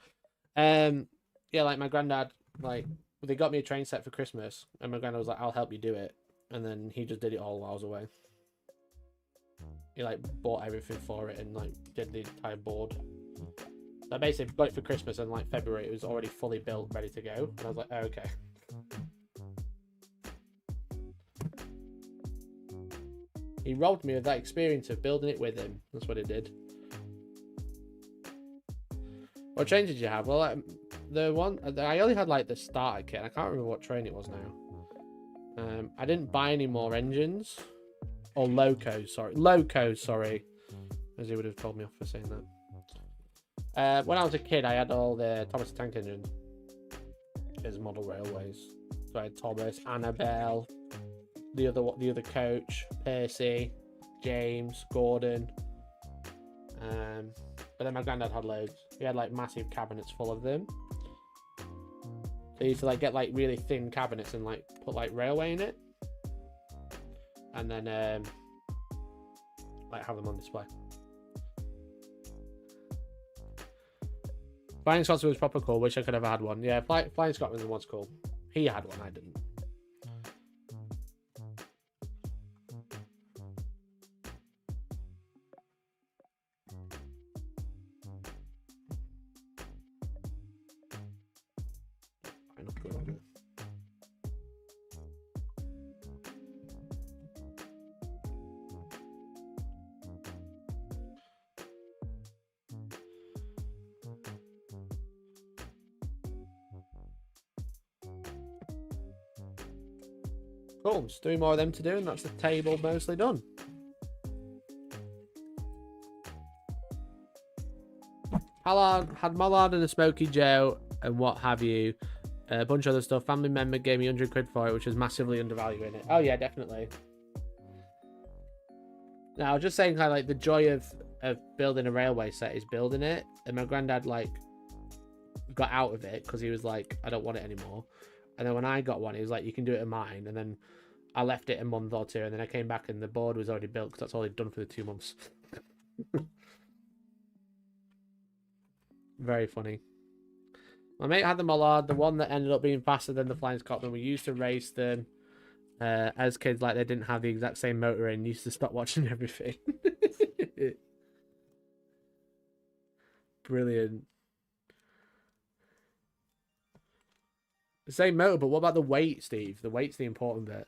Yeah, like my granddad, like they got me a train set for Christmas, and my granddad was like, "I'll help you do it," and then he just did it all while I was away. He like bought everything for it and like did the entire board. So I basically got it for Christmas, and like February it was already fully built, ready to go. And I was like, oh, okay. He robbed me of that experience of building it with him. That's what it did. What train did you have? Well, the one I only had like the starter kit. I can't remember what train it was now. I didn't buy any more engines. Or locos, sorry. As he would have told me off for saying that. When I was a kid, I had all the Thomas the Tank engines as model railways. So I had Thomas, Annabelle, the other coach, Percy, James, Gordon. But then my granddad had loads. He had like massive cabinets full of them. So he used to like get like really thin cabinets and like put like railway in it. And then like have them on display. Flying Scotsman was proper cool. Wish I could have had one. Yeah, Flying Scotsman was cool. He had one. I didn't. Cool, just 3 more of them to do, and that's the table mostly done. Had Mallard and a Smoky Joe and what have you. A bunch of other stuff. Family member gave me 100 quid for it, which was massively undervaluing it. Oh yeah, definitely. Now, I was just saying kind of like the joy of building a railway set is building it. And my granddad like got out of it because he was like, I don't want it anymore. And then when I got one, he was like, you can do it in mine. And then I left it a month or 2, and then I came back and the board was already built because that's all he'd done for the 2 months. Very funny. My mate had the Mallard, the one that ended up being faster than the Flying Scotsman. We used to race them as kids, like they didn't have the exact same motor and used to stop watching everything. Brilliant. The same motor, but what about the weight, Steve? The weight's the important bit.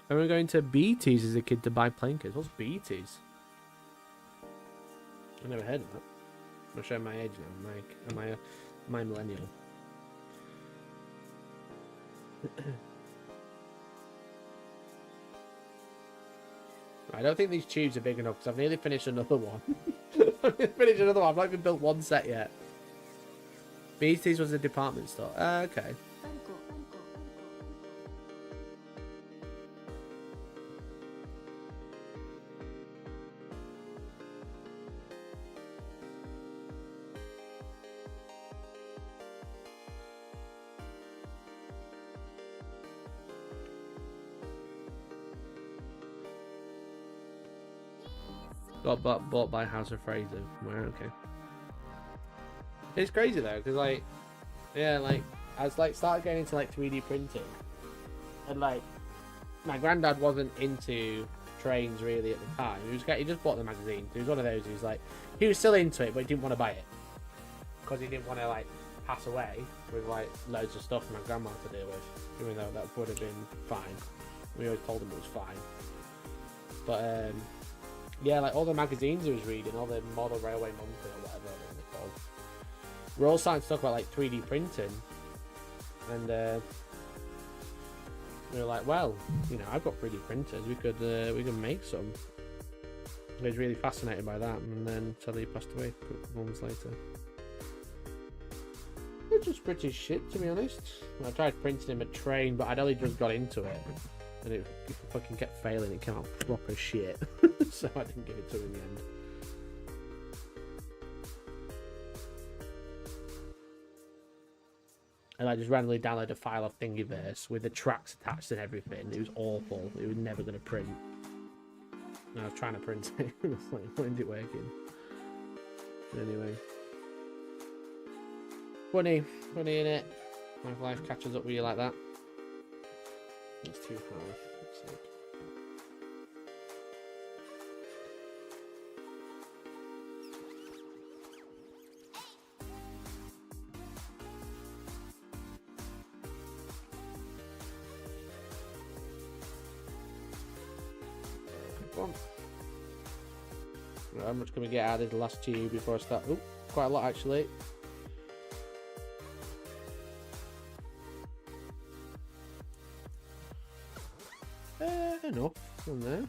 I remember going to BT's as a kid to buy playing kits. What's BT's? I never heard of that. I'm showing my age now. Am I a millennial? I don't think these tubes are big enough because I've nearly finished another one. I've not even built one set yet. BT's was a department store. Okay. Got bought by House of Fraser. Well, okay. It's crazy though, because like, yeah, like I was like started getting into like 3D printing, and like my granddad wasn't into trains really at the time. He just bought the magazine. He was one of those who's like, he was still into it, but he didn't want to buy it because he didn't want to like pass away with like loads of stuff for my grandma to deal with, even though that would have been fine. We always told him it was fine, but yeah, like all the magazines he was reading, all the Model Railway Monthly or whatever they're called, we're all starting to talk about like 3D printing, and we were like, well, you know, I've got 3D printers, we could make some. I was really fascinated by that, and then sadly he passed away a couple months later. Which was pretty shit, to be honest. I tried printing him a train, but I'd only just got into it, and it fucking kept failing. It came out proper shit. So I didn't give it to him in the end. And I just randomly downloaded a file of Thingiverse with the tracks attached and everything. It was awful. It was never going to print. And I was trying to print it. I was like, when's it working? Anyway. Funny innit? My life catches up with you like that. It's too high. Looks like. Right, how much can we get out of the last tube before I start? Oh, quite a lot actually. Enough from there.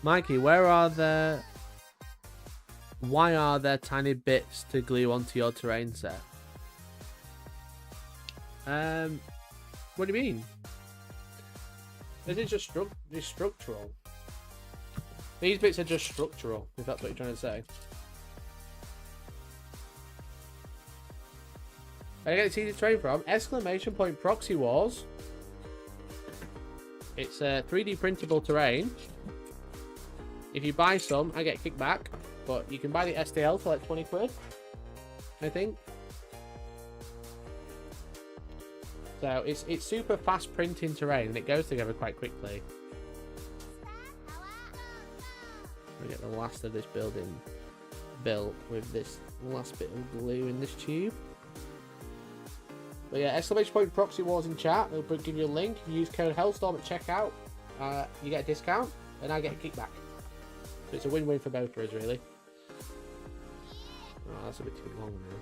Mikey, where are the... Why are there tiny bits to glue onto your terrain set? What do you mean? This is just structural. These bits are just structural, if that's what you're trying to say. Where do I get this easy terrain from? Exclamation point Proxy Wars. It's a 3D printable terrain. If you buy some, I get kickback. But you can buy the STL for like 20 quid, I think. So it's super fast printing terrain and it goes together quite quickly. We get the last of this building built with this last bit of glue in this tube. But yeah, exclamation point Proxy Wars in chat. It'll give you a link. You use code Hellstorm at checkout. You get a discount and I get a kickback. So it's a win-win for both of us, really. Oh, that's a bit too long now.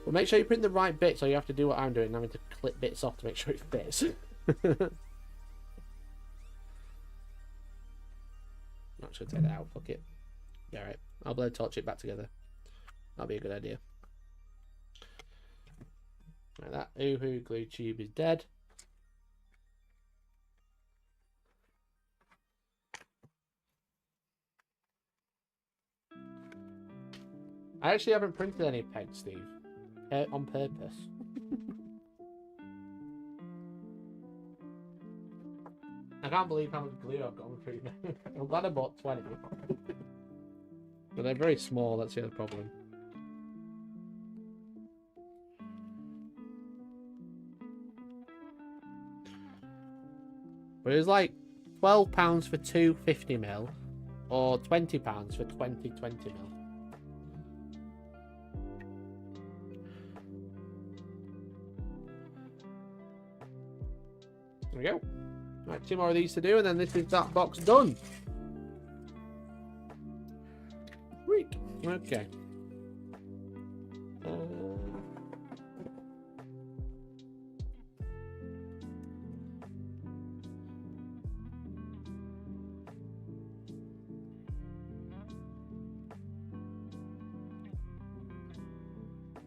Well, make sure you print the right bits, or you have to do what I'm doing, having to clip bits off to make sure it fits. Not sure to take that out. Fuck it. Yeah, right. I'll blowtorch it back together. That'll be a good idea. Right, that Oohoo glue tube is dead. I actually haven't printed any pegs, Steve. On purpose. I can't believe how much glue I've gone through now. I'm glad I bought 20. But they're very small, that's the other problem. But it was like £12 for 2 50mm or £20 for 20 20mm. There we go. Right, 2 more of these to do, and then this is that box done. Sweet. Okay.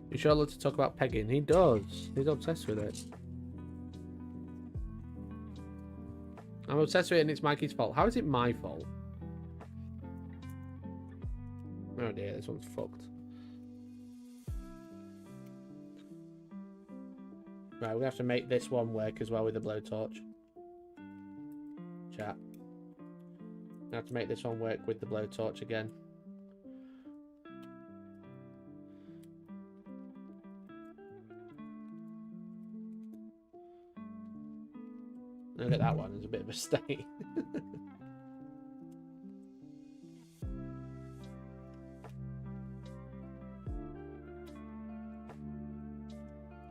You sure love to talk about pegging? He does. He's obsessed with it. I'm obsessed with it and it's Mikey's fault. How is it my fault? Oh dear, this one's fucked. Right, we're gonna have to make this one work as well with the blowtorch. Chat. I have to make this one work with the blowtorch again. Look at that one, there's a bit of a stain.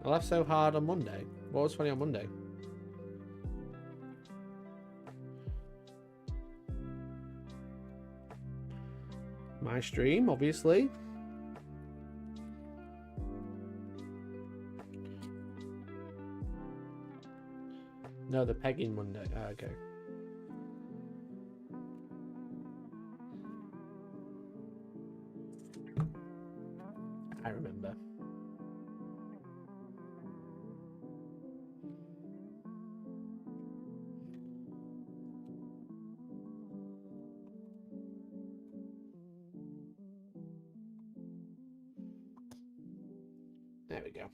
I laughed so hard on Monday. What was funny on Monday? My stream, obviously. No, the pegging Monday. Ah, okay. I remember. There we go.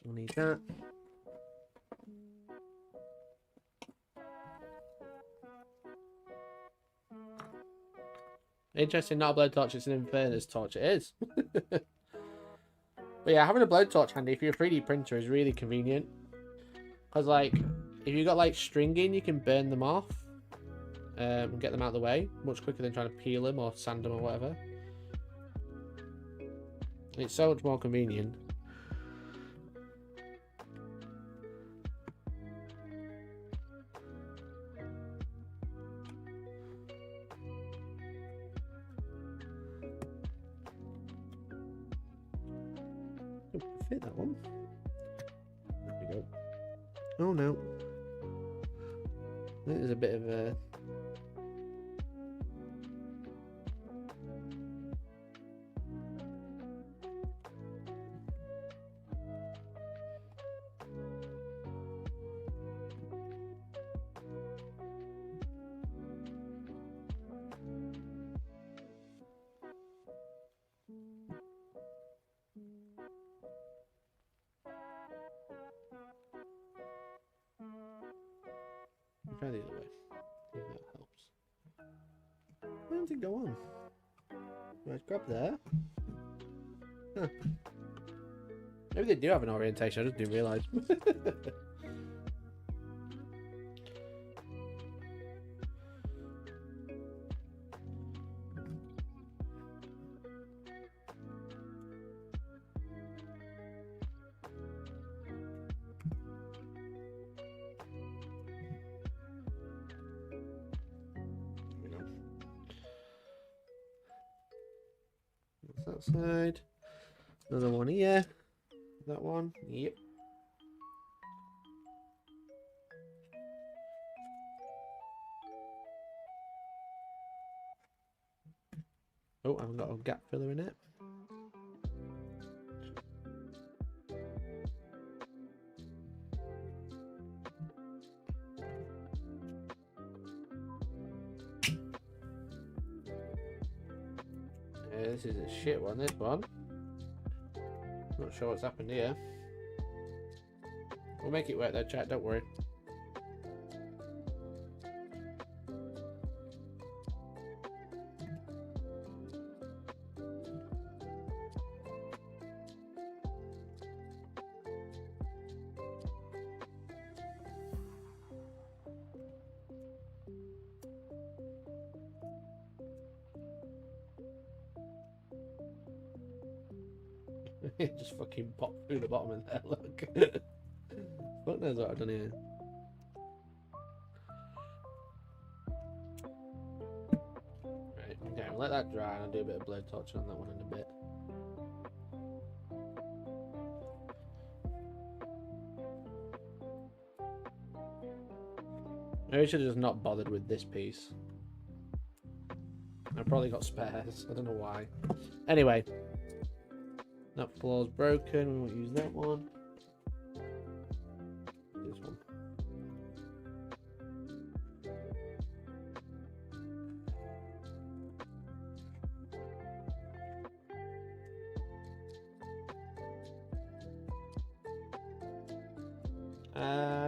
We'll need that. Interesting, not a blowtorch, it's an Infernus torch. It is. But yeah, having a blowtorch handy if you're a 3D printer is really convenient. Because, like, if you've got, like, stringing, you can burn them off. And get them out of the way. Much quicker than trying to peel them or sand them or whatever. It's so much more convenient. Fit that one. There we go. Oh no. think there's a bit of a... Try the other way. See if that helps. Why don't it go on? Right, grab there. Huh. Maybe they do have an orientation, I just didn't realise. That side. Another one here. That one. Yep. Oh, I haven't got a gap filler in it. Yeah, this is a shit one, this one. Not sure what's happened here. We'll make it work though, chat, don't worry. It just fucking popped through the bottom of there, look. Fuck knows what I've done here. Right, okay, I'll let that dry and I'll do a bit of blade torch on that one in a bit. Maybe I should have just not bothered with this piece. I've probably got spares, I don't know why. Anyway. That floor's broken, we won't use that one. This one.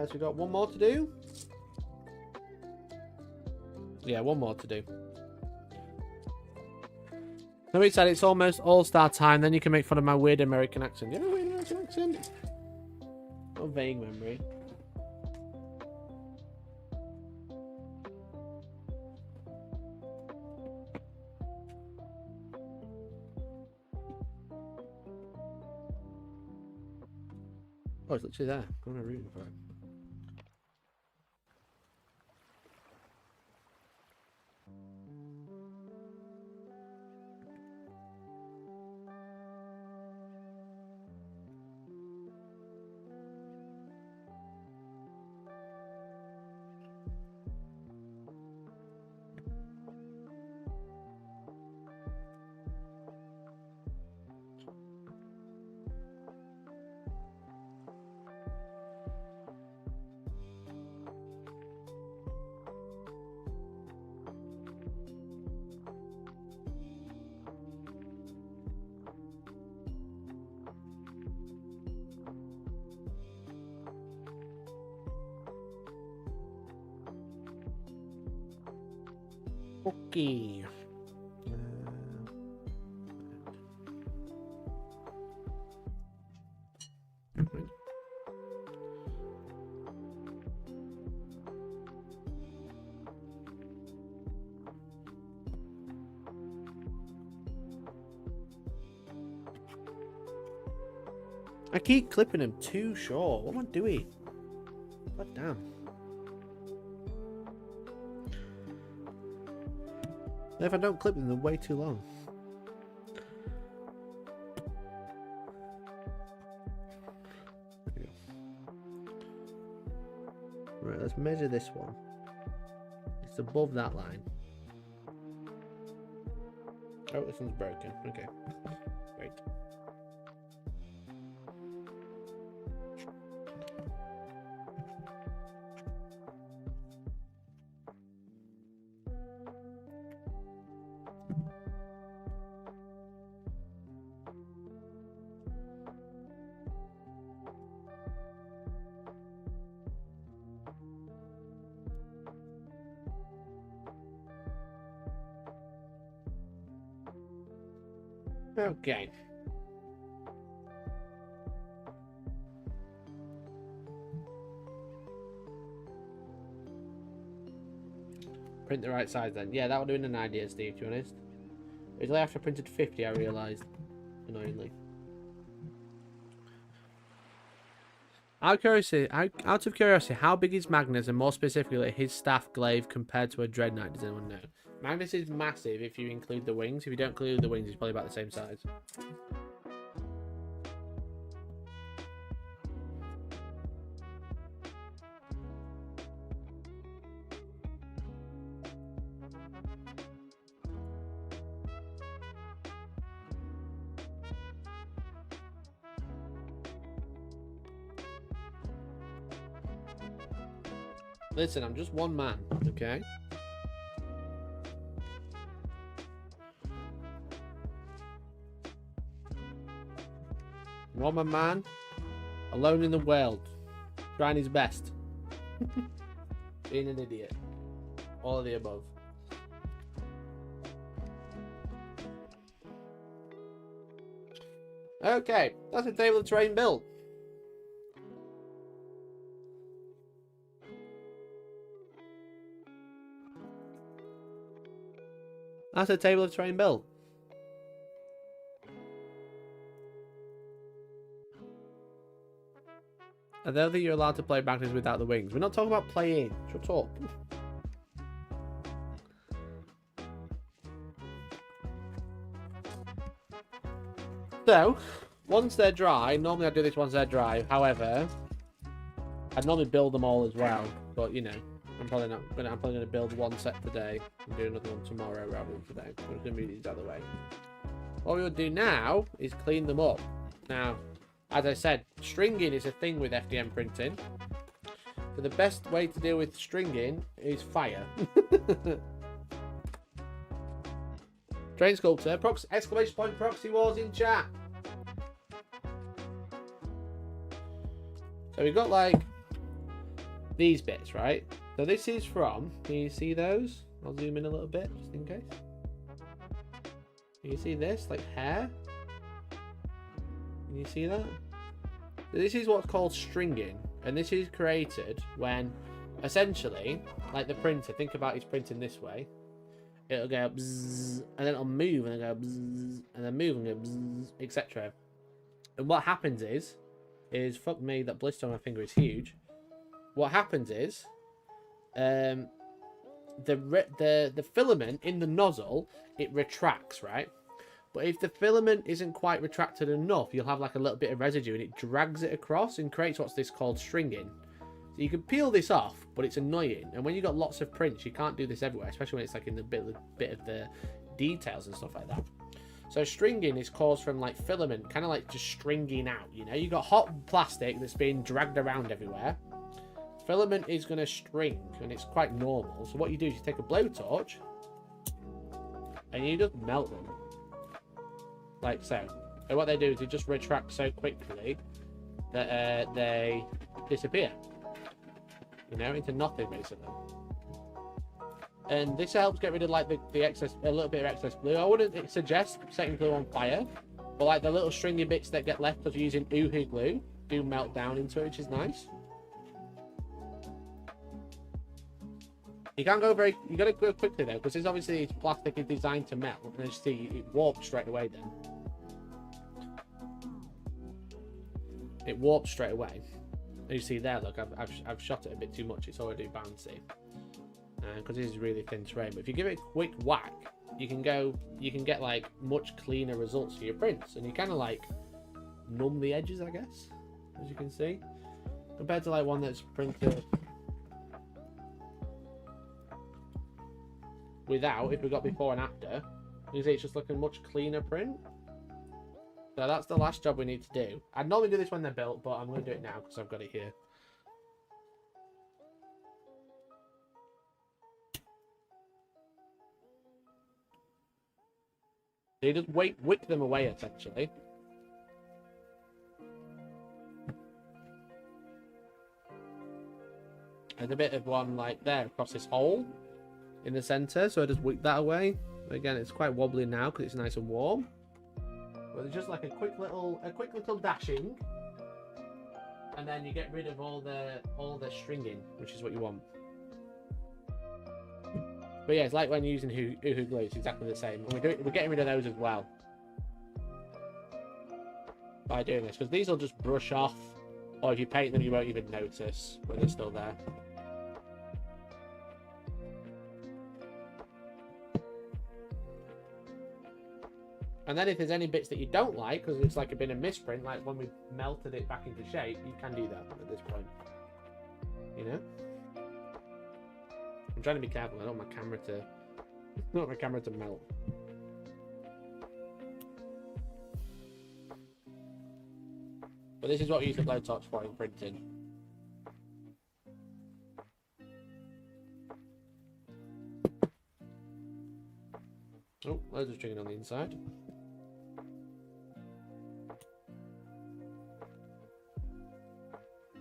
So we've got one more to do. Yeah, one more to do. Somebody said it's almost all-star time, then you can make fun of my weird American accent. You have a weird American accent? A vague memory. Oh, it's literally there. I'm not rooting for it. Okay. I keep clipping them too short. What am I doing? God damn. If I don't clip them, they're way too long. There we go. Right, let's measure this one. It's above that line. Oh, this one's broken. Okay. Great. Okay. Print the right size then. Yeah, that would have been an idea, Steve, to be honest. It was only after I printed 50 I realised. Annoyingly. Out of curiosity, how big is Magnus, and more specifically his staff glaive compared to a Dreadnought? Does anyone know? Magnus is massive if you include the wings. If you don't include the wings, he's probably about the same size. Listen, I'm just one man, okay? One man, alone in the world, trying his best. Being an idiot. All of the above. Okay, that's a table of terrain built. That's a table of terrain built. I don't think you're allowed to play Magnus without the wings. We're not talking about playing. Shut up. So, once they're dry, normally I do this once they're dry. However, I'd normally build them all as well. But, you know, I'm probably going to build one set today and do another one tomorrow rather than today. I'm just going to move these out of the way. What we will do now is clean them up. Now, as I said, stringing is a thing with FDM printing. So the best way to deal with stringing is fire. Train Sculptor, exclamation point proxy wars in chat. So we've got like these bits, right? So this is from, can you see those? I'll zoom in a little bit just in case. Can you see this, like hair? Can you see that? This is what's called stringing, and this is created when, essentially, like the printer, think about it's printing this way. It'll go bzzz, and then it'll move, and it'll go bzzz, and then move, and go bzzz, etc. And what happens is, fuck me, that blister on my finger is huge. What happens is, the filament in the nozzle, it retracts, right? But if the filament isn't quite retracted enough, you'll have like a little bit of residue and it drags it across and creates what's this called stringing. So you can peel this off, but it's annoying. And when you've got lots of prints, you can't do this everywhere, especially when it's like in the bit of the details and stuff like that. So stringing is caused from like filament, kind of like just stringing out, you know? You've got hot plastic that's being dragged around everywhere. Filament is going to string, and it's quite normal. So what you do is you take a blowtorch and you just melt them. Like so. And what they do is they just retract so quickly that they disappear. You know, into nothing basically. And this helps get rid of like the excess, a little bit of excess glue. I wouldn't suggest setting glue on fire, but like the little stringy bits that get left of using Uhu glue do melt down into it, which is nice. You can't go you gotta go quickly though, because obviously plastic is designed to melt, and as you see, it warps straight away then. It warps straight away. As you see there, look, I've shot it a bit too much, it's already bouncy. Because this is really thin terrain, but if you give it a quick whack, you can get like much cleaner results for your prints, and you kind of like numb the edges, I guess, as you can see, compared to like one that's printed without, if we got before and after, you can see it's just looking much cleaner print. So that's the last job we need to do. I'd normally do this when they're built, but I'm going to do it now because I've got it here. So you just wick them away, essentially. There's a bit of one like there across this hole in the center, so I just wick that away. Again, it's quite wobbly now because it's nice and warm. But it's just like a quick little dashing, and then you get rid of all the stringing, which is what you want. But yeah, it's like when using Uhu glue, it's exactly the same. And we're getting rid of those as well by doing this, because these will just brush off, or if you paint them, you won't even notice when they're still there. And then if there's any bits that you don't like, because it's like a bit of misprint, like when we melted it back into shape, you can do that at this point. You know? I'm trying to be careful. I don't want my camera to melt. But this is what we use the blowtorch for in printing. Oh, loads of stringing on the inside.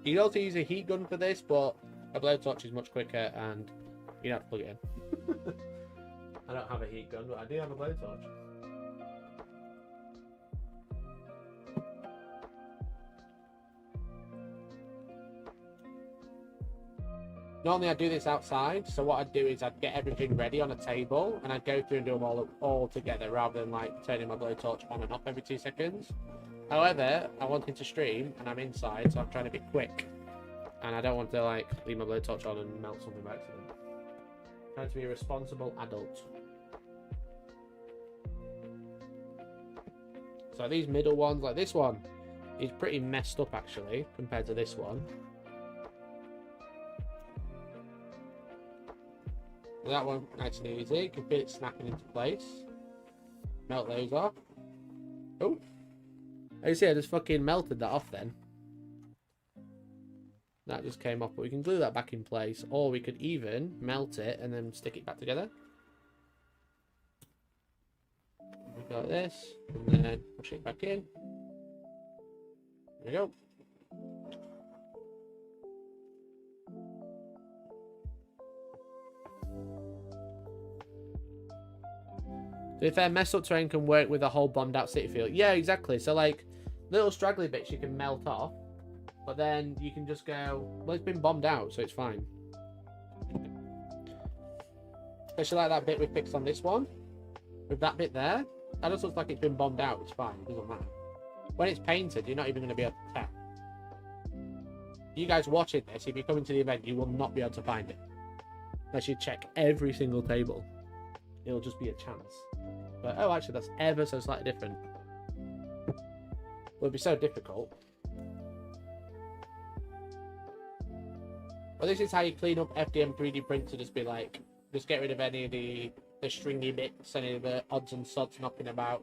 You can also use a heat gun for this, but a blowtorch is much quicker and you don't have to plug it in. I don't have a heat gun, but I do have a blowtorch. Normally I do this outside, so what I'd do is I'd get everything ready on a table and I'd go through and do them all together rather than like turning my blowtorch on and off every 2 seconds. However, I wanted to stream and I'm inside, so I'm trying to be quick. And I don't want to like leave my blowtorch on and melt something by accident. I'm trying to be a responsible adult. So these middle ones, like this one, is pretty messed up actually compared to this one. That one nice and easy. You can feel it snapping into place. Melt those off. Oh, as you see, I just fucking melted that off then. That just came off, but we can glue that back in place, or we could even melt it and then stick it back together. We got this, and then push it back in. There we go. So if messed up terrain can work with a whole bombed out city field. Yeah, exactly. So like little straggly bits you can melt off, but then you can just go, well, it's been bombed out, so it's fine. Especially like that bit we fixed on this one. With that bit there, that just looks like it's been bombed out. It's fine. It doesn't matter. When it's painted, you're not even going to be able to tell. You guys watching this, if you come into the event, you will not be able to find it. Unless you check every single table. It'll just be a chance. But, oh, actually, that's ever so slightly different. Well, it'd be so difficult. Well, this is how you clean up FDM 3D print to just be like, just get rid of any of the stringy bits, any of the odds and sods knocking about.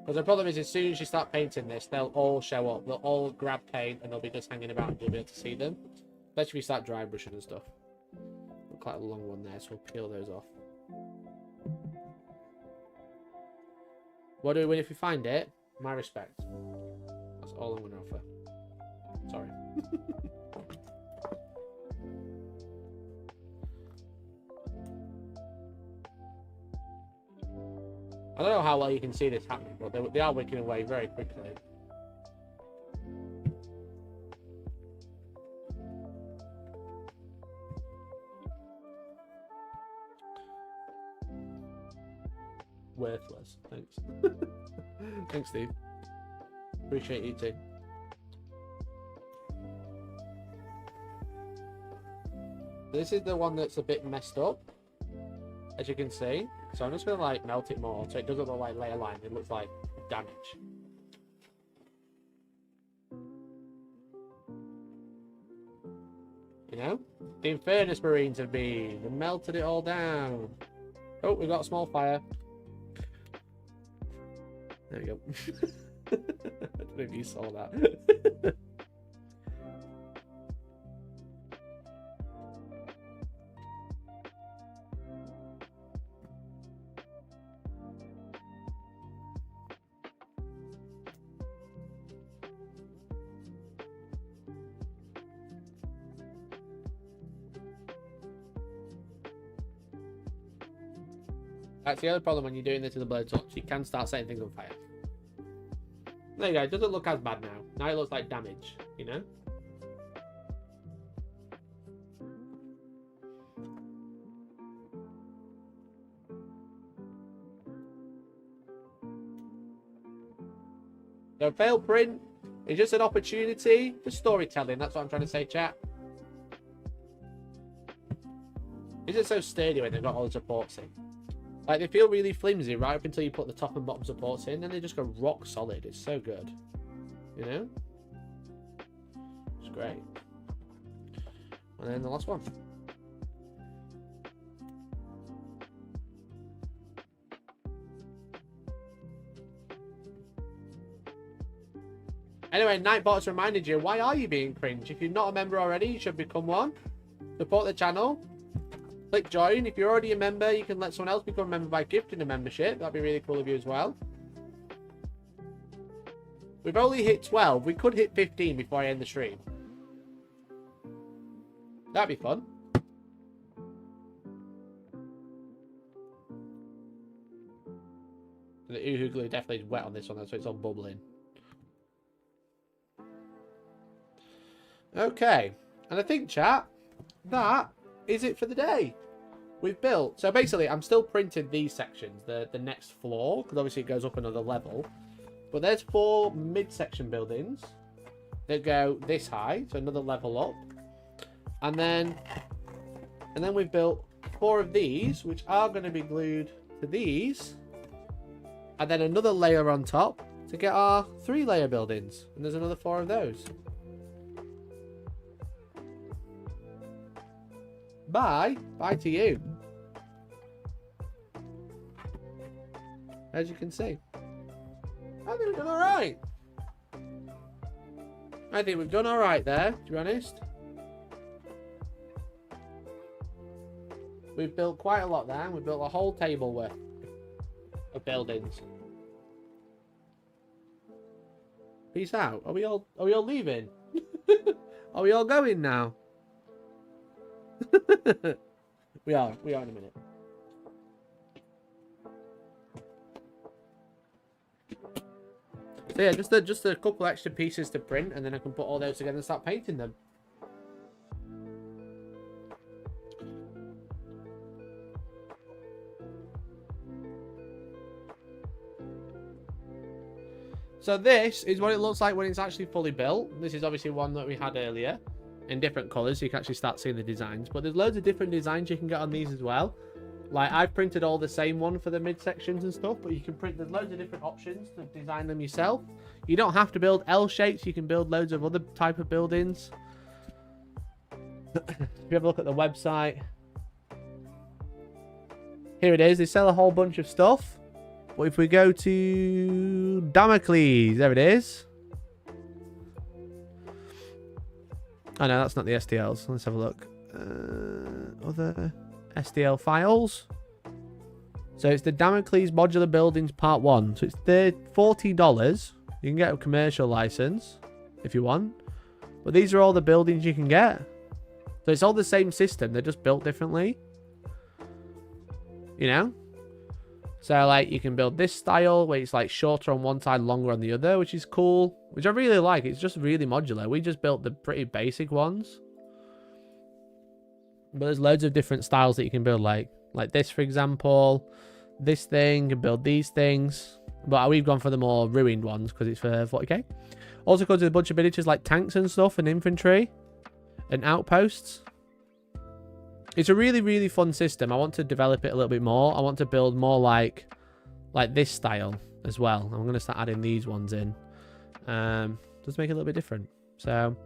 Because the problem is, as soon as you start painting this, they'll all show up. They'll all grab paint and they'll be just hanging about and you'll be able to see them. Especially if you start dry brushing and stuff. Quite a long one there, so we'll peel those off. What do we win if we find it? My respect. That's all I'm going to offer. Sorry. I don't know how well you can see this happening, but they are wicking away very quickly. Worthless. Thanks. Thanks, Steve. Appreciate you too. This is the one that's a bit messed up, as you can see. So I'm just gonna like melt it more, so it doesn't look like layer line. It looks like damage. You know? The Infernus Marines have been. They melted it all down. Oh, we got a small fire. There we go. I don't know if you saw that. That's the other problem when you're doing this with a blowtorch. You can start setting things on fire. There you go. It doesn't look as bad now. Now it looks like damage, you know? So failed print is just an opportunity for storytelling. That's what I'm trying to say, chat. Is it so sturdy when they've got all the supports in? Like, they feel really flimsy right up until you put the top and bottom supports in, then they just go rock solid. It's so good. You know? It's great. And then the last one. Anyway, Nightbot's reminded you, why are you being cringe? If you're not a member already, you should become one. Support the channel. Click join. If you're already a member, you can let someone else become a member by gifting a membership. That'd be really cool of you as well. We've only hit 12. We could hit 15 before I end the stream. That'd be fun. The Uhu glue definitely is wet on this one, so it's all bubbling. Okay. And I think, chat, that is it for the day. We've built, so basically I'm still printing these sections, the next floor, because obviously it goes up another level, but there's 4 mid-section buildings that go this high, so another level up, and then we've built 4 of these, which are going to be glued to these, and then another layer on top to get our 3-layer buildings, and there's another 4 of those. Bye to you. As you can see, I think we've done all right. I think we've done all right there, to be honest. We've built quite a lot there. We've built a whole table worth of buildings. Peace out. Are we all leaving? Are we all going now? we are in a minute. So yeah, just a couple extra pieces to print, and then I can put all those together and start painting them. So this is what it looks like when it's actually fully built. This is obviously one that we had earlier in different colors, so you can actually start seeing the designs, but there's loads of different designs you can get on these as well. Like, I've printed all the same one for the midsections and stuff, but you can print, there's loads of different options to design them yourself. You don't have to build L shapes, you can build loads of other type of buildings. If you have a look at the website, here it is. They sell a whole bunch of stuff, but if we go to Damocles, there it is. Oh no, that's not the STLs. Let's have a look. Other STL files. So it's the Damocles Modular Buildings Part 1. So it's $40. You can get a commercial license if you want. But these are all the buildings you can get. So it's all the same system. They're just built differently. You know? So like you can build this style where it's like shorter on one side, longer on the other, which is cool. Which I really like. It's just really modular. We just built the pretty basic ones. But there's loads of different styles that you can build, like this, for example. This thing, you can build these things. But we've gone for the more ruined ones because it's for 40k. Also comes with a bunch of miniatures like tanks and stuff, and infantry, and outposts. It's a really, really fun system. I want to develop it a little bit more. I want to build more like this style as well. I'm going to start adding these ones in. Just make it a little bit different. So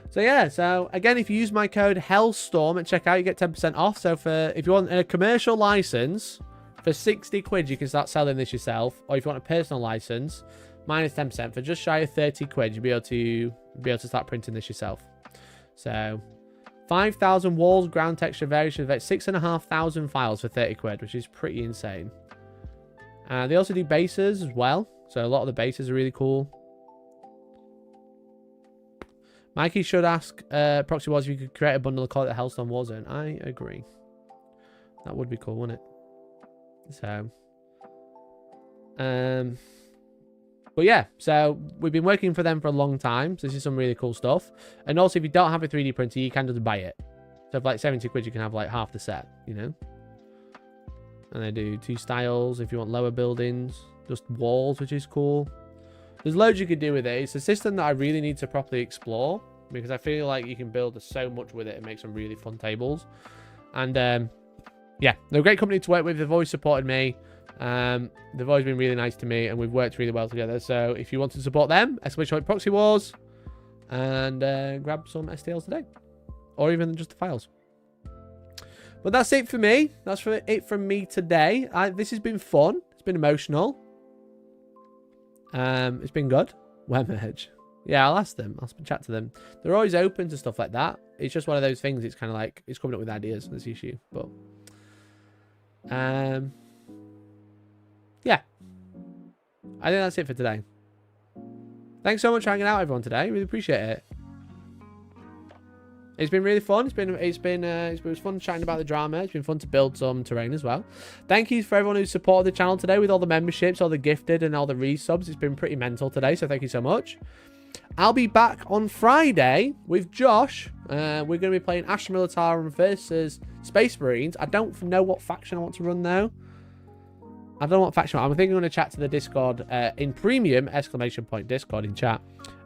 So yeah, so again, if you use my code Hellstorm at checkout, you get 10% off. So if you want a commercial license for 60 quid, you can start selling this yourself. Or if you want a personal license, minus 10% for just shy of 30 quid, you'll be able to start printing this yourself. So 5,000 walls, ground texture, variation of 6,500 files for 30 quid, which is pretty insane. They also do bases as well. So a lot of the bases are really cool. Mikey should ask Proxy Wars if you could create a bundle and call it the Hellstorm Warzone. I agree. That would be cool, wouldn't it? So, but yeah, so we've been working for them for a long time. So this is some really cool stuff. And also, if you don't have a 3D printer, you can just buy it. So for like 70 quid, you can have like half the set, you know? And they do 2 styles if you want lower buildings, just walls, which is cool. There's loads you could do with it. It's a system that I really need to properly explore because I feel like you can build so much with it and make some really fun tables. And yeah, they're a great company to work with. They've always supported me. They've always been really nice to me, and we've worked really well together. So if you want to support them, exclamation point Proxy Wars, and grab some STLs today, or even just the files. But that's it for me. That's it from me today. This has been fun. It's been emotional. It's been good. Where merge? Yeah, I'll ask them. I'll chat to them. They're always open to stuff like that. It's just one of those things. It's kind of like it's coming up with ideas. That's the issue. But yeah, I think that's it for today. Thanks so much for hanging out, everyone, today. Really appreciate it. It's been really fun. It's been fun chatting about the drama. It's been fun to build some terrain as well. Thank you for everyone who supported the channel today with all the memberships, all the gifted, and all the resubs. It's been pretty mental today, so thank you so much. I'll be back on Friday with Josh. We're going to be playing Astra Militarum versus Space Marines. I don't know what faction I want to run though. I don't know what faction. I'm thinking I'm going to chat to the Discord in premium exclamation point Discord in chat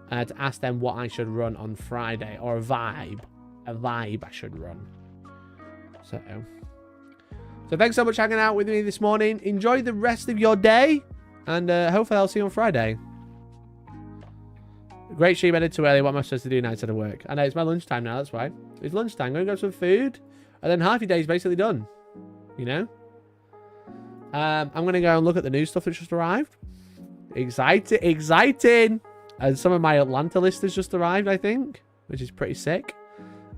to ask them what I should run on Friday, or a vibe I should run. So thanks so much for hanging out with me this morning. Enjoy the rest of your day, and hopefully I'll see you on Friday. Great stream, ended too early. What am I supposed to do now instead of work? I know it's my lunchtime now, that's why. It's lunchtime. I'm going to grab some food, and then half your day is basically done. You know? I'm going to go and look at the new stuff that's just arrived. Exciting! And some of my Atlanta list has just arrived, I think, which is pretty sick.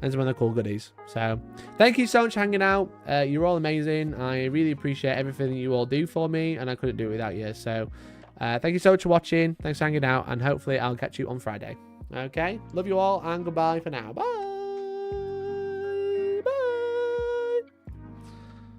And some of the cool goodies. So, thank you so much for hanging out. You're all amazing. I really appreciate everything that you all do for me, and I couldn't do it without you. So, thank you so much for watching. Thanks for hanging out, and hopefully I'll catch you on Friday. Okay? Love you all, and goodbye for now. Bye!